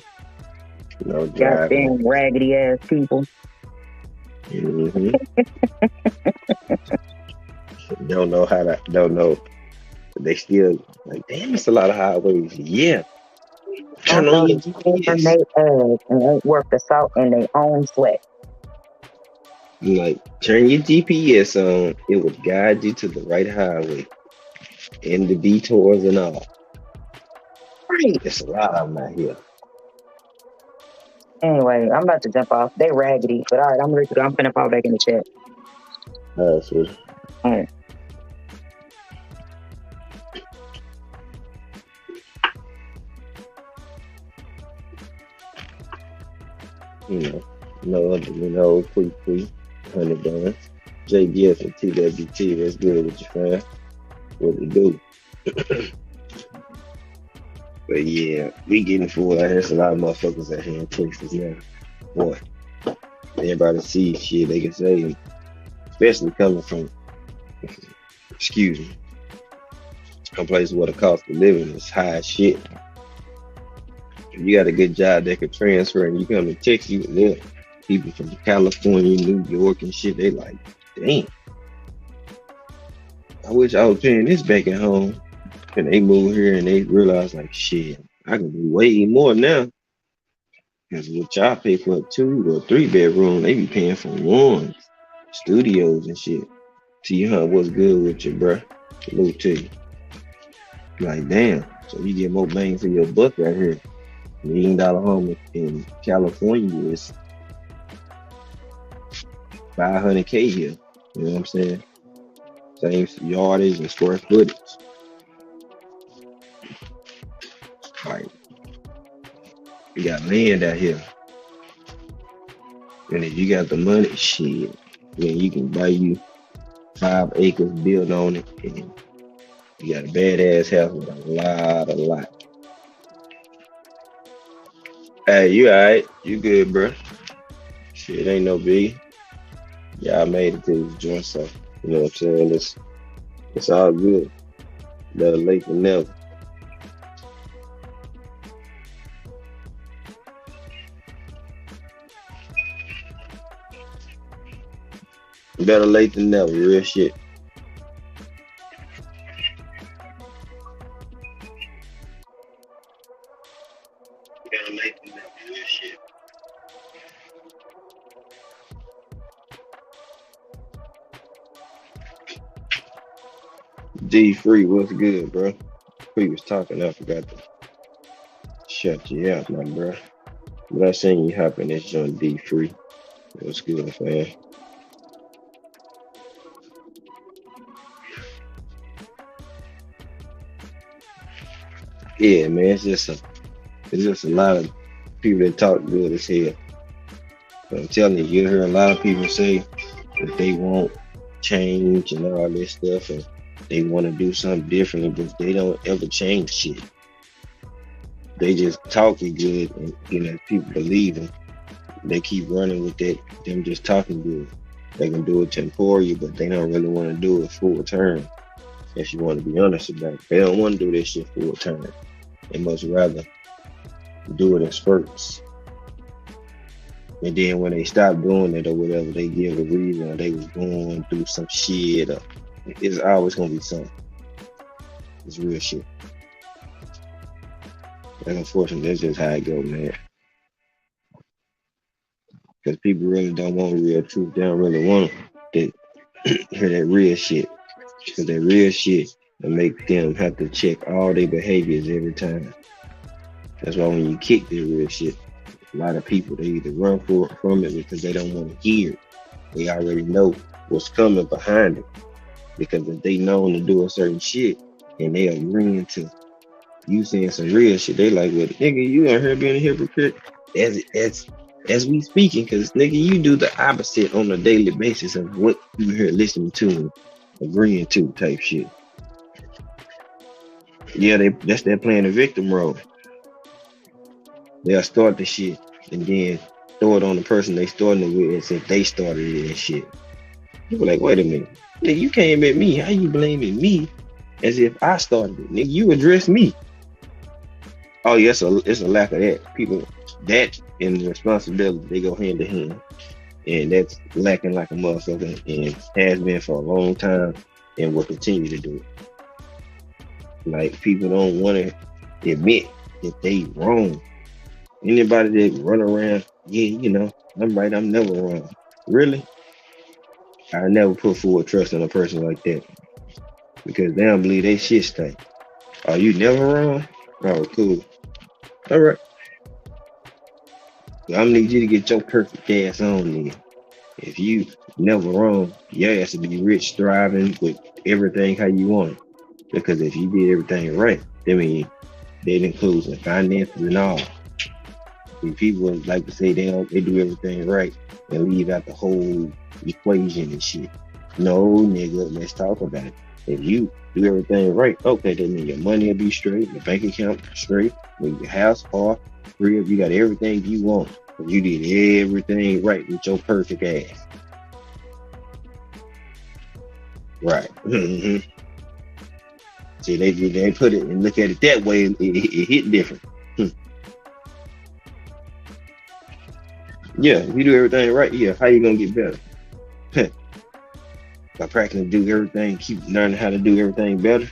No driving. Goddamn raggedy ass people. Mm-hmm. Don't know. They still like, damn, it's a lot of highways. Yeah. Turn on your GPS. And ain't worth the salt in their own sweat. Like, turn your GPS on. It will guide you to the right highway. And the detours and all. Right. There's a lot of them out here. Anyway, I'm about to jump off. They raggedy, but all right, I'm finna fall back in the chat. Sweet. All right. No other than old Free, 100 guns. JBS and TWT, that's good with your friend. What we do. But yeah, we getting full out here. There's a lot of motherfuckers out here in Texas now. Boy, everybody sees shit they can say, especially coming from, excuse me, some places where the cost of living is high as shit. If you got a good job that could transfer and you come to Texas, yeah, people from California, New York and shit, they like, damn. I wish I was paying this back at home. And they move here and they realize like, shit, I can do way more now. Because what y'all pay for a 2 or 3 bedroom, they be paying for 1 studios and shit. T-Hunt, what's good with you, bruh? Salute to you. Like, damn. So you get more bang for your buck right here. $1 million home in California is $500K here. You know what I'm saying? Same yardage and square footage. Like, you got land out here. And if you got the money, shit, then you can buy you 5 acres, build on it, and you got a badass house with a lot. Hey, you alright? You good, bro? Shit, ain't no big. Y'all made it to this joint, so you know what I'm saying? It's all good. Better late than never. Better late than never, real shit. Better late than never, real shit. D Free, what's good, bro? Free was talking, I forgot to shut you out, my bro. But I seen you hop in this joint D Free. What's good, man? Yeah, man, it's just a lot of people that talk good as hell. But I'm telling you, you hear a lot of people say that they won't change and all this stuff, and they want to do something differently, but they don't ever change shit. They just talking good, and people believe them. They keep running with that, them just talking good. They can do it temporary, but they don't really want to do it full term. If you want to be honest about it, they don't want to do this shit full term. They much rather do it in spurts. And then when they stop doing it or whatever, they give a reason or they was going through some shit. Or it's always gonna be something. It's real shit. And unfortunately, that's just how it go, man. Because people really don't want real truth. They don't really want to hear that real shit. Because that real shit will make them have to check all their behaviors every time. That's why when you kick the real shit, a lot of people they either run from it because they don't want to hear it. They already know what's coming behind it. Because if they known to do a certain shit and they agreeing to you saying some real shit, they like, well, nigga, you out here being a hypocrite as we speaking, because nigga, you do the opposite on a daily basis of what you here listening to and agreeing to type shit. Yeah, that's that playing the victim role. They'll start the shit and then throw it on the person they starting it with as if they started it and shit. You be like, wait a minute, nigga, you came at me. How you blaming me as if I started it? Nigga, you addressed me. Oh yes, it's a lack of that. People that and the responsibility they go hand to hand, and that's lacking like a motherfucker, and has been for a long time, and will continue to do it. Like people don't want to admit that they wrong. Anybody that run around, yeah, you know, I'm right, I'm never wrong. Really? I never put full trust in a person like that because they don't believe they shit stink. Are you never wrong? Oh, cool. All right. I need you to get your perfect ass on then. If you never wrong, your ass to be rich, thriving with everything how you want it. Because if you did everything right, I mean, that includes the finances and all. And people like to say they do everything right and leave out the whole equation and shit. No, nigga, let's talk about it. If you do everything right, okay, then your money will be straight, your bank account straight, your house, car, crib, you got everything you want. You did everything right with your perfect ass. Right. Mm-hmm. See, they put it and look at it that way, it hit different. Yeah, if you do everything right, yeah, how you gonna get better? By practicing do everything, keep learning how to do everything better.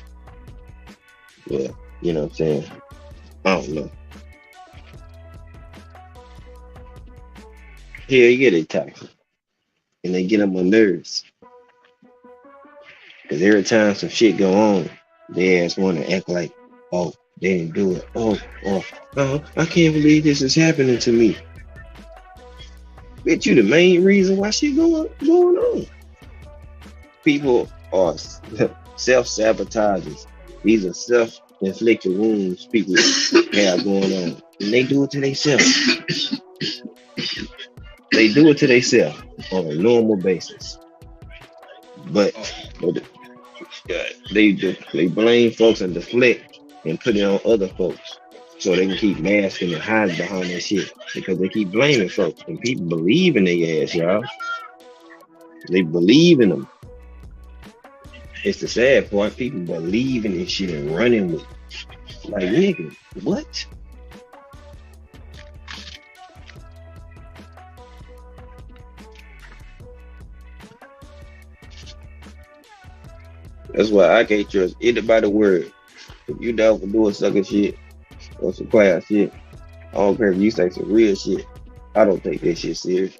Yeah, you know what I'm saying? I don't know. Hell yeah, they toxic. And they get on my nerves. Because every time some shit go on, they ass want to act like, oh, they didn't do it. Oh, I can't believe this is happening to me. Bet you the main reason why shit going on. People are self-sabotagers. These are self-inflicted wounds people have going on. And they do it to themselves. They do it to themselves on a normal basis. But they blame folks and deflect and put it on other folks. So they can keep masking and hiding behind that shit. Because they keep blaming folks. And people believe in their ass, y'all. They believe in them. It's the sad part. People believe in this shit and running with it. Like, nigga, what? That's why I can't trust anybody word. If you down for doing sucker shit or some quiet shit, I don't care if you say some real shit. I don't take that shit serious.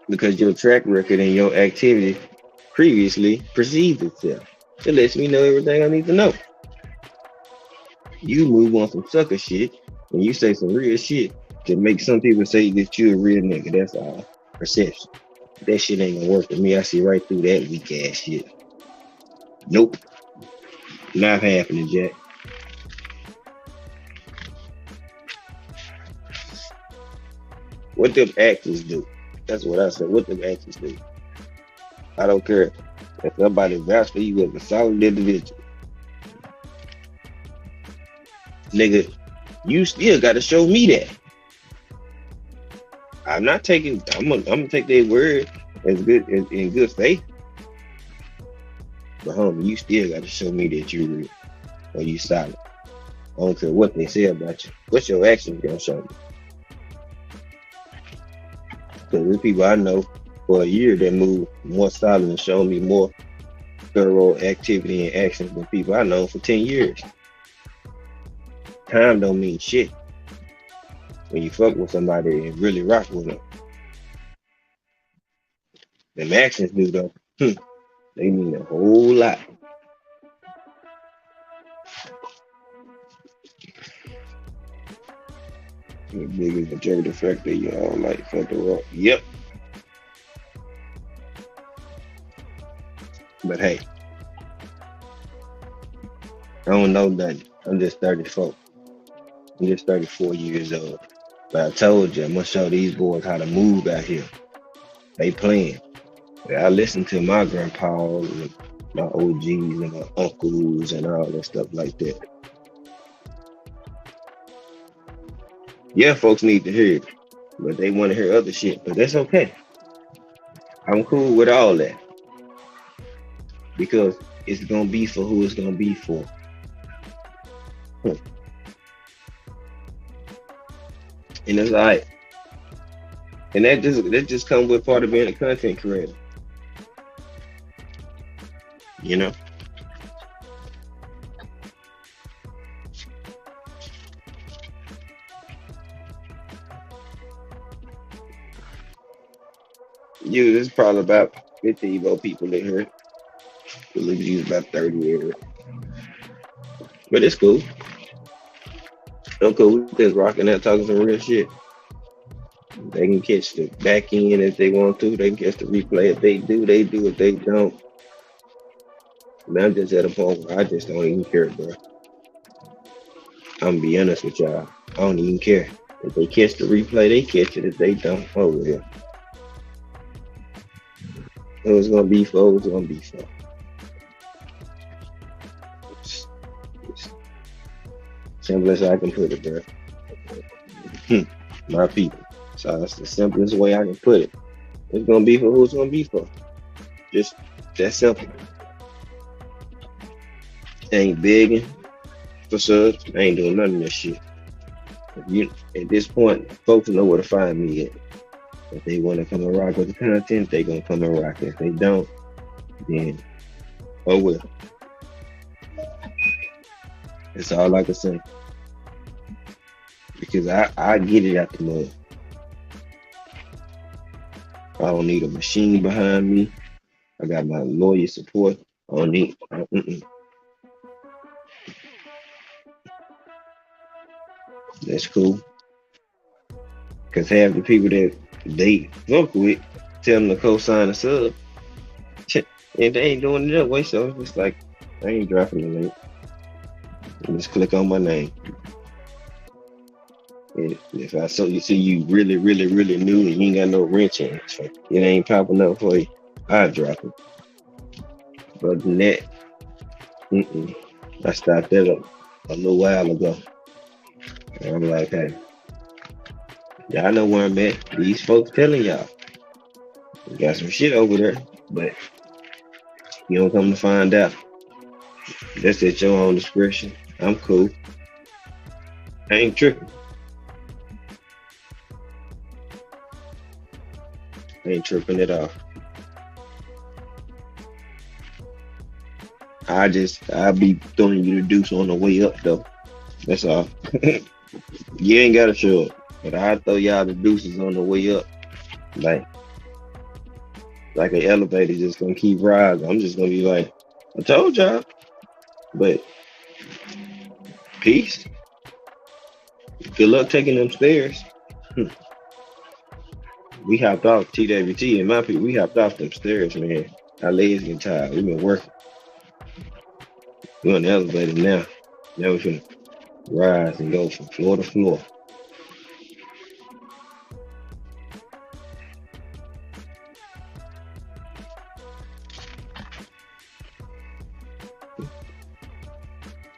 Because your track record and your activity previously precedes itself. It lets me know everything I need to know. You move on some sucker shit and you say some real shit to make some people say that you a real nigga. That's all. Perception. That shit ain't gonna work for me. I see right through that weak ass shit. Nope. Not happening, Jack. What them actors do? That's what I said. What them actors do? I don't care if somebody vouch for you as a solid individual. Nigga, you still gotta show me that. I'm not taking. I'm gonna take their word as good in good faith. But homie, you still got to show me that you real or you solid. I don't care what they say about you. What's your actions gonna show me? Because there's people I know for a year that move more solid and show me more thorough activity and actions than people I know for 10 years. Time don't mean shit when you fuck with somebody and really rock with them. Them actions do though. They mean a whole lot. The biggest majority factor y'all like for the rock. Yep. But hey, I don't know nothing. I'm just 34. I'm just 34 years old. But I told you, I'm gonna show these boys how to move out here. They playing. I listen to my grandpa and my OGs and my uncles and all that stuff like that. Yeah, folks need to hear it, but they want to hear other shit. But that's okay. I'm cool with all that because it's gonna be for who it's gonna be for. And it's like, and that just comes with part of being a content creator. You know, there's probably about 50 Evo people in here. I believe you about 30 years, but it's cool. I'm cool. We just rocking out, talking some real shit. They can catch the back end if they want to. They can catch the replay if they do. They do. If they don't, man, I'm just at a point where I just don't even care, bro. I'm gonna be honest with y'all. I don't even care. If they catch the replay, they catch it. If they don't, oh well. It was gonna be for. It was gonna be for. It's simple as I can put it, bro. My people. So that's the simplest way I can put it. It's gonna be for who it's gonna be for. Just that simple. Ain't begging for subs. I ain't doing none of this shit. At this point, folks know where to find me at. If they want to come and rock with the content, they gonna come and rock. If they don't, then oh well. That's all I can say. Because I get it out the mud. I don't need a machine behind me. I got my lawyer support. I don't need. That's cool. Cause half the people that they fuck with tell them to co-sign a sub, and they ain't doing it that way. So it's just like I ain't dropping the link. Just click on my name. And if I so you see you really, really, really new and you ain't got no wrench in it, so it ain't popping up for you, I drop it. But than that, I stopped that up a little while ago. And I'm like, hey, y'all know where I'm at. These folks telling y'all. We got some shit over there, but you don't come to find out. That's at your own discretion. I'm cool. I ain't tripping. I ain't tripping at all. I'll be throwing you the deuce on the way up though. That's all. You ain't gotta show up. But I'll throw y'all the deuces on the way up. Like an elevator just gonna keep rising. I'm just gonna be like, I told y'all. But peace. Good luck taking them stairs. We hopped off TWT and my people, we hopped off them stairs, man. Our legs getting tired. We've been working. We're on the elevator now. Now we can rise and go from floor to floor.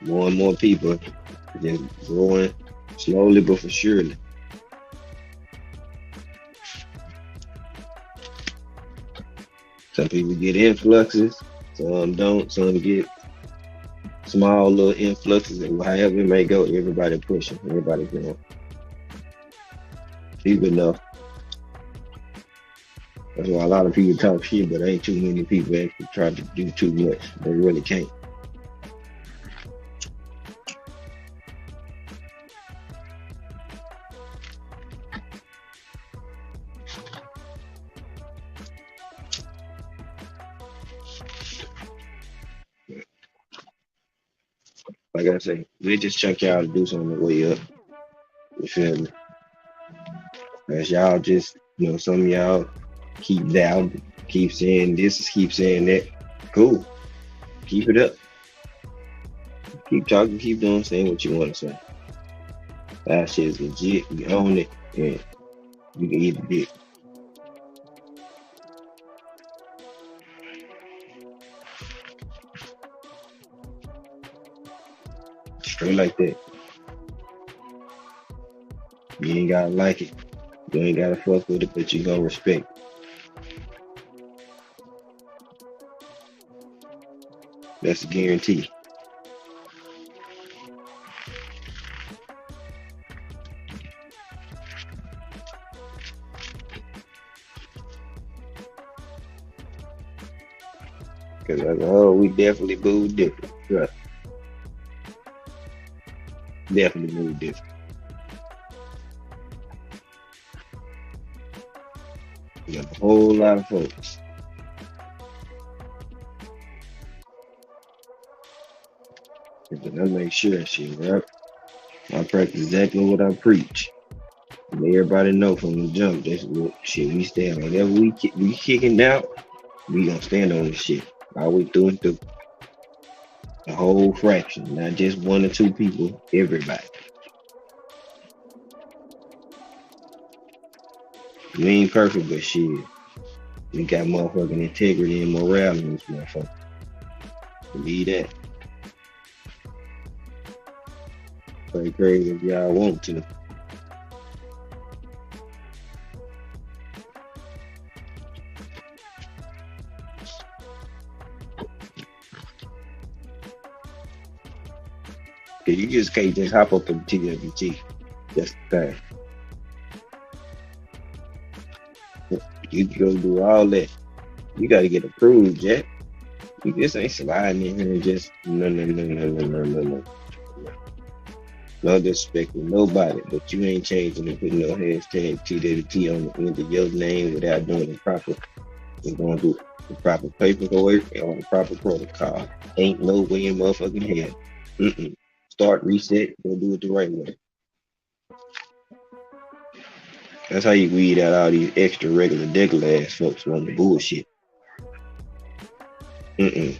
More and more people just growing slowly but for surely. Some people get influxes, some don't. Some get small little influxes, and however it may go, everybody pushing, everybody going. People know. That's why a lot of people talk shit, but ain't too many people actually try to do too much. They really can't. Like I say, we just check y'all to do something on the way up. You feel me? As y'all just, some of y'all keep down, keep saying this, keep saying that. Cool. Keep it up. Keep talking, keep doing, saying what you want to say. That shit is legit. You own it, and you can eat the dick. Straight like that. You ain't gotta like it. You ain't gotta fuck with it, but you gonna respect it. That's a guarantee. Cause as a whole, we definitely move different. Trust. Definitely move different. We got a whole lot of folks. But I make sure shit, right? I practice exactly what I preach. And everybody know from the jump, that's what shit we stand. Whatever we kicking out, we gonna stand on this shit. All we through and through. A whole fraction, not just one or two people, everybody. We ain't perfect, but shit. We got motherfucking integrity and morale in this motherfucker. Believe that. Play crazy if y'all want to. Cause you just can't just hop up in TWT. That's the thing. You go do all that. You gotta get approved, Jack. You just ain't sliding in here and just no. No disrespect to nobody, but you ain't changing and putting no hashtag TWT on the end of your name without doing the proper and going through the proper paperwork or the proper protocol. Ain't no way in motherfucking hell. Start, reset, go do it the right way. That's how you weed out all these extra regular degular ass folks on the bullshit. Nope.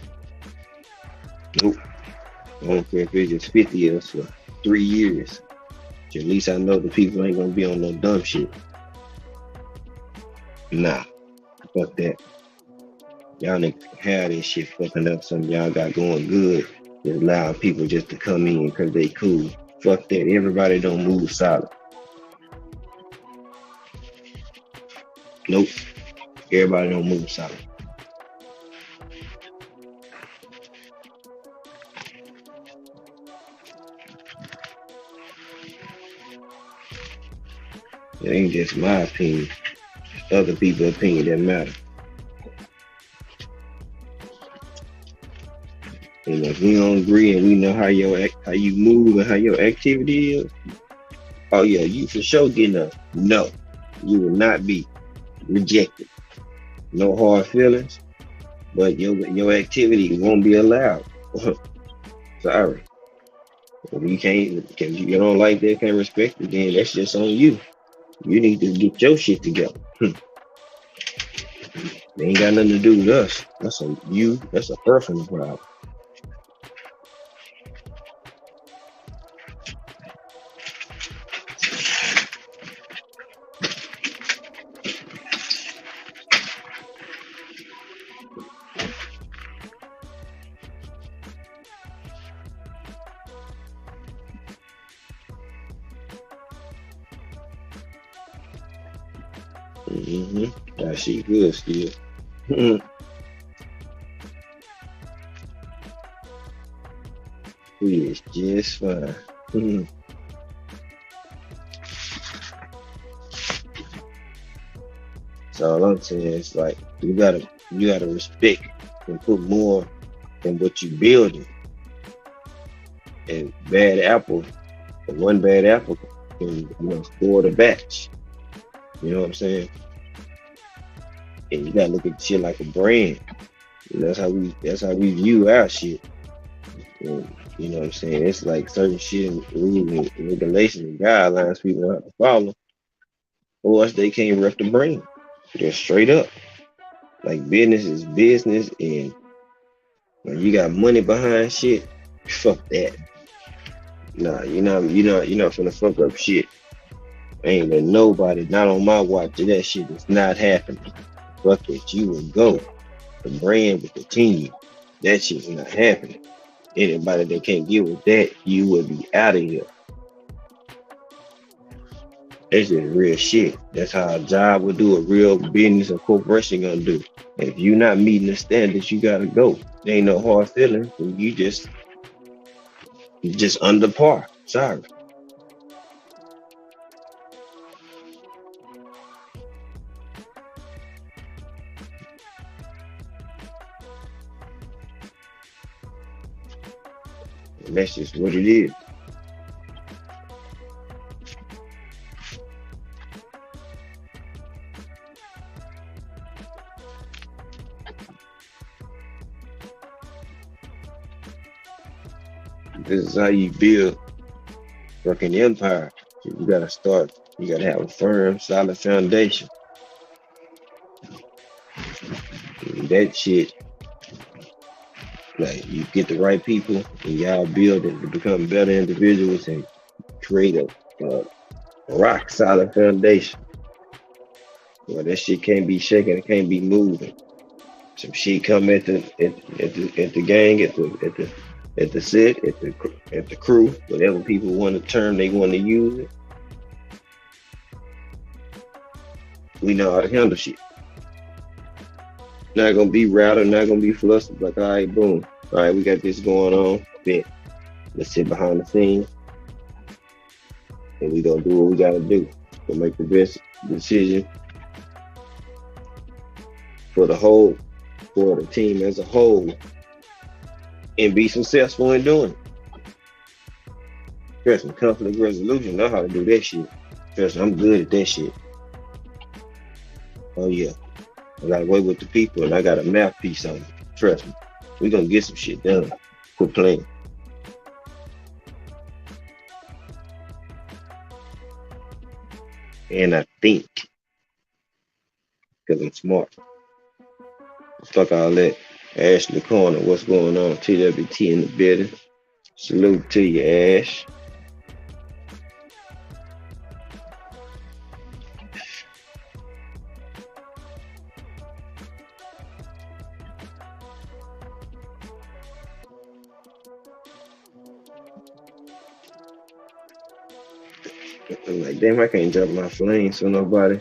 I don't care if it's just 50 of us for 3 years. At least I know the people ain't gonna be on no dumb shit. Nah, fuck that. Y'all niggas have this shit fucking up something y'all got going good. Just allow people just to come in because they cool. Fuck that. Everybody don't move solid. Nope. Everybody don't move solid. It ain't just my opinion. It's other people's opinion that matter. And if we don't agree and we know how you move and how your activity is, oh yeah, you for sure getting a no. You will not be rejected. No hard feelings, but your activity won't be allowed. Sorry. If you can't, if you don't like that, can't respect it, then that's just on you. You need to get your shit together. They ain't got nothing to do with us. That's a personal problem. That shit good still. We is just fine. Mhm. So all I'm saying is like you gotta respect and put more in what you building. And bad apple, one bad apple can spoil the batch. You know what I'm saying? And you gotta look at shit like a brand. And that's how we view our shit. And, you know what I'm saying? It's like certain shit and rules and regulations and guidelines people have to follow, or else they can't rep the brand. Just straight up. Like business is business, and when you got money behind shit, fuck that. Nah, you're not finna fuck up shit. Ain't let nobody, not on my watch, that shit is not happening. Fuck it, you will go. The brand will continue. That shit's not happening. Anybody that can't get with that, you will be out of here. That's just real shit. That's how a job would do, a real business or corporation gonna do. If you're not meeting the standards, you gotta go. There ain't no hard feelings. You just under par. Sorry. And that's just what it is. This is how you build fucking empire. You gotta start. You gotta have a firm, solid foundation. And that shit, like you get the right people, and y'all build it to become better individuals and create a rock solid foundation. Well, that shit can't be shaken. It can't be moving. Some shit come at the gang at the set at the crew, whatever people want to term they want to use it. We know how to handle shit. Not gonna be routed, not gonna be flustered. Like, all right, boom. All right, we got this going on. Bet. Let's sit behind the scenes and we gonna do what we gotta do. We'll make the best decision for the whole, for the team as a whole, and be successful in doing it. Trust me, conflict resolution, know how to do that shit. Trust me, I'm good at that shit. Oh yeah. I gotta work with the people and I got a mouthpiece on it. Trust me. We gonna get some shit done. Quit playing. And I think, because I'm smart. Fuck all that. Ashley Corner, what's going on? TWT in the building. Salute to you, Ash. I'm like, damn, I can't drop my flames for nobody.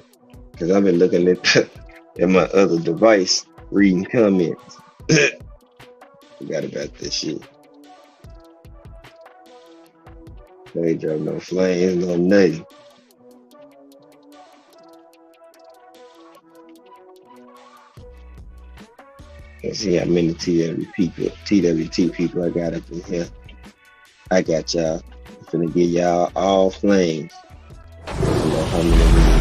Because I've been looking at my other device, reading comments. Forgot about this shit. I ain't drop no flames, no nothing. Let's see how many TWT people I got up in here. I got y'all. I'm finna give y'all all flames. I don't know how many we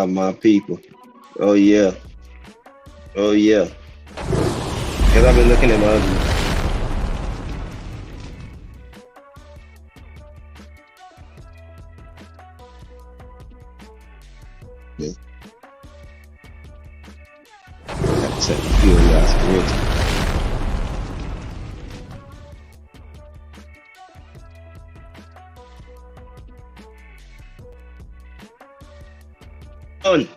my people. Oh yeah. Oh yeah. Cause I've been looking at my other. just have to feel y'all spiritual. On.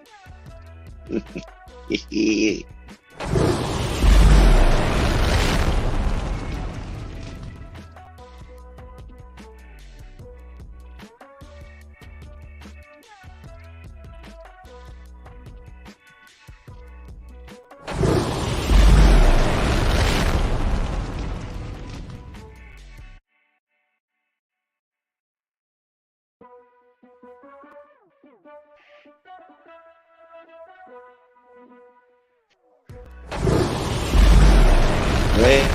Man,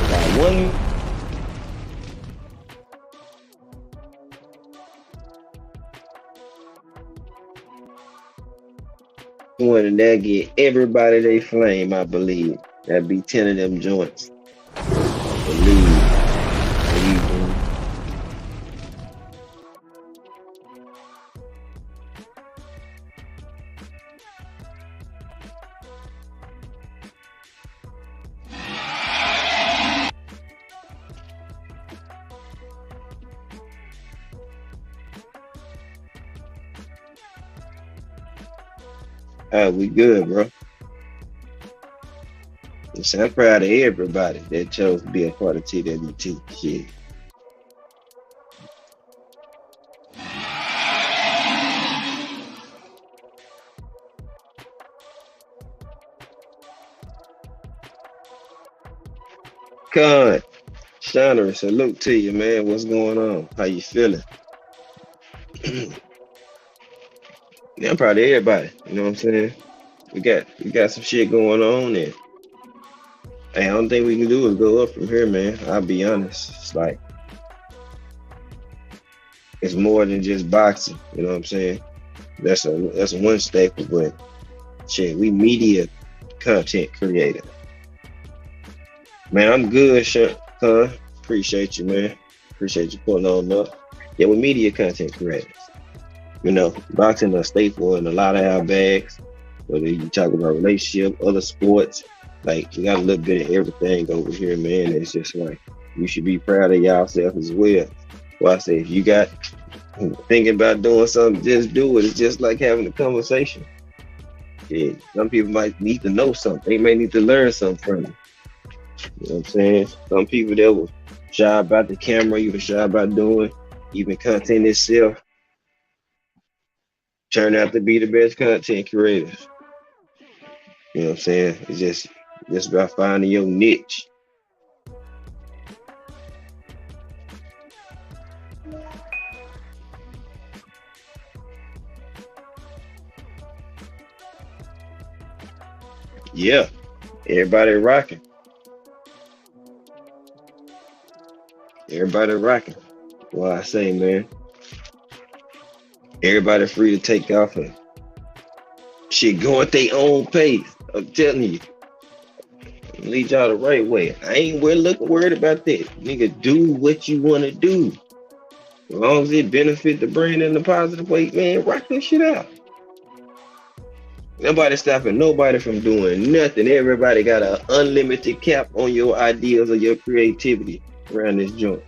got one one and that get everybody they flame, I believe. That be 10 of them joints. I believe. We good, bro. Listen, I'm proud of everybody that chose to be a part of TWT. Shit. Con, Shiner, salute to you, man. What's going on? How you feeling? Yeah, I'm proud of everybody. You know what I'm saying? We got some shit going on, and hey, I don't think we can do is go up from here, man. I'll be honest. It's like it's more than just boxing. You know what I'm saying? That's one staple, but shit, we media content creators. Man, I'm good, Con. Appreciate you, man. Appreciate you pulling on up. Yeah, we're media content creators. You know, boxing a staple in a lot of our bags. Whether you talk about relationship, other sports, like we got a little bit of everything over here, man. It's just like you should be proud of yourself as well. Well, I say if you got thinking about doing something, just do it. It's just like having a conversation. Yeah, some people might need to know something. They may need to learn something from you. You know what I'm saying? Some people that were shy about the camera, even shy about doing even content itself, turn out to be the best content creators. You know what I'm saying? It's just about finding your niche. Yeah, everybody rocking. Everybody rocking. Well, I say, man, everybody free to take off and shit go at their own pace. I'm telling you, lead y'all the right way. I ain't worried about that. Nigga, do what you want to do. As long as it benefit the brand in a positive way, man, rock this shit out. Nobody stopping nobody from doing nothing. Everybody got an unlimited cap on your ideas or your creativity around this joint.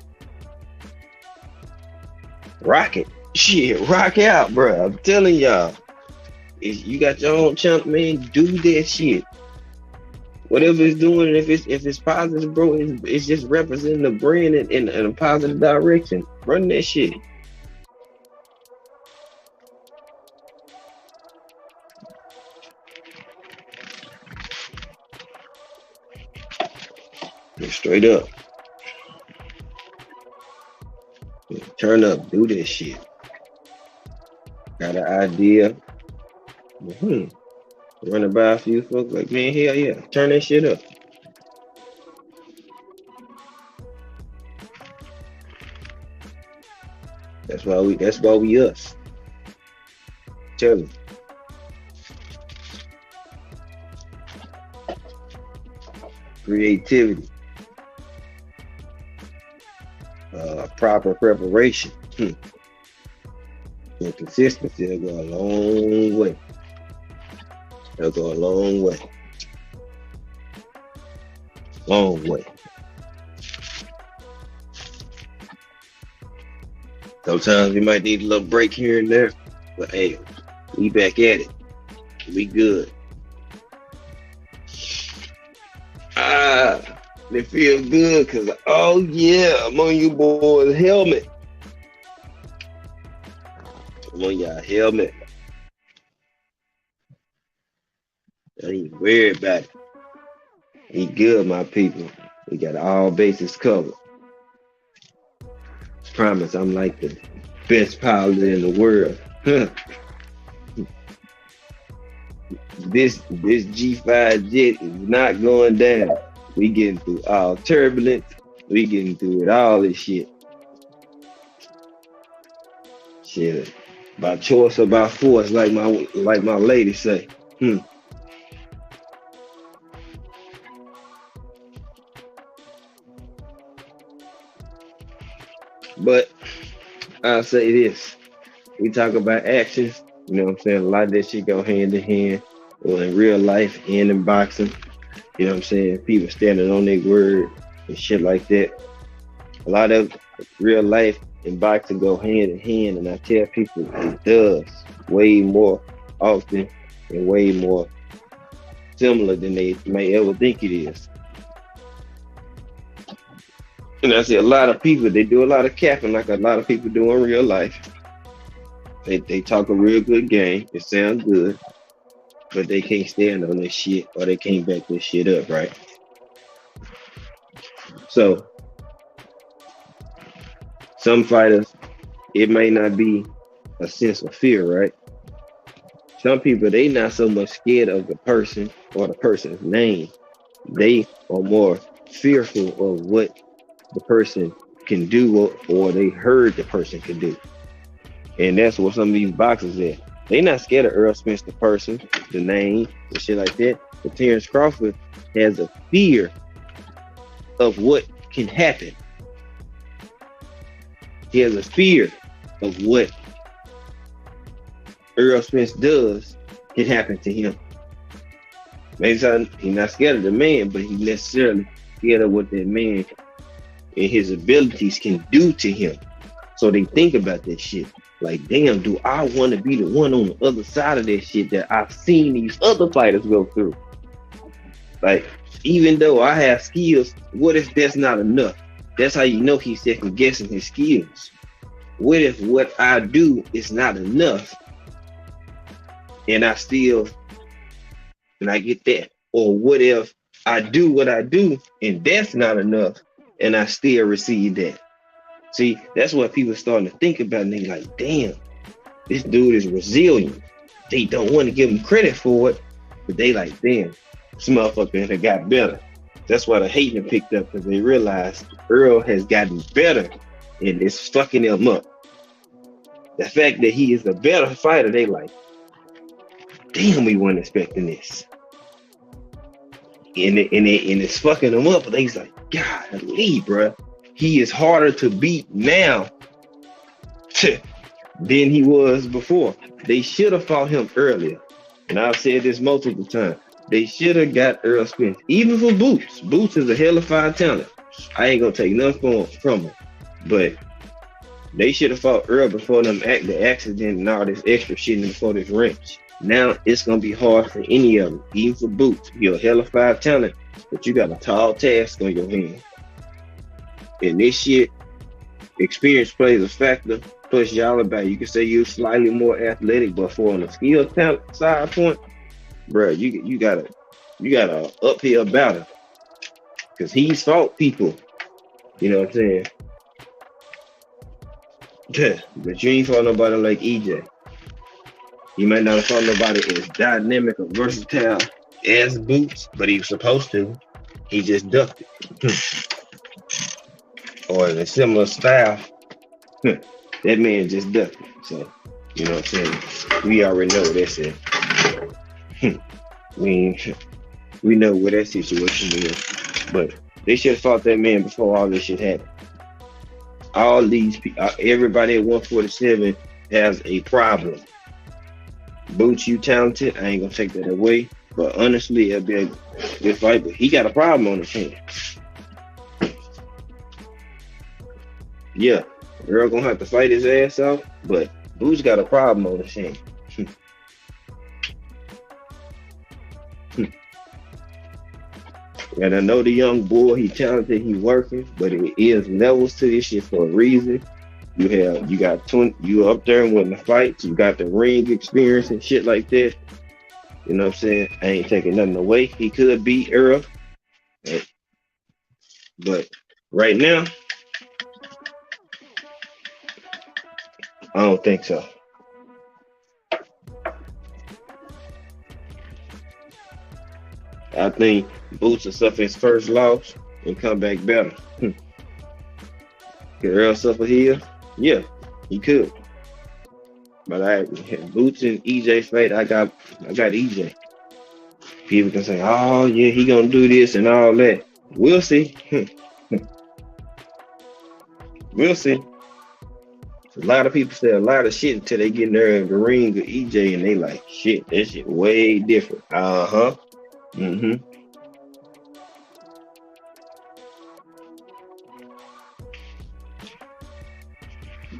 Rock it. Shit, rock out, bro. I'm telling y'all. If you got your own chunk, man, do that shit. Whatever it's doing, if it's positive, bro, it's just representing the brand in a positive direction. Run that shit. Straight up. Turn up, do this shit. Got an idea. Running by a few folks like, man, hell yeah, turn that shit up. That's why we us. Tell me. creativity, proper preparation, and consistency. It'll go a long way. It'll go a long way. Long way. Sometimes we might need a little break here and there, but hey, we back at it. We good. It feels good because, oh yeah, I'm on you boys' helmet. I'm on y'all helmet. I ain't worried about it. We good, my people. We got all bases covered. Promise, I'm like the best pilot in the world. This G5 jet is not going down. We getting through all turbulence. We getting through it, all this shit. Shit, by choice or by force, like my lady say. But I'll say this: we talk about actions. You know what I'm saying? A lot of that shit go hand in hand. Well, in real life and in boxing. You know what I'm saying? People standing on their word and shit like that. A lot of real life and boxing go hand in hand, and I tell people it does way more often and way more similar than they may ever think it is. And I see a lot of people, they do a lot of capping like a lot of people do in real life. They talk a real good game, it sounds good, but they can't stand on this shit or they can't back this shit up, right? So some fighters, it may not be a sense of fear, right? Some people, they not so much scared of the person or the person's name. They are more fearful of what the person can do or they heard the person can do. And that's what some of these boxers are. They not scared of Earl Spence, the person, the name, and shit like that. But Terrence Crawford has a fear of what can happen. He has a fear of what Earl Spence does can happen to him. Maybe he's not scared of the man, but he's necessarily scared of what that man and his abilities can do to him. So they think about that shit. Like, damn, do I want to be the one on the other side of that shit that I've seen these other fighters go through? Like, even though I have skills, what if that's not enough? That's how you know he's second guessing his skills. What if what I do is not enough and I get that? Or what if I do what I do and that's not enough and I still receive that? See, that's what people starting to think about, and they like, damn, this dude is resilient. They don't want to give him credit for it, but they like, damn, this motherfucker has got better. That's why the hating picked up, because they realized Earl has gotten better and it's fucking him up. The fact that he is a better fighter, they like, damn, we weren't expecting this. And it's fucking him up, but they's like, golly, bro. He is harder to beat now than he was before. They should have fought him earlier. And I've said this multiple times. They should have got Earl Spence. Even for Boots. Boots is a hell of fine talent. I ain't gonna take nothing from him. But they should have fought Earl before the accident and all this extra shit before this wrench. Now it's gonna be hard for any of them, even for Boots. You're a hell of fine talent, but you got a tall task on your hands. And this shit, experience plays a factor. Plus, y'all about, you can say you're slightly more athletic, but for on the skill talent side point, bro, you got a uphill battle. Cause he's fought people, you know what I'm saying? Yeah, but you ain't fought nobody like EJ. You might not have fought nobody as dynamic or versatile as Boots, but he was supposed to. He just ducked it. Or in a similar style, that man just ducked it. So, you know what I'm saying? We already know what that's it. We know what that situation is. But they should have fought that man before all this shit happened. All these people, everybody at 147 has a problem. Boots, you talented. I ain't gonna take that away. But honestly, it'll be a good fight. But he got a problem on his hands. Yeah, Earl gonna have to fight his ass off. But Boots got a problem on his hands. And I know the young boy, he talented, he working, but it is levels to this shit for a reason. You got 20, you up there winning the fights, you got the ring experience and shit like that. You know what I'm saying? I ain't taking nothing away. He could beat Earl. But right now, I don't think so. I think Boots will suffer his first loss and come back better. Could Earl suffer here? Yeah, he could. But Boots and EJ fight, I got EJ. People can say, oh yeah, he gonna do this and all that. We'll see. We'll see. A lot of people say a lot of shit until they get in there in the ring with EJ and they like, shit, that shit way different. Uh-huh. Mm-hmm.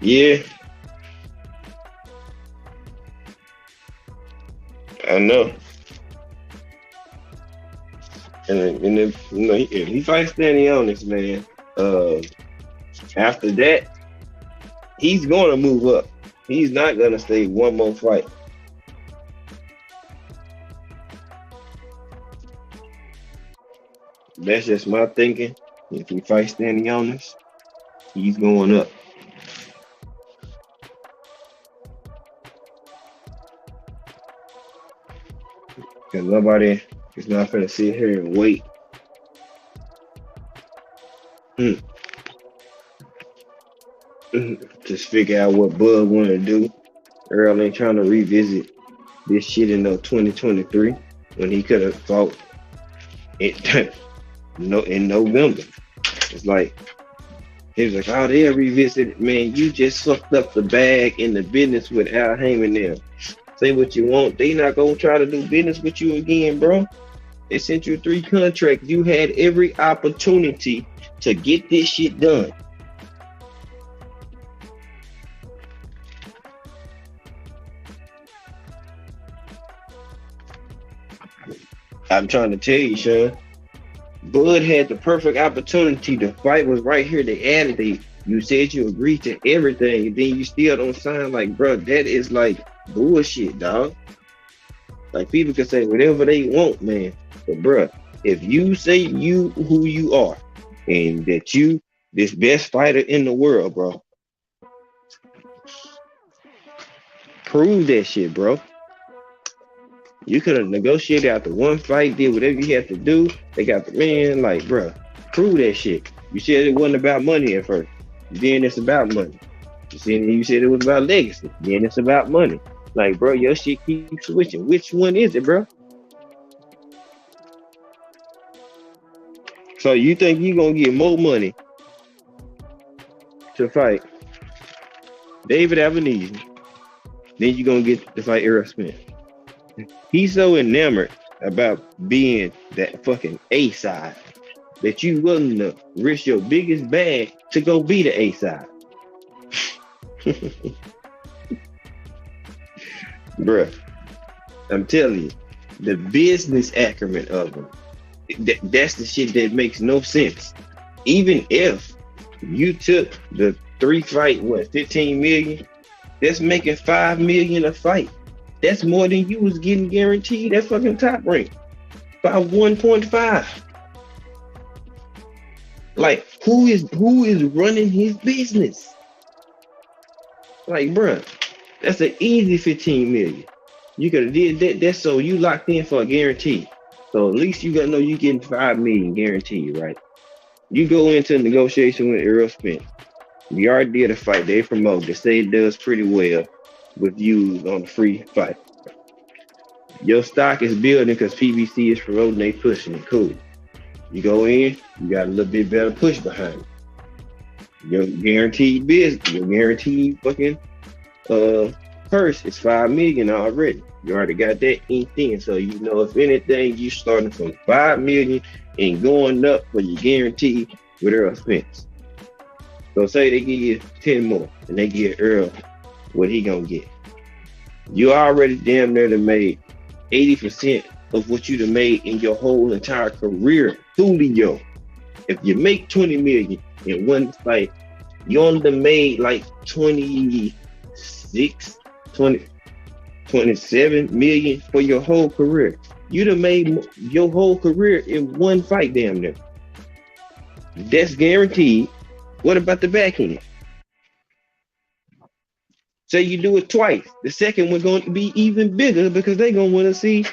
Yeah, I know. And if you know if he fights Danny on this man, after that, he's gonna move up. He's not gonna stay one more fight. That's just my thinking. If he fights Danny on this, he's going up. Because nobody is not gonna sit here and wait. Just figure out what Bud want to do. Earl ain't trying to revisit this shit in 2023 when he could have fought it in November. It's like he was like, oh, they'll revisit it. Man, you just fucked up the bag in the business with Al Heyman there. Say what you want. They not gonna try to do business with you again, bro. They sent you 3 contracts. You had every opportunity to get this shit done. I'm trying to tell you, Sean. Bud had the perfect opportunity. The fight was right here. They added it. You said you agreed to everything, and then you still don't sign. Like, bro, that is like bullshit, dog. Like, people can say whatever they want, man. But, bro, if you say you who you are and that you this best fighter in the world, bro, prove that shit, bro. You could have negotiated after one fight, did whatever you had to do. They got the man, like, bro, prove that shit. You said it wasn't about money at first. Then it's about money. You said it was about legacy. Then it's about money. Like, bro, your shit keeps switching. Which one is it, bro? So you think you gonna get more money to fight David Avenese than you gonna get to fight Errol Spence? He's so enamored about being that fucking A side that you willing to risk your biggest bag to go be the A side. Bruh, I'm telling you, the business acumen of him, that's the shit that makes no sense. Even if you took the 3 fight, 15 million, that's making 5 million a fight. That's more than you was getting guaranteed that fucking Top Rank by 1.5. Like, who is running his business? Like, bruh, that's an easy 15 million. You could have did that. That's so you locked in for a guarantee. So at least you gotta know you getting 5 million guaranteed, right? You go into negotiation with Errol Spence. You already did a fight. They promote. They say it does pretty well with views on the free fight. Your stock is building because PBC is promoting, they pushing it. Cool. You go in, you got a little bit better push behind it. Your guaranteed business, your guaranteed fucking uh purse is 5 million already. You already got that inked in. So you know if anything, you starting from 5 million and going up for your guarantee with Earl Spence. So say they give you 10 more and they give Earl what he gonna get. You already damn near to made 80% of what you'd have made in your whole entire career, Julio. If you make 20 million in one fight, you only made like 26, 20, 27 million for your whole career. You'd have made your whole career in one fight, damn near. That's guaranteed. What about the back end? Say you do it twice. The second one's going to be even bigger because they're going to want to see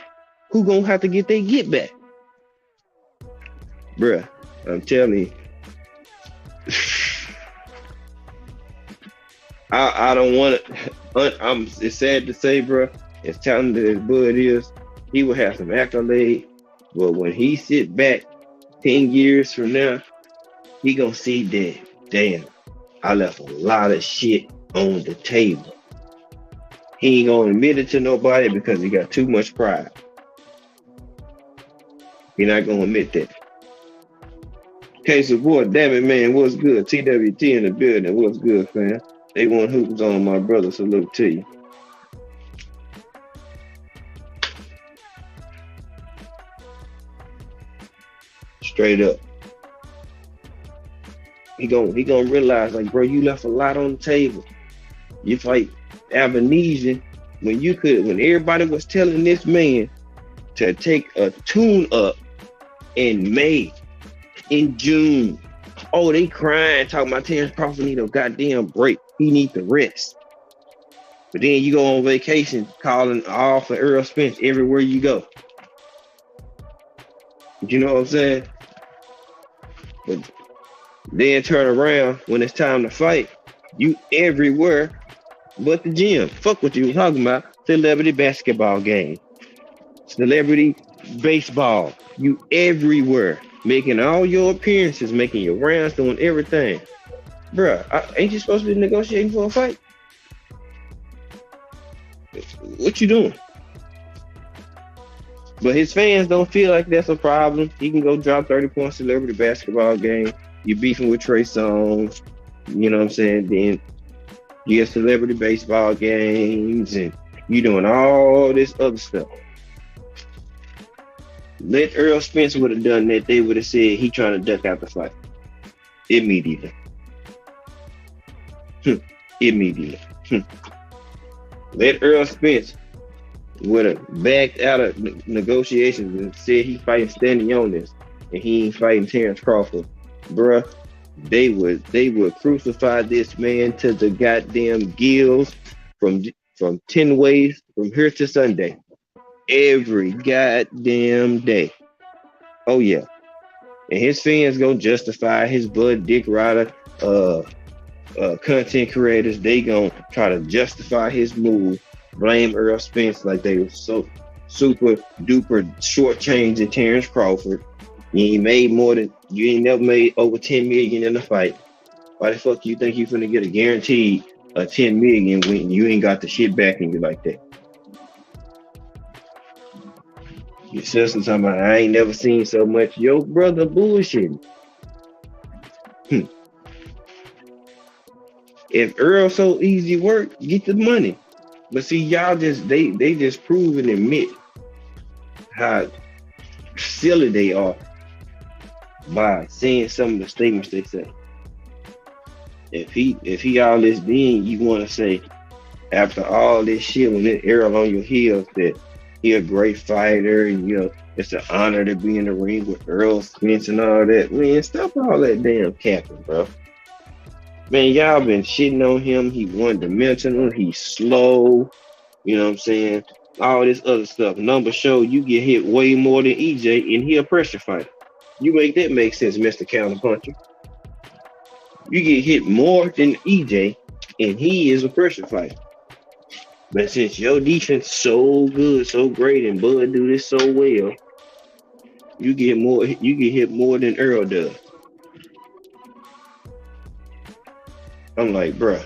who going to have to get their get back. Bruh, I'm telling you. I don't want to. It's sad to say, bruh, as talented as Bud is, he will have some accolade. But when he sit back 10 years from now, he going to see that, damn, I left a lot of shit on the table. He ain't gonna admit it to nobody because he got too much pride. He not gonna admit that. Case of boy, damn it, man, what's good? TWT in the building, what's good, fam? They want hoops on, my brother, salute to you. Straight up. He gonna realize, like, bro, you left a lot on the table. You fight Avenesian when everybody was telling this man to take a tune up in May, in June. Oh, they crying, talking about Terrence Crawford need a goddamn break. He need to rest. But then you go on vacation calling all for Earl Spence everywhere you go. You know what I'm saying? But then turn around when it's time to fight, you everywhere but the gym. Fuck what you were talking about. Celebrity basketball game. Celebrity baseball. You everywhere. Making all your appearances, making your rounds, doing everything. Bruh, ain't you supposed to be negotiating for a fight? What you doing? But his fans don't feel like that's a problem. He can go drop 30 points celebrity basketball game. You beefing with Trey Songz. You know what I'm saying? Then you get celebrity baseball games and you doing all this other stuff. Let Earl Spence would have done that, they would have said he trying to duck out the fight. Immediately. Immediately. Let Earl Spence would have backed out of negotiations and said he fighting standing on this and he ain't fighting Terrence Crawford. Bruh, they would crucify this man to the goddamn gills from 10 ways from here to Sunday. Every goddamn day. Oh yeah. And his fans gonna justify his Bud Dick Rider content creators. They gonna try to justify his move, blame Earl Spence like they were so super duper shortchanging Terrence Crawford. You ain't never made over 10 million in a fight. Why the fuck you think you finna get a guaranteed 10 million when you ain't got the shit back in you like that? Your sister talking about, I ain't never seen so much. Your brother bullshitting. If Earl so easy work, get the money. But see, y'all they just prove and admit how silly they are by saying some of the statements they say. If he all this being, you want to say after all this shit, when it Earl on your heels, that he a great fighter, and you know it's an honor to be in the ring with Earl Spence and all that. Man, stop all that damn capping, bro. Man, y'all been shitting on him. He one-dimensional. He's slow. You know what I'm saying? All this other stuff. Numbers show you get hit way more than EJ, and he a pressure fighter. You make that make sense, Mr. Counterpuncher. You get hit more than EJ, and he is a pressure fighter. But since your defense so good, so great, and Bud do this so well, You get more. You get hit more than Earl does. I'm like, bruh,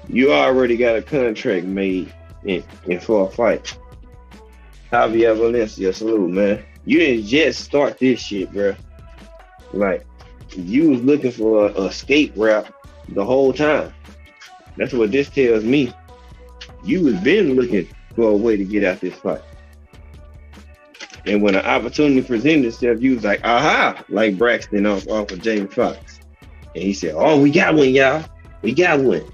you already got a contract made in for a fight. Javier Valencia, salute, man. You didn't just start this shit, bruh. Like, you was looking for a escape route the whole time. That's what this tells me. You was been looking for a way to get out this fight. And when an opportunity presented itself, you was like, aha, like Braxton off of Jamie Foxx. And he said, oh, we got one, y'all. We got one.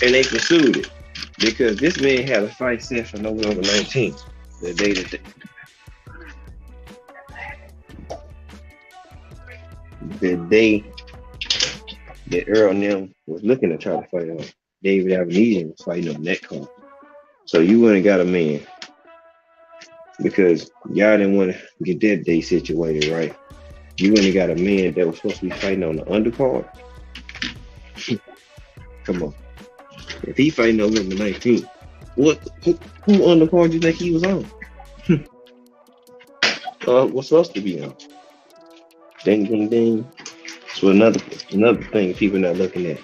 And they pursued it. Because this man had a fight set for November 19th. The day that Earl and them was looking to try to fight on. David Avenesian was fighting on that card. So you went and got a man. Because y'all didn't want to get that day situated, right? You went and got a man that was supposed to be fighting on the undercard. Come on. If he fighting November 19th, who undercard you think he was on? What's supposed to be on? Ding, ding, ding. So another thing people not looking at.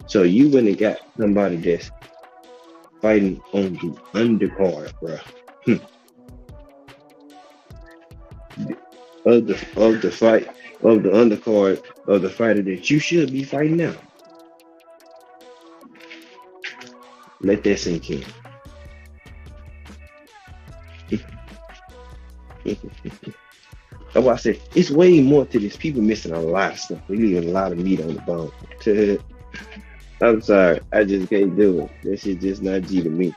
So you went and got somebody that's fighting on the undercard, bro. Of the fight of the undercard of the fighter that you should be fighting now. Let that sink in. That's why I said it's way more to this. People missing a lot of stuff. We leaving a lot of meat on the bone. I'm sorry, I just can't do it. That shit just not G to me.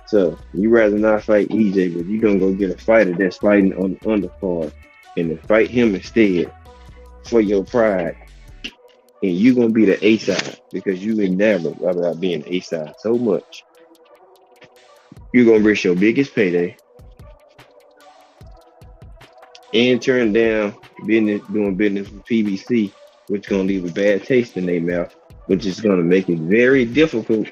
So you rather not fight EJ, but you gonna go get a fighter that's fighting on the undercard and then fight him instead for your pride. And you gonna be the A side because you enamored about being A side so much. You're gonna risk your biggest payday and turn down doing business with PBC, which is gonna leave a bad taste in their mouth, which is gonna make it very difficult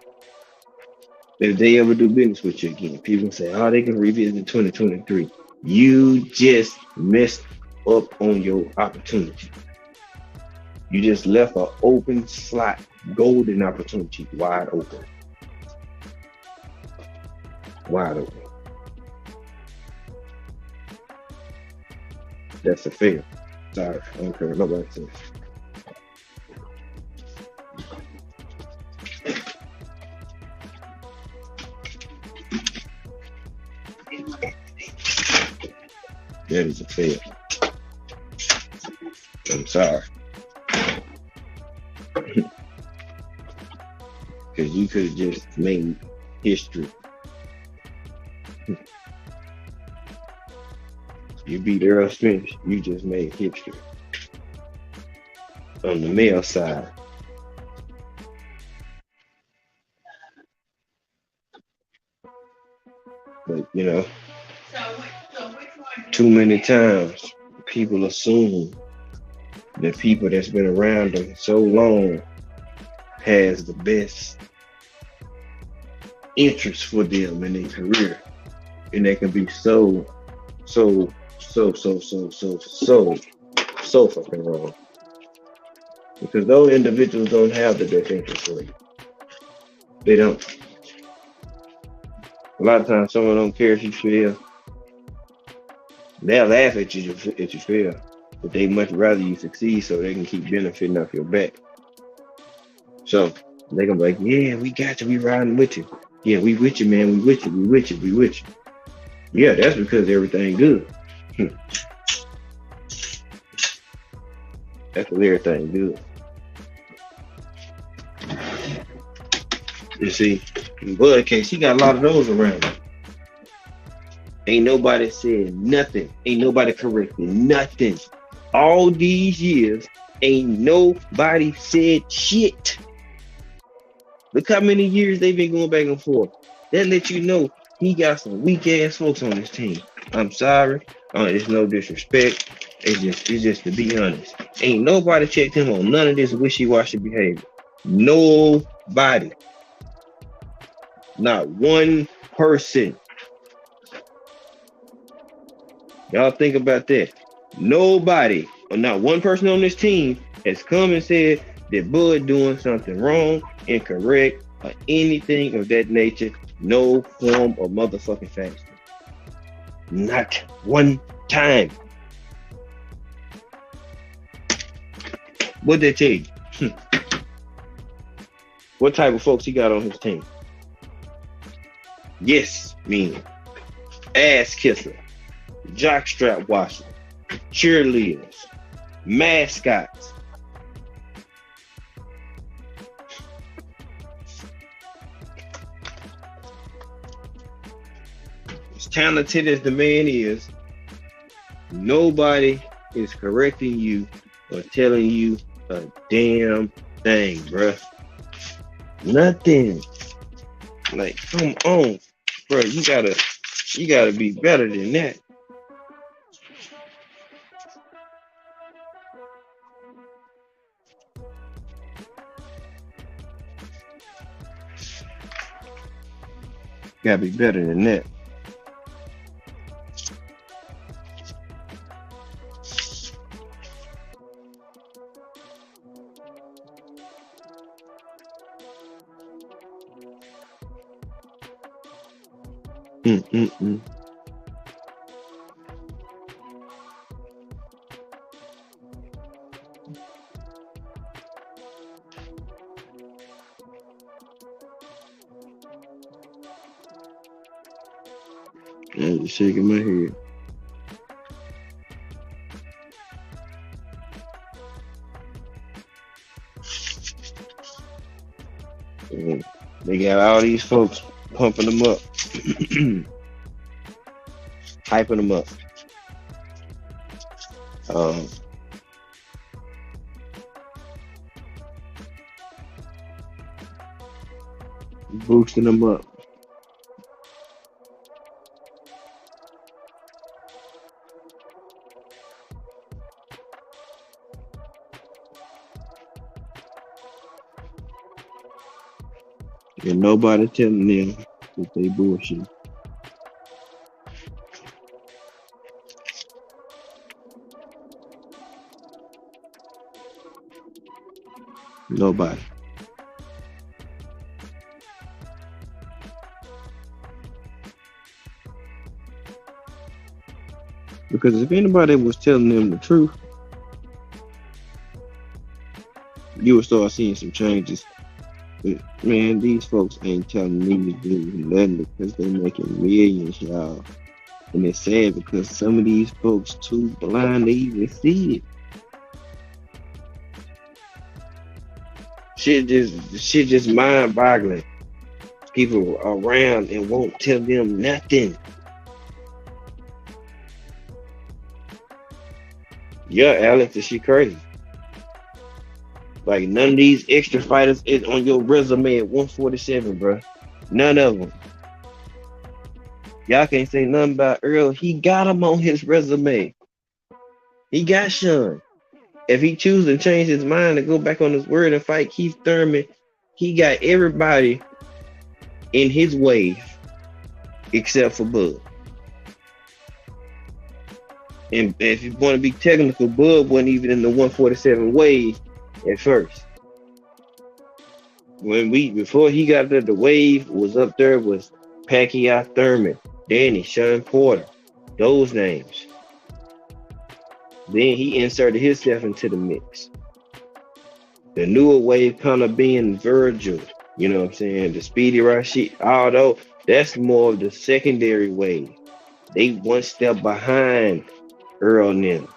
if they ever do business with you again. People say, oh, they can revisit 2023. You just messed up on your opportunity. You just left an open slot, golden opportunity, wide open. Wide open. That's a fail. Sorry, I don't care what nobody says. That is a fail. I'm sorry. Because you could have just made history. You beat Earl Spence, you just made history. On the male side. But, you know, too many times people assume that people that's been around them so long has the best interest for them in their career. And they can be so fucking wrong. Because those individuals don't have the best interest for you. They don't. A lot of times someone don't care if you fail. They'll laugh at you if you fail. But they much rather you succeed so they can keep benefiting off your back. So they gonna be like, yeah, we got you, we riding with you. Yeah, we with you, man, we with you, we with you, we with you. Yeah, that's because everything good. That's because everything good. You see, in Bud case, he got a lot of those around him. Ain't nobody said nothing. Ain't nobody corrected nothing. All these years, ain't nobody said shit. Look how many years they've been going back and forth. That let you know he got some weak ass folks on his team. I'm sorry. It's no disrespect. It's just to be honest. Ain't nobody checked him on none of this wishy-washy behavior. Nobody. Not one person. Y'all think about that. Nobody, or not one person on this team has come and said that Bud doing something wrong, incorrect, or anything of that nature. No form of motherfucking fashion. Not one time. What'd they tell you? What type of folks he got on his team? Yes, meaning ass kisser, jockstrap washer, cheerleaders, mascots. As talented as the man is, nobody is correcting you or telling you a damn thing, bruh. Nothing. Like, come on, bro. You gotta be better than that. Gotta be better than that. Mm-mm-mm. I'm just shaking my head. They got all these folks pumping them up, hyping them up, boosting them up. And nobody telling them that they bullshit. Nobody. Because if anybody was telling them the truth, you would start seeing some changes. But man, these folks ain't telling these dudes nothing because they're making millions, y'all. And it's sad because some of these folks too blind to even see it. Shit just mind-boggling. People around and won't tell them nothing. Yeah, Alex, is she crazy? Like, none of these extra fighters is on your resume at 147, bro. None of them. Y'all can't say nothing about Earl. He got him on his resume. He got Sean. If he chooses to change his mind and go back on his word and fight Keith Thurman, he got everybody in his wave except for Bud. And if you want to be technical, Bud wasn't even in the 147 wave at first. Before he got there, the wave was up there was Pacquiao, Thurman, Danny, Sean Porter, those names. Then he inserted himself into the mix. The newer wave kind of being Virgil, you know what I'm saying? The Speedy Rashid, although that's more of the secondary wave. They one step behind Earl and them.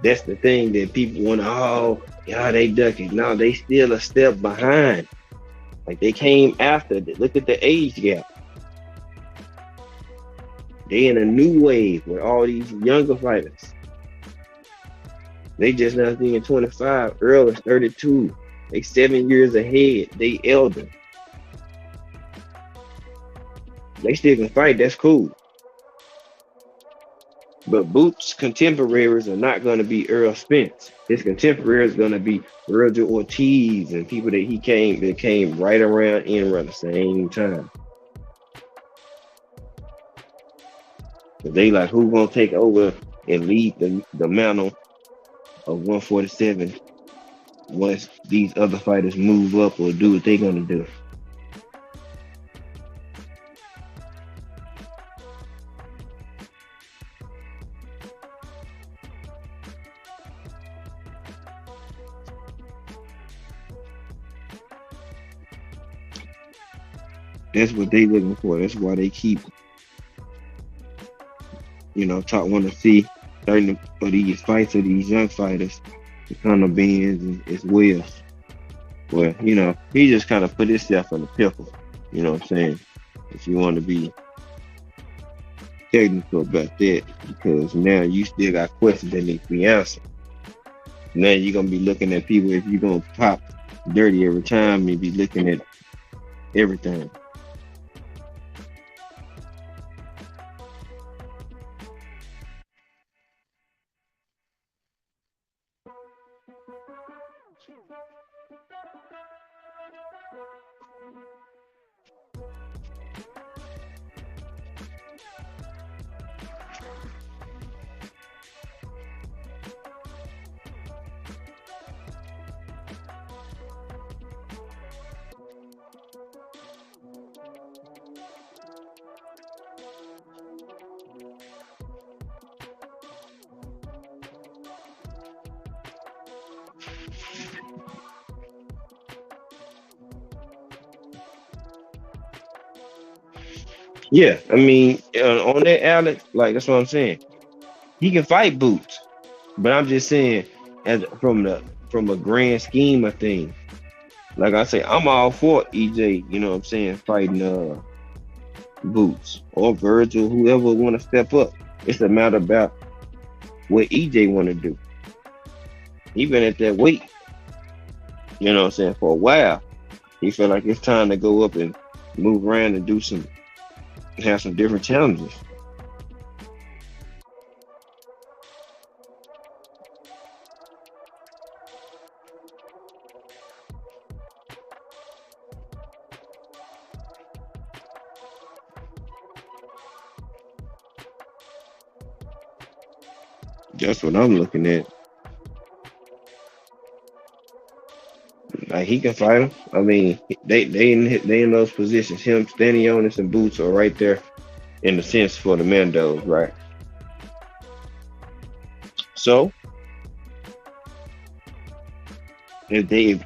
That's the thing that people want to, they ducking. No, they still a step behind. Like they came after. Look at the age gap. They in a new wave with all these younger fighters. They just now being 25. Earl is 32. They 7 years ahead. They elder. They still can fight. That's cool. But Boot's contemporaries are not going to be Earl Spence. His contemporaries are going to be Virgil Ortiz and people that came right around in around the same time. They like who gonna take over and lead the mantle of 147 once these other fighters move up or do what they gonna do. That's what they looking for. That's why they keep, talk want to see certain of these fights of these young fighters become the bands as well. Well, he just kind of put himself in a pickle. You know what I'm saying? If you want to be technical about that, because now you still got questions that need to be answered. Now you're gonna be looking at people if you're gonna pop dirty every time, you be looking at everything. Yeah, I mean, on that Alex, like that's what I'm saying. He can fight Boots, but I'm just saying, as from a grand scheme of things, like I say, I'm all for EJ. You know what I'm saying, fighting Boots or Virgil, whoever want to step up. It's a matter about what EJ want to do. He been at that weight, you know what I'm saying, for a while. He feel like it's time to go up and move around and have some different challenges. That's what I'm looking at. Like he can fight him. I mean, they in those positions. Him, Stanionis, and Boots are right there in the sense for the Mandos, right? So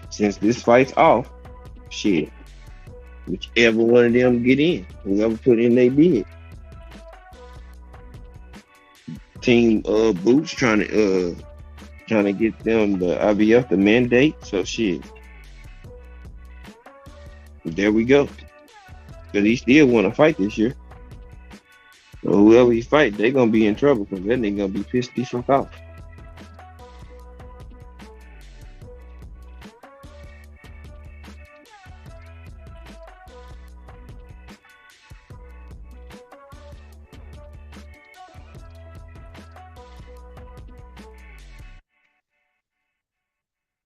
since this fight's off, shit, whichever one of them get in, whoever put in they bid. Team Boots trying to get them the IBF the mandate. So shit, there we go. Cause he still want to fight this year. So whoever he fight, they gonna be in trouble because that nigga gonna be pissed the fuck off.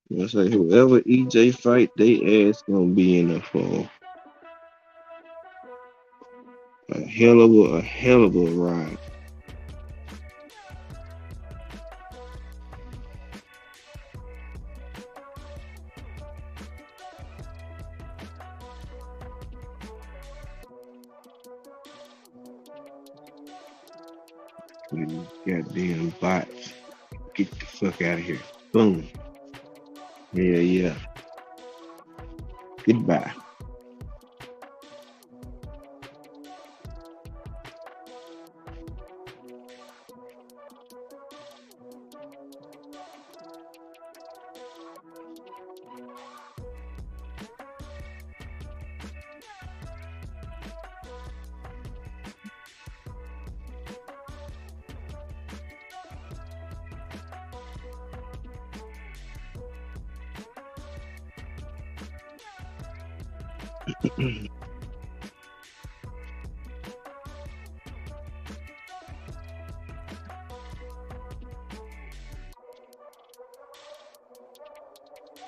I say whoever EJ fight, they ass gonna be in the fall. A hell of a ride. You goddamn bots. Get the fuck out of here. Boom. Yeah, yeah. Goodbye.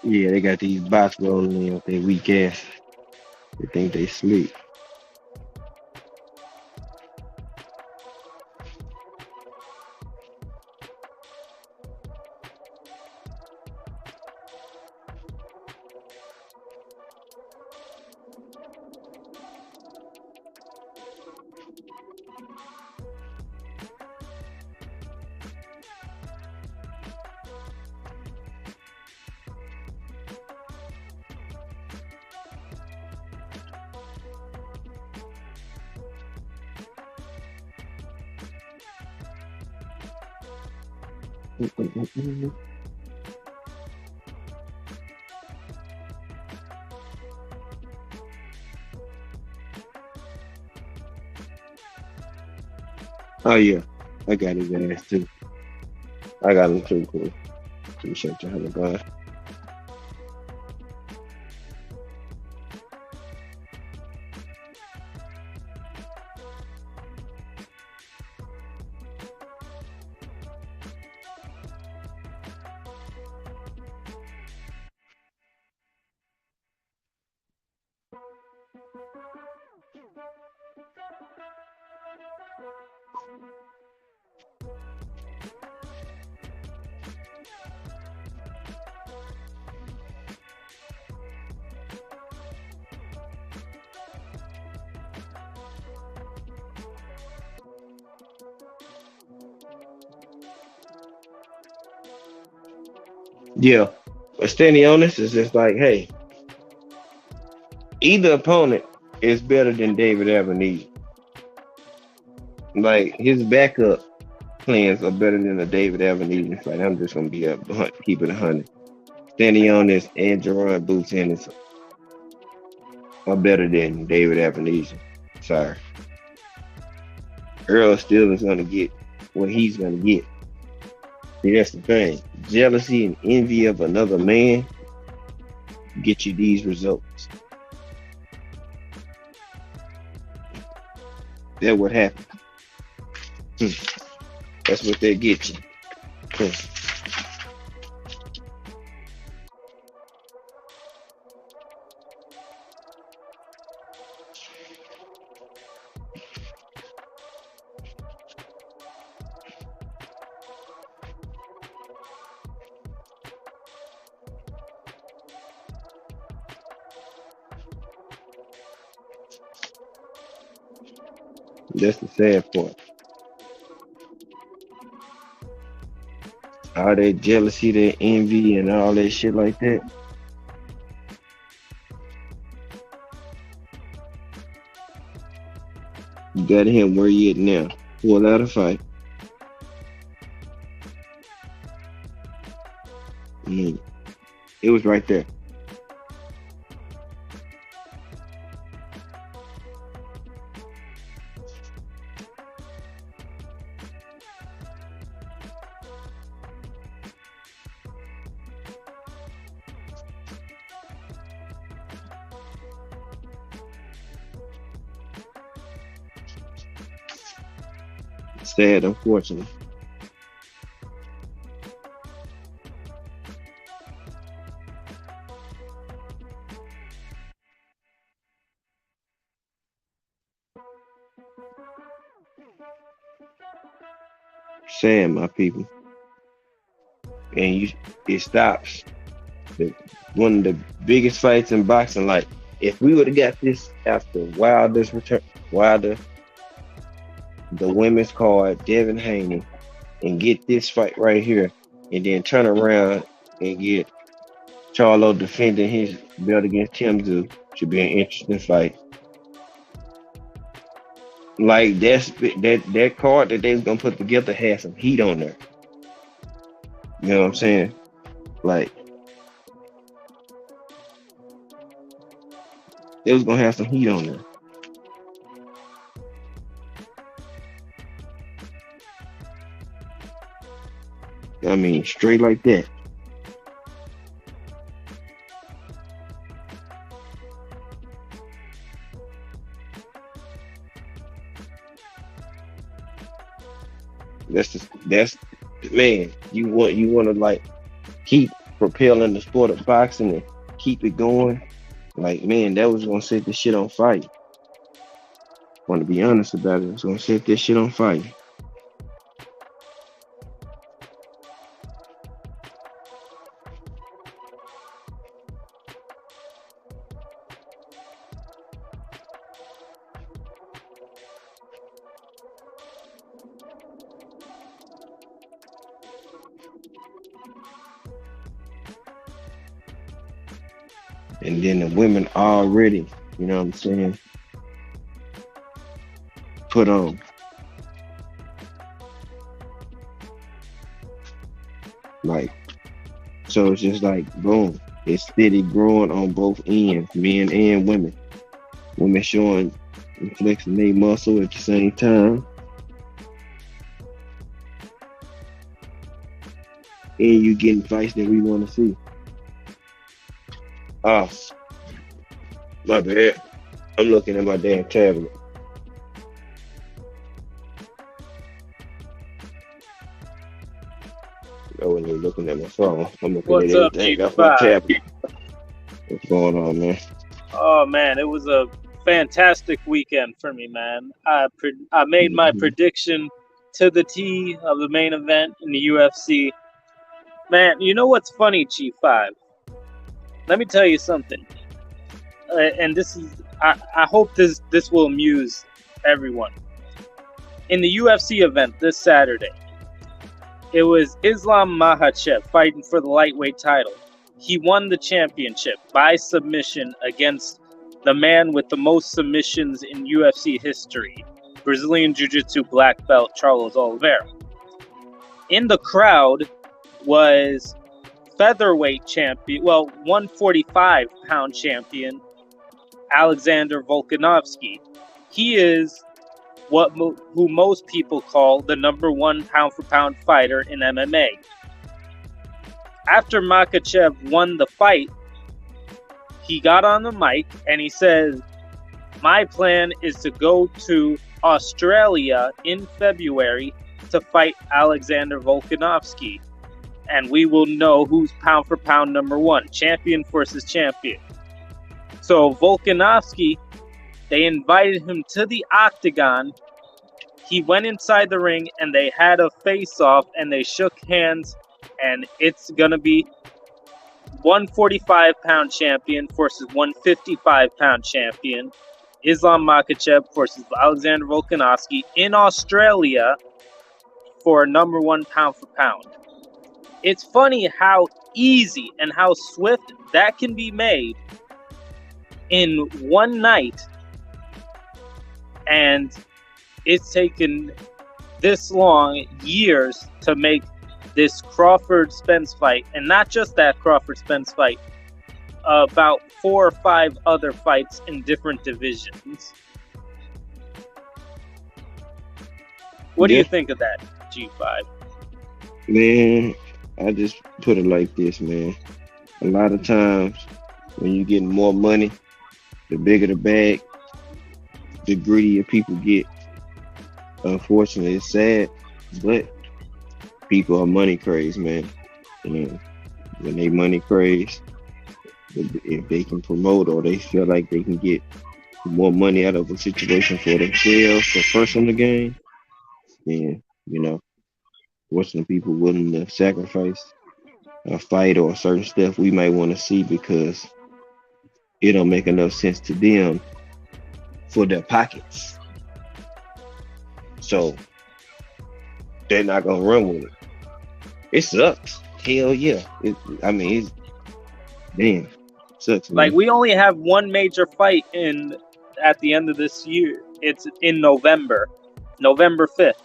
Yeah, they got these bots rolling in with their weak ass. They think they sleep. Oh yeah, I got his ass too. I got him too. Cool. Appreciate you, honey bun. Yeah, but standing on this is just like, hey, either opponent is better than David Ebenezer. Like his backup plans are better than the David Ebenezer fight. I'm just gonna be up, keep it 100. Standing on this and Jerron Boots Henderson are better than David Ebenezer. Sorry, Earl still is gonna get what he's gonna get. See, that's the thing. Jealousy and envy of another man get you these results. That's what happened. Hmm. That's what they get you. Hmm. That's the sad part. All that jealousy, that envy, and all that shit like that. You got him where he at now. Pull out a fight. Mm. It was right there. Sad, unfortunately. Sad, my people. And it stops. The, one of the biggest fights in boxing. Like, if we would have got this after Wilder's return, Wilder, the women's card, Devin Haney, and get this fight right here, and then turn around and get Charlo defending his belt against Tim Tszyu, should be an interesting fight. Like that card that they was gonna put together had some heat on there. You know what I'm saying? Like they was gonna have some heat on there. I mean, straight like that. That's man. You want to like keep propelling the sport of boxing and keep it going. Like, man, that was gonna set this shit on fire. Want to be honest about it. It's gonna set this shit on fire. And then the women already, you know what I'm saying, put on. Like, so it's just like, boom. It's steady growing on both ends, men and women. Women showing and flexing their muscle at the same time. And you getting fights that we want to see. Oh, my bad. I'm looking at my damn tablet. I wasn't even looking at my phone. I'm looking What's at up, everything off my G5? tablet. What's going on, man? Oh man, it was a fantastic weekend for me, man. I made my Mhm. prediction to the T of the main event in the UFC. Man, you know what's funny, G5? Let me tell you something. And this is I hope this will amuse everyone. In the UFC event this Saturday, it was Islam Makhachev fighting for the lightweight title. He won the championship by submission against the man with the most submissions in UFC history, Brazilian Jiu-Jitsu black belt Charles Oliveira. In the crowd was featherweight champion, 145-pound champion Alexander Volkanovski. He is who most people call the number one pound-for-pound fighter in MMA. After Makhachev won the fight, he got on the mic and he said, "My plan is to go to Australia in February to fight Alexander Volkanovski, and we will know who's pound for pound number one, champion versus champion." So Volkanovski, they invited him to the octagon. He went inside the ring and they had a face-off and they shook hands, and it's going to be 145-pound champion versus 155-pound champion, Islam Makhachev versus Alexander Volkanovski in Australia for number one pound for pound. It's funny how easy and how swift that can be made in one night, and it's taken this long, years, to make this Crawford-Spence fight, and not just that Crawford-Spence fight, about 4 or 5 other fights in different divisions. What do you think of that, G5? Man, I just put it like this, man. A lot of times when you get more money, the bigger the bag, the greedier people get. Unfortunately, it's sad, but people are money crazed, man. And when they money crazed, if they can promote or they feel like they can get more money out of a situation for themselves or personal gain, then, fortunately, people willing to sacrifice a fight or certain stuff we might want to see because it don't make enough sense to them for their pockets. So they're not gonna run with it. It sucks. Hell yeah. It sucks. Man. Like, we only have one major fight at the end of this year. It's in November 5th.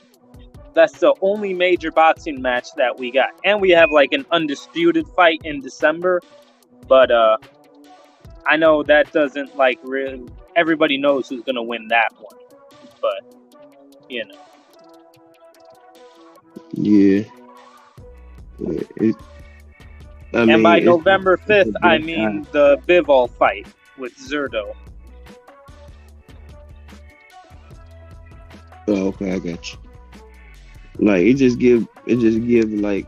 That's the only major boxing match that we got. And we have like an undisputed fight in December. But I know that doesn't like really, everybody knows who's going to win that one. But, Yeah. And by November 5th, I mean the Bivol fight with Zerto. Oh, okay, I got you. Like it just give like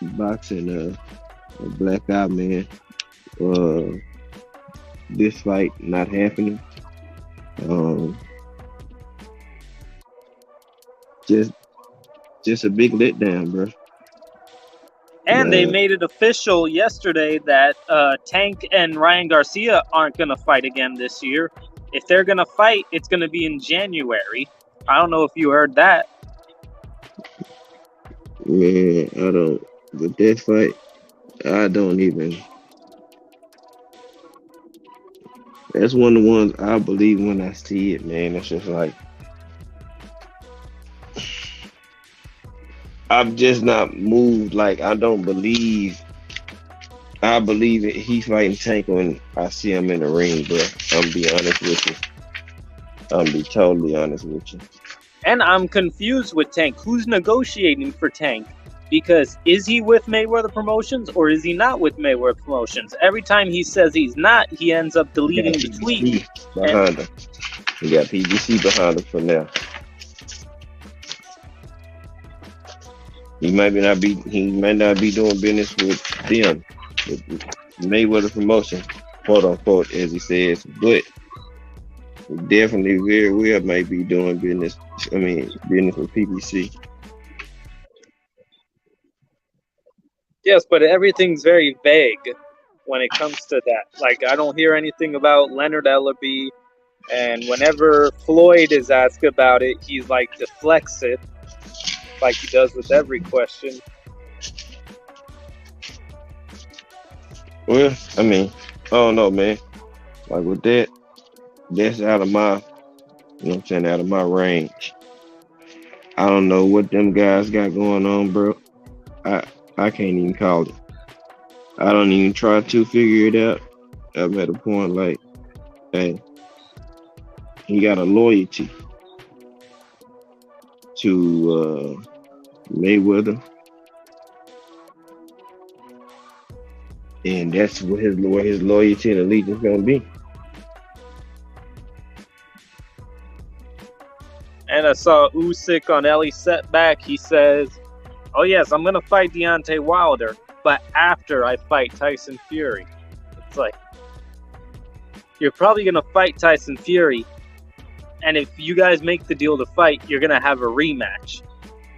boxing a black eye, man. Uh, this fight not happening. Um, just just a big letdown, bro. And they Uh, made it official yesterday that Tank and Ryan Garcia aren't going to fight again this year. If they're going to fight, it's going to be in January. I don't know if you heard that. man, I don't. With that fight, I don't even. That's one of the ones I believe when I see it, man. It's just like I'm just not moved. Like I don't believe. I believe it. He's fighting Tank when I see him in the ring, bro. I'm be honest with you. I'm be totally honest with you. And I'm confused with Tank. Who's negotiating for Tank? Because is he with Mayweather Promotions or is he not with Mayweather Promotions? Every time he says he's not, he ends up deleting the tweet. Behind him. He got PBC behind him for now. He might not be doing business with them, with Mayweather Promotion, quote unquote, as he says, but definitely very well might be doing business. I mean, business with PBC. Yes, but everything's very vague when it comes to that. Like, I don't hear anything about Leonard Ellaby, and whenever Floyd is asked about it, he's like deflects it, like he does with every question. Well, I mean, I don't know, man. Like with that, that's out of my, you know what I'm saying, out of my range. I don't know what them guys got going on, bro. I can't even call it. I don't even try to figure it out. I'm at a point like, hey, he got a loyalty to Mayweather, and that's what his loyalty and allegiance gonna be. And I saw Usyk on Ellie's setback. He says, "Oh yes, I'm gonna fight Deontay Wilder, but after I fight Tyson Fury." It's like, you're probably gonna fight Tyson Fury, and if you guys make the deal to fight, you're gonna have a rematch.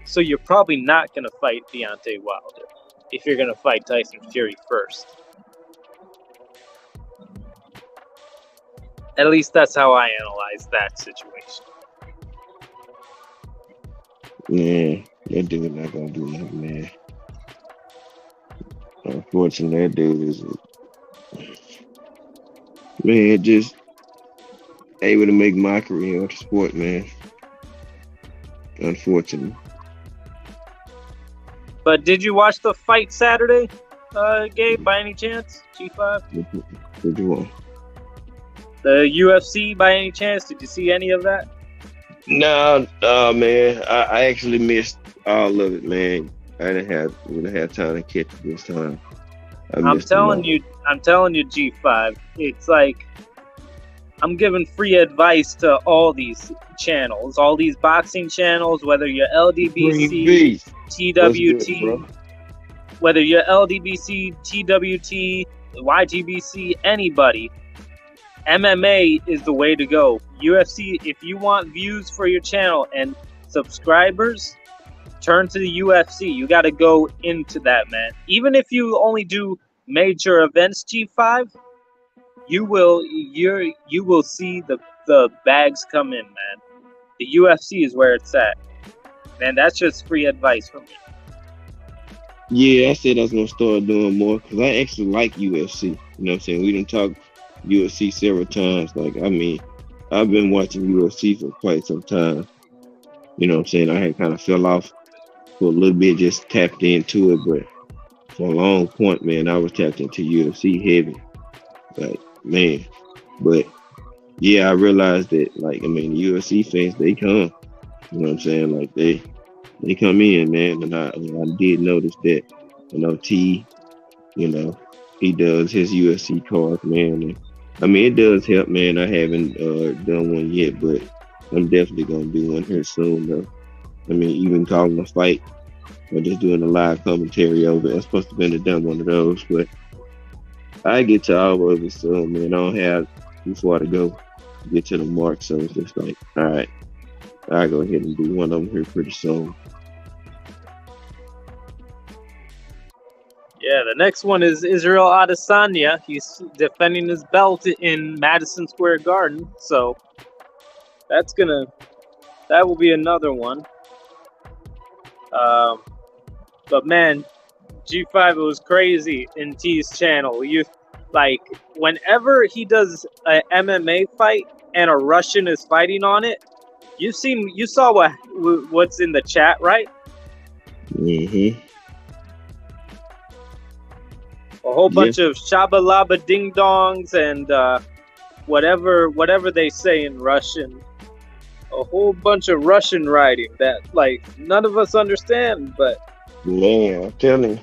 So you're probably not gonna fight Deontay Wilder if you're gonna fight Tyson Fury first. At least that's how I analyze that situation. Man, that dude not gonna do nothing, man. Unfortunately, that dude is, man, just able to make mockery of the sport, man. Unfortunately. But did you watch the fight Saturday, Gabe, by any chance? G5? What you want? The UFC, by any chance? Did you see any of that? No, man. I actually missed all of it, man. I didn't have time to catch it this time. I'm telling you, G5. It's like I'm giving free advice to all these channels, all these boxing channels, whether you're LDBC, TWT, good, whether you're LDBC, TWT, YGBC, anybody. MMA is the way to go. UFC, if you want views for your channel and subscribers, turn to the UFC. You got to go into that, man. Even if you only do major events, G5, you will see the bags come in, man. The UFC is where it's at. Man, that's just free advice from me. Yeah, I said I was gonna start doing more because I actually like UFC. You know what I'm saying? We didn't talk UFC several times. Like, I mean, I've been watching UFC for quite some time. You know what I'm saying? I had kind of fell off for a little bit, just tapped into it, but for a long point, man, I was tapped into UFC heavy. Like, man. But yeah, I realized that, like, I mean, the UFC fans, they come. You know what I'm saying? Like, they come in, man. And I did notice that, you know, T, you know, he does his UFC cards, man. And, I mean, it does help, man. I haven't done one yet, but I'm definitely gonna do one here soon, though. I mean, even calling a fight, or just doing a live commentary over it. I'm supposed to be done one of those, but I get to all of it soon, man. I don't have too far to go to get to the mark, so it's just like, all right, I'll go ahead and do one of them here pretty soon. Yeah, the next one is Israel Adesanya. He's defending his belt in Madison Square Garden, so that will be another one. But man, G5, it was crazy in T's channel. Like whenever he does a MMA fight and a Russian is fighting on it, you saw what's in the chat, right? Mm-hmm. A whole bunch of shabalaba ding dongs and whatever they say in Russian. A whole bunch of Russian writing that like none of us understand, but man, I'm telling you.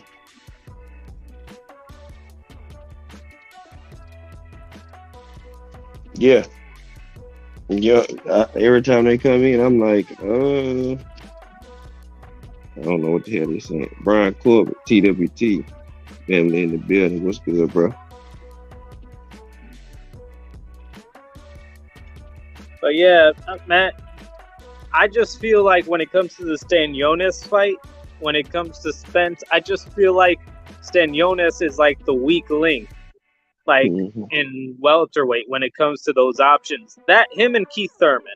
Yeah. Every time they come in, I'm like, I don't know what the hell they're saying. Brian Corbett, TWT, family in the building. What's good, bro? But yeah, Matt, I just feel like when it comes to the Stanionis fight, when it comes to Spence, I just feel like Stanionis is like the weak link, like in welterweight when it comes to those options. That him and Keith Thurman,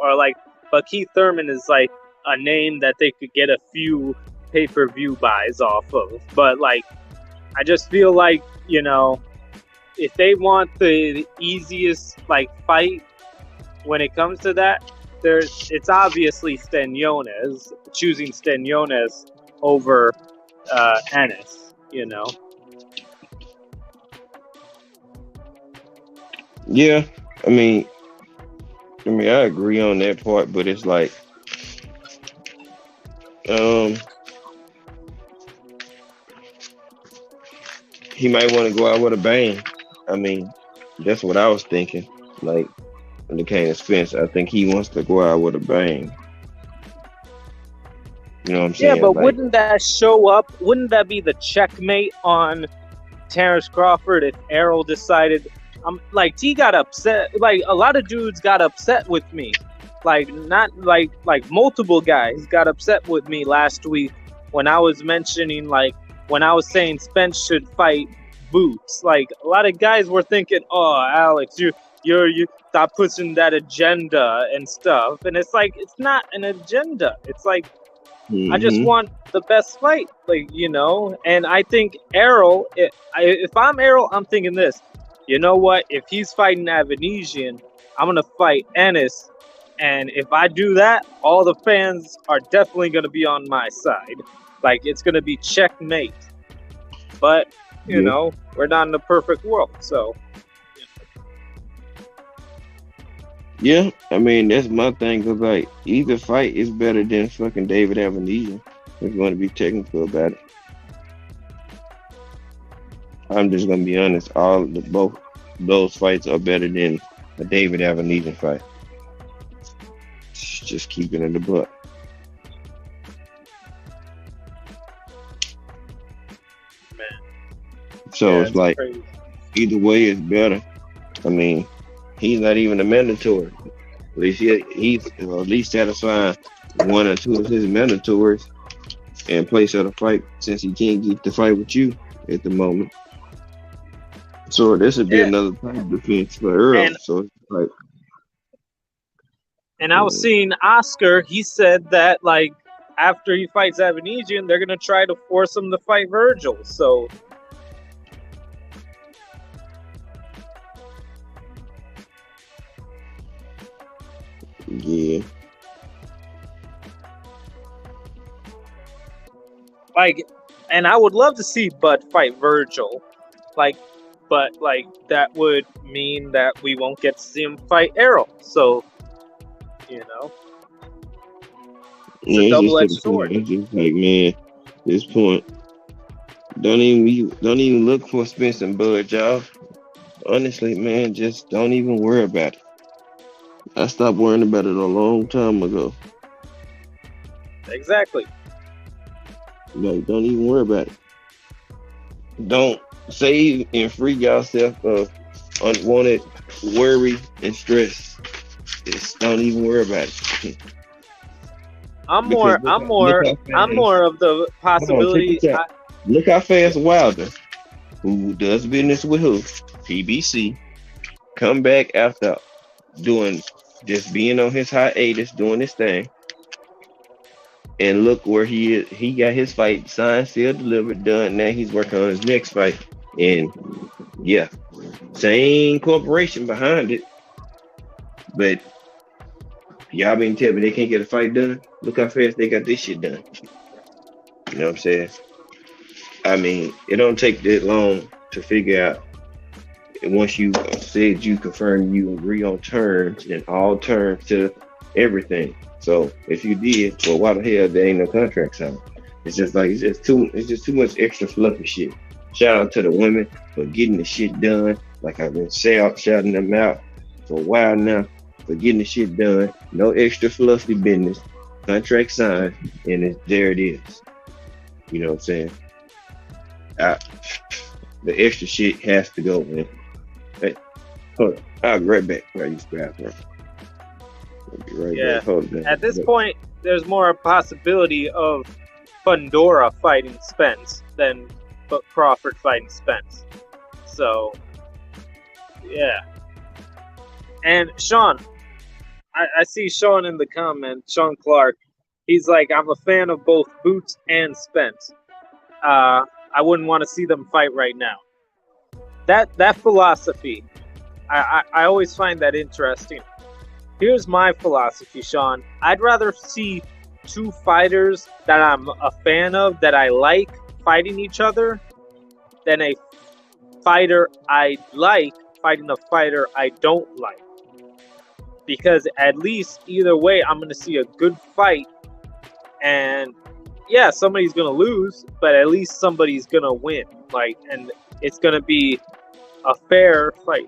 are like, but Keith Thurman is like a name that they could get a few pay-per-view buys off of. But like, I just feel like, if they want the easiest like fight when it comes to that, it's obviously Stanionis, choosing Stanionis over Ennis, Yeah, I mean, I agree on that part, but it's like, he might want to go out with a bang. I mean, that's what I was thinking. Like, when it came to Spence, I think he wants to go out with a bang. You know what I'm saying? Yeah, but like, wouldn't that show up? Wouldn't that be the checkmate on Terrence Crawford if Errol decided? Like T got upset. Like a lot of dudes got upset with me. Like not like multiple guys got upset with me last week when I was mentioning when I was saying Spence should fight Boots. Like a lot of guys were thinking, "Oh, Alex, you stop pushing that agenda and stuff." And it's like it's not an agenda. It's like I just want the best fight, And I think Errol. If I'm Errol, I'm thinking this. You know what? If he's fighting Avanesian, I'm gonna fight Ennis, and if I do that, all the fans are definitely gonna be on my side. Like it's gonna be checkmate. But we're not in a perfect world, so. Yeah, I mean that's my thing. Cause like either fight is better than fucking David Avanesian. If you want to be technical about it. I'm just gonna be honest. Both those fights are better than a David Avanesian fight. Just keeping it in the butt. Man. So it's like crazy. Either way is better. I mean, he's not even a mandatory. At least he's at least satisfying one or two of his mandatories and place of the fight since he can't get the fight with you at the moment. So this would be another type of defense for Earl. So it's like, and I was seeing Oscar. He said that like after he fights Avanesian, they're gonna try to force him to fight Virgil. So yeah. Like, and I would love to see Bud fight Virgil. But that would mean that we won't get to see him fight Errol. So, it's a double-edged sword. It's just like, man, at this point, don't even look for Spence and Bud, y'all. Honestly, man, just don't even worry about it. I stopped worrying about it a long time ago. Exactly. Like, don't even worry about it. Don't save and free yourself of unwanted worry and stress. Just don't even worry about it. I'm Because more. I'm more. I'm more of the hold on, check possibility. this out. Look how fast Wilder, who does business with who? PBC, come back after doing just being on his hiatus, doing his thing, and look where he is. He got his fight signed, sealed, delivered, done. Now he's working on his next fight, and yeah, same corporation behind it, but y'all been telling me they can't get a fight done. Look how fast they got this shit done. You know what I'm saying? I mean, it don't take that long to figure out. And once you said you confirm you agree on terms and all terms to everything. So if you did, well, why the hell there ain't no contract signed? It's just like it's just too much extra fluffy shit. Shout out to the women for getting the shit done. Like I've been shouting them out for a while now for getting the shit done. No extra fluffy business. Contract signed, and there it is. You know what I'm saying? I, the extra shit has to go, man. Hey, hold on. I'll be right back. I use the bathroom. I'll be right Yeah. back. Hold on. At this point, there's more a possibility of Fundora fighting Spence than Crawford fighting Spence. So, yeah. And Sean, I see Sean in the comments, Sean Clark. He's like, I'm a fan of both Boots and Spence. I wouldn't want to see them fight right now. That philosophy, I always find that interesting. Here's my philosophy, Sean. I'd rather see two fighters that I'm a fan of, that I like, fighting each other, than a fighter I like fighting a fighter I don't like. Because at least either way, I'm going to see a good fight. And yeah, somebody's going to lose, but at least somebody's going to win. Like, and it's going to be a fair fight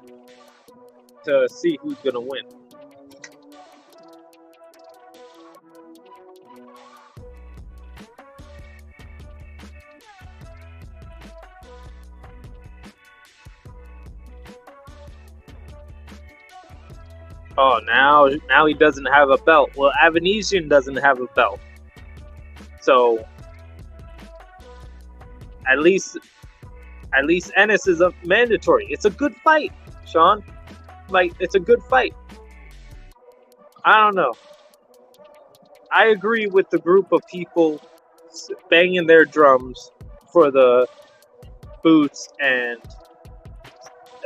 to see who's going to win. Oh, now he doesn't have a belt. Well, Avanesian doesn't have a belt. So at least Ennis is a mandatory. It's a good fight, Sean. Like, it's a good fight. I don't know. I agree with the group of people banging their drums for the Boots and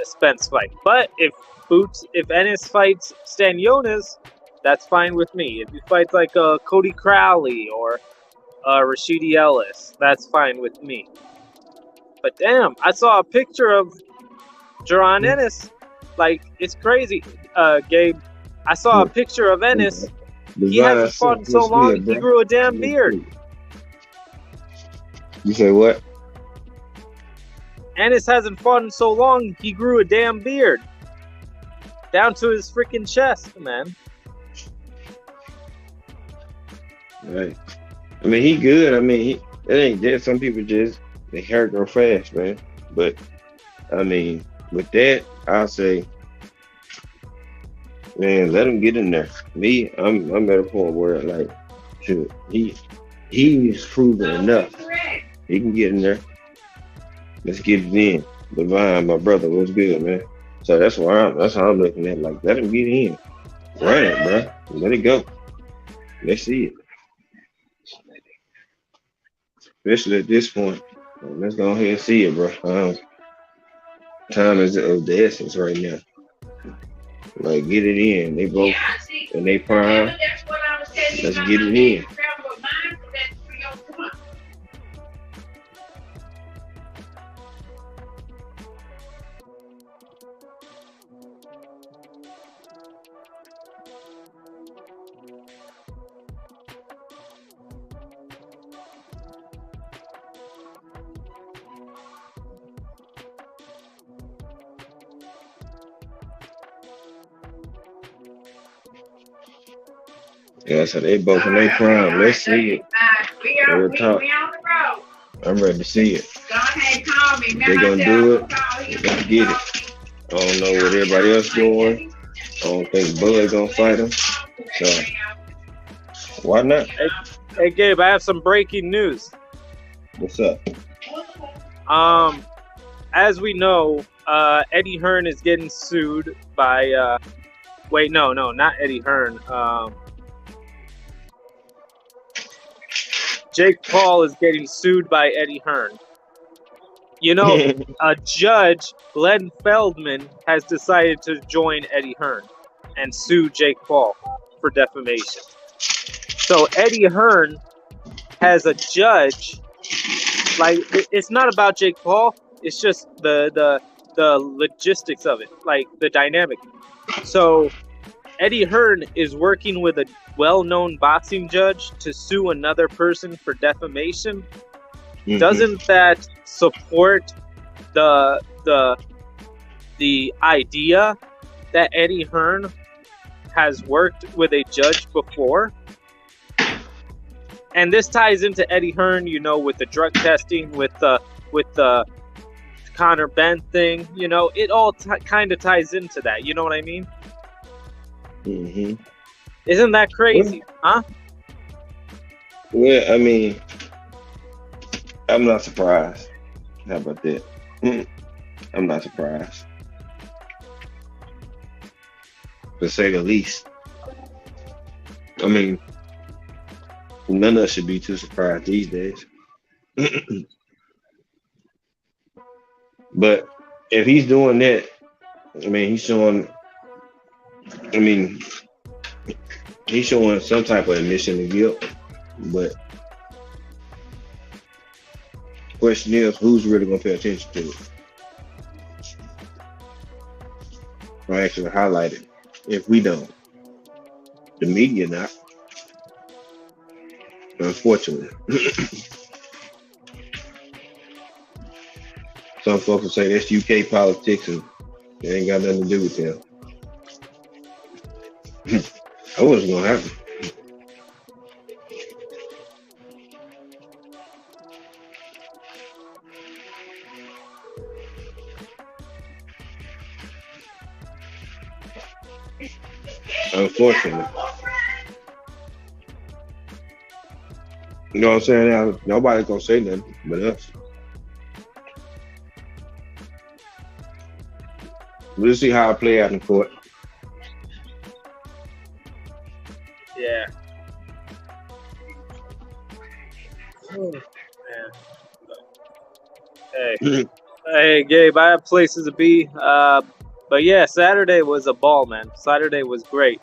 Spence fight. But if Ennis fights Stanionis, that's fine with me. If he fights like Cody Crowley or Rashidi Ellis, that's fine with me. But damn, I saw a picture of Jaron Ennis. Like, it's crazy, Gabe. I saw a picture of Ennis. He hasn't fought in so long, he grew a damn beard. You say what? Ennis hasn't fought in so long, he grew a damn beard. Down to his freaking chest, man. Right. I mean, he good. I mean, it ain't there. Some people just, their hair grow fast, man. But, I mean, with that, I'll say, man, let him get in there. Me, I'm at a point where, like, shoot, he's proven enough. He can get in there. Let's get it in. Divine, my brother, what's good, man? So that's how I'm looking at. Like, let him get in. Run it, bro. Let it go. Let's see it. Especially at this point. Let's go ahead and see it, bro. Time is of the essence right now. Like, get it in. They both in they prime. Let's get it in. Yeah, so they both in their prime. Let's see it. We on the road. I'm ready to see it. God had called me. They gonna do it. Let's get it. I don't know what everybody else doing. I don't think Bud gonna fight him. So why not? Hey Gabe, I have some breaking news. What's up? As we know, Eddie Hearn is getting sued by. Wait, no, not Eddie Hearn. Jake Paul is getting sued by Eddie Hearn. You know, a judge, Glenn Feldman, has decided to join Eddie Hearn and sue Jake Paul for defamation. So Eddie Hearn has a judge. Like, it's not about Jake Paul. It's just the logistics of it, like the dynamic. So Eddie Hearn is working with a well-known boxing judge to sue another person for defamation. Mm-hmm. Doesn't that support the idea that Eddie Hearn has worked with a judge before? And this ties into Eddie Hearn, you know, with the drug testing, with the Conor Benn thing. You know, it all kind of ties into that. You know what I mean? Mm-hmm. Isn't that crazy? Huh? Well, I mean, I'm not surprised. How about that? I'm not surprised, to say the least. I mean, none of us should be too surprised these days. But if he's doing that, I mean, he's showing some type of admission of guilt. But the question is, who's really going to pay attention to it? Or actually highlight it? If we don't, the media not. Unfortunately. Some folks will say that's UK politics and it ain't got nothing to do with them. I wasn't gonna happen. Unfortunately. You know what I'm saying? Now, nobody's gonna say nothing but us. We'll see how it play out in court. Yeah. Oh, man. Hey. Hey, Gabe, I have places to be. But yeah, Saturday was a ball, man. Saturday was great.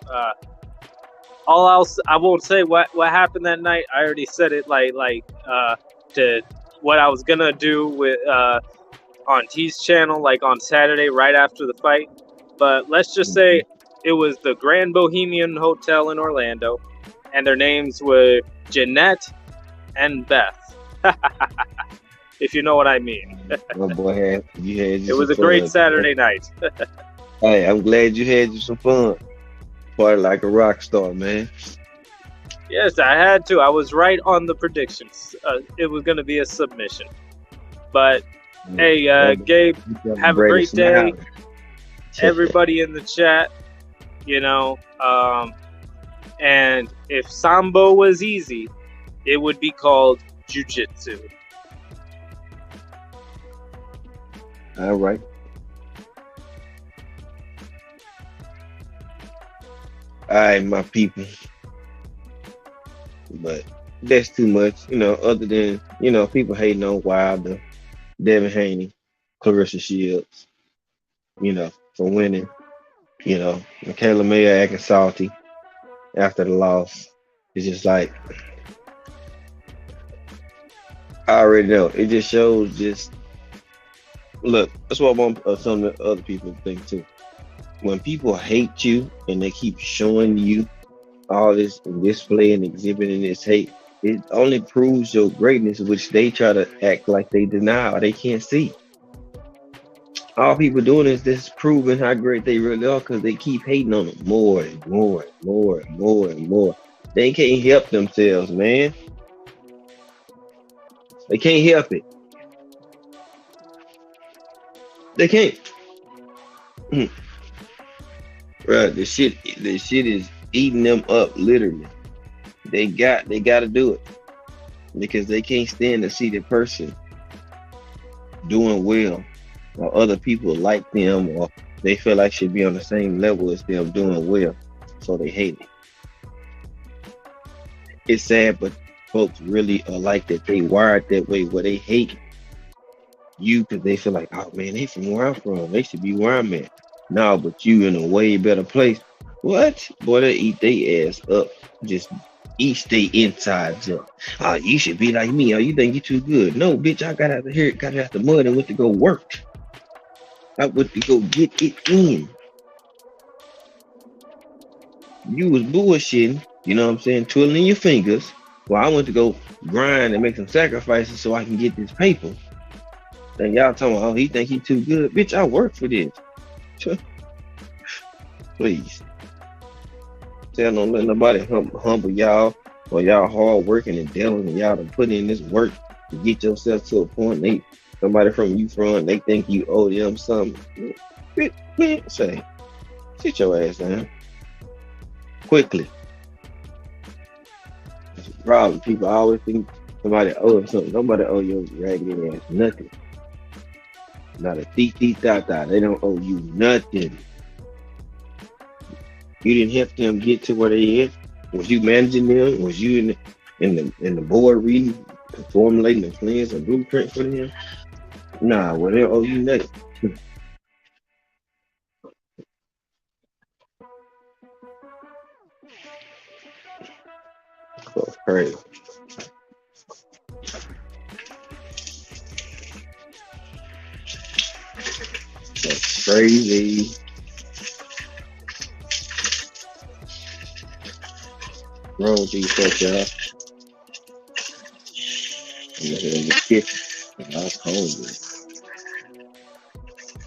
All else, I won't say what happened that night. I already said it, to what I was gonna do with on T's channel, like on Saturday, right after the fight. But let's just say it was the Grand Bohemian Hotel in Orlando, and their names were Jeanette and Beth. If you know what I mean. Oh boy, it was a great Saturday night. Hey, I'm glad you had some fun. Party like a rock star, man. Yes, I had to. I was right on the predictions. It was going to be a submission. But, hey, Gabe, have a great day. Everybody in the chat, you know. And if Sambo was easy, it would be called Jiu-Jitsu. All right. All right, my people. But that's too much, you know, other than, you know, people hating on Wilder, Devin Haney, Clarissa Shields, you know, for winning. You know, Michaela Mayer acting salty after the loss. It's just like, I already know. It just shows look, that's what I want some of the other people to think too. When people hate you and they keep showing you all this display and exhibiting this hate, it only proves your greatness, which they try to act like they deny or they can't see. All people doing is this proving how great they really are because they keep hating on them more and more and more and more and more. They can't help themselves, man. They can't help it. They can't. Right, the shit is eating them up literally. They gotta do it because they can't stand to see the person doing well or other people like them or they feel like should be on the same level as them doing well. So they hate it. It's sad, but folks really are like that. They wired that way where they hate you because they feel like, oh man, they from where I'm from. They should be where I'm at. No, but you in a way better place. What? Boy, they eat their ass up. Just eat their insides up. Oh, you should be like me. Oh, you think you too good. No, bitch, I got out of here, got out the mud and went to go work. I went to go get it in. You was bullshitting, you know what I'm saying, twiddling your fingers. Well, I went to go grind and make some sacrifices so I can get this paper. Then y'all talking about, oh, he think he too good. Bitch, I work for this. Please. Tell don't let nobody humble y'all or y'all hard working and dealing and y'all to put in this work to get yourself to a point somebody from you from, they think you owe them something. Bitch, say, sit your ass down. Quickly. That's a problem. People always think somebody owes them something. Nobody owe your raggedy ass nothing. Not a dot. They don't owe you nothing. You didn't help them get to where they at. Was you managing them? Was you in the board reading, formulating the plans and blueprint for them? Nah, well they owe you nothing. So crazy. That's crazy. Wrong with these folks, y'all? I'm in the kitchen. I was hungry.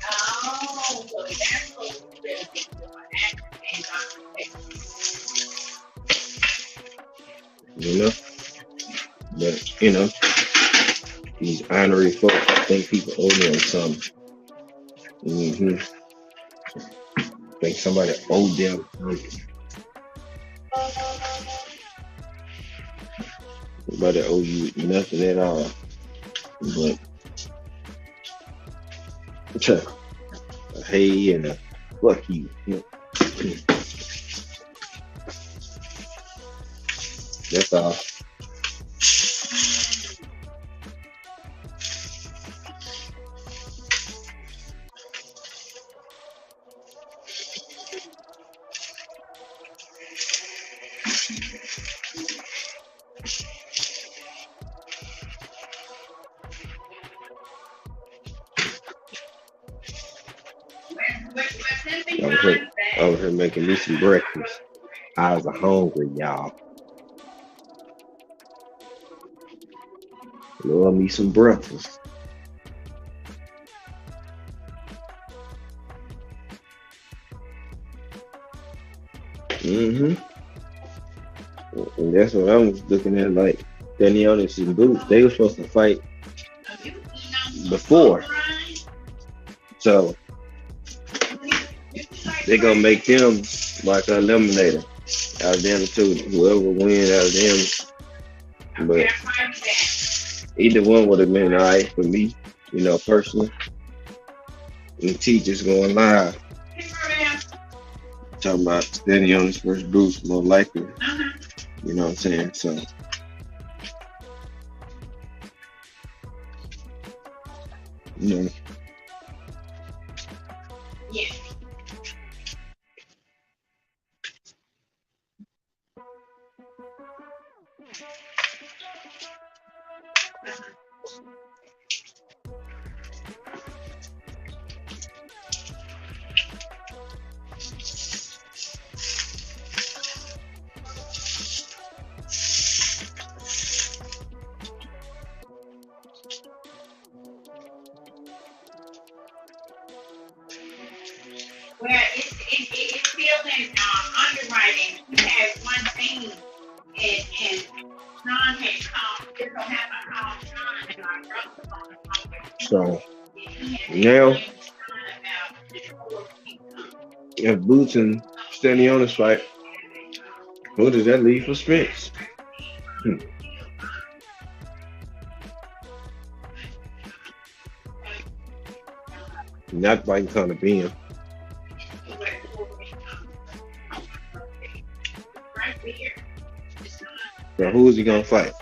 Oh, so that's what you really think You know? But, you know, these honorary folks, I think people owe them something. Think somebody owe them something. Nobody owe you nothing at all. But a hey and a fuck you. That's all. I was here making me some breakfast. I was hungry, y'all. Love me some breakfast. And that's what I was looking at, like Danielle and some boots. They were supposed to fight before. So they're gonna make them like an eliminator out of them two. Whoever wins out of them. But either one would have been alright for me, you know, personally. And T just going live. Talking about standing on his first boost, more likely. You know what I'm saying? So you know. Yeah. Where it's still in underwriting. He has one thing, and Sean had called. It's gonna have to call Sean Now, if Boots and Stanley on this fight, what does that leave for Spence? Not fighting Conor Ben. So who is he gonna fight?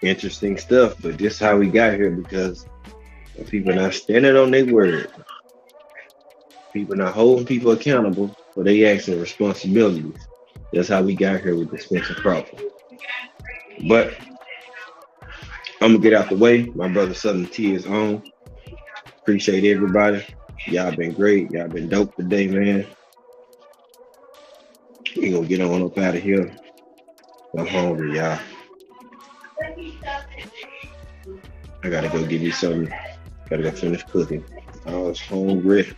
Interesting stuff, but this is how we got here because people not standing on their word. People not holding people accountable for their acts and responsibilities. That's how we got here with the Spencer Crawford. But I'm gonna get out the way. My brother Southern T is on. Appreciate everybody. Y'all been great. Y'all been dope today, man. We gonna get on up out of here. I'm hungry, y'all. I gotta go get me something. Gotta go finish cooking. I was hungry.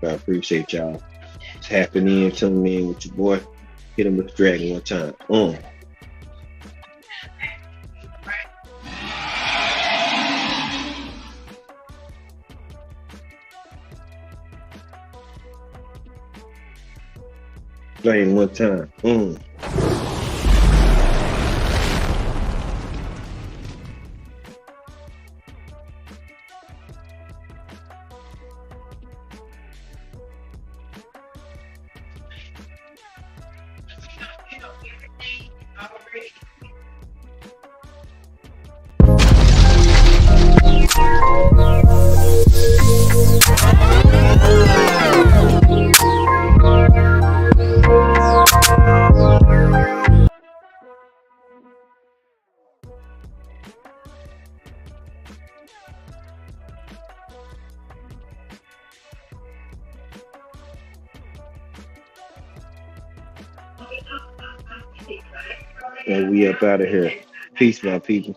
I appreciate y'all tapping in, tuning in with your boy. Hit him with the dragon one time. Playing one time. And we up out of here. Peace, my people.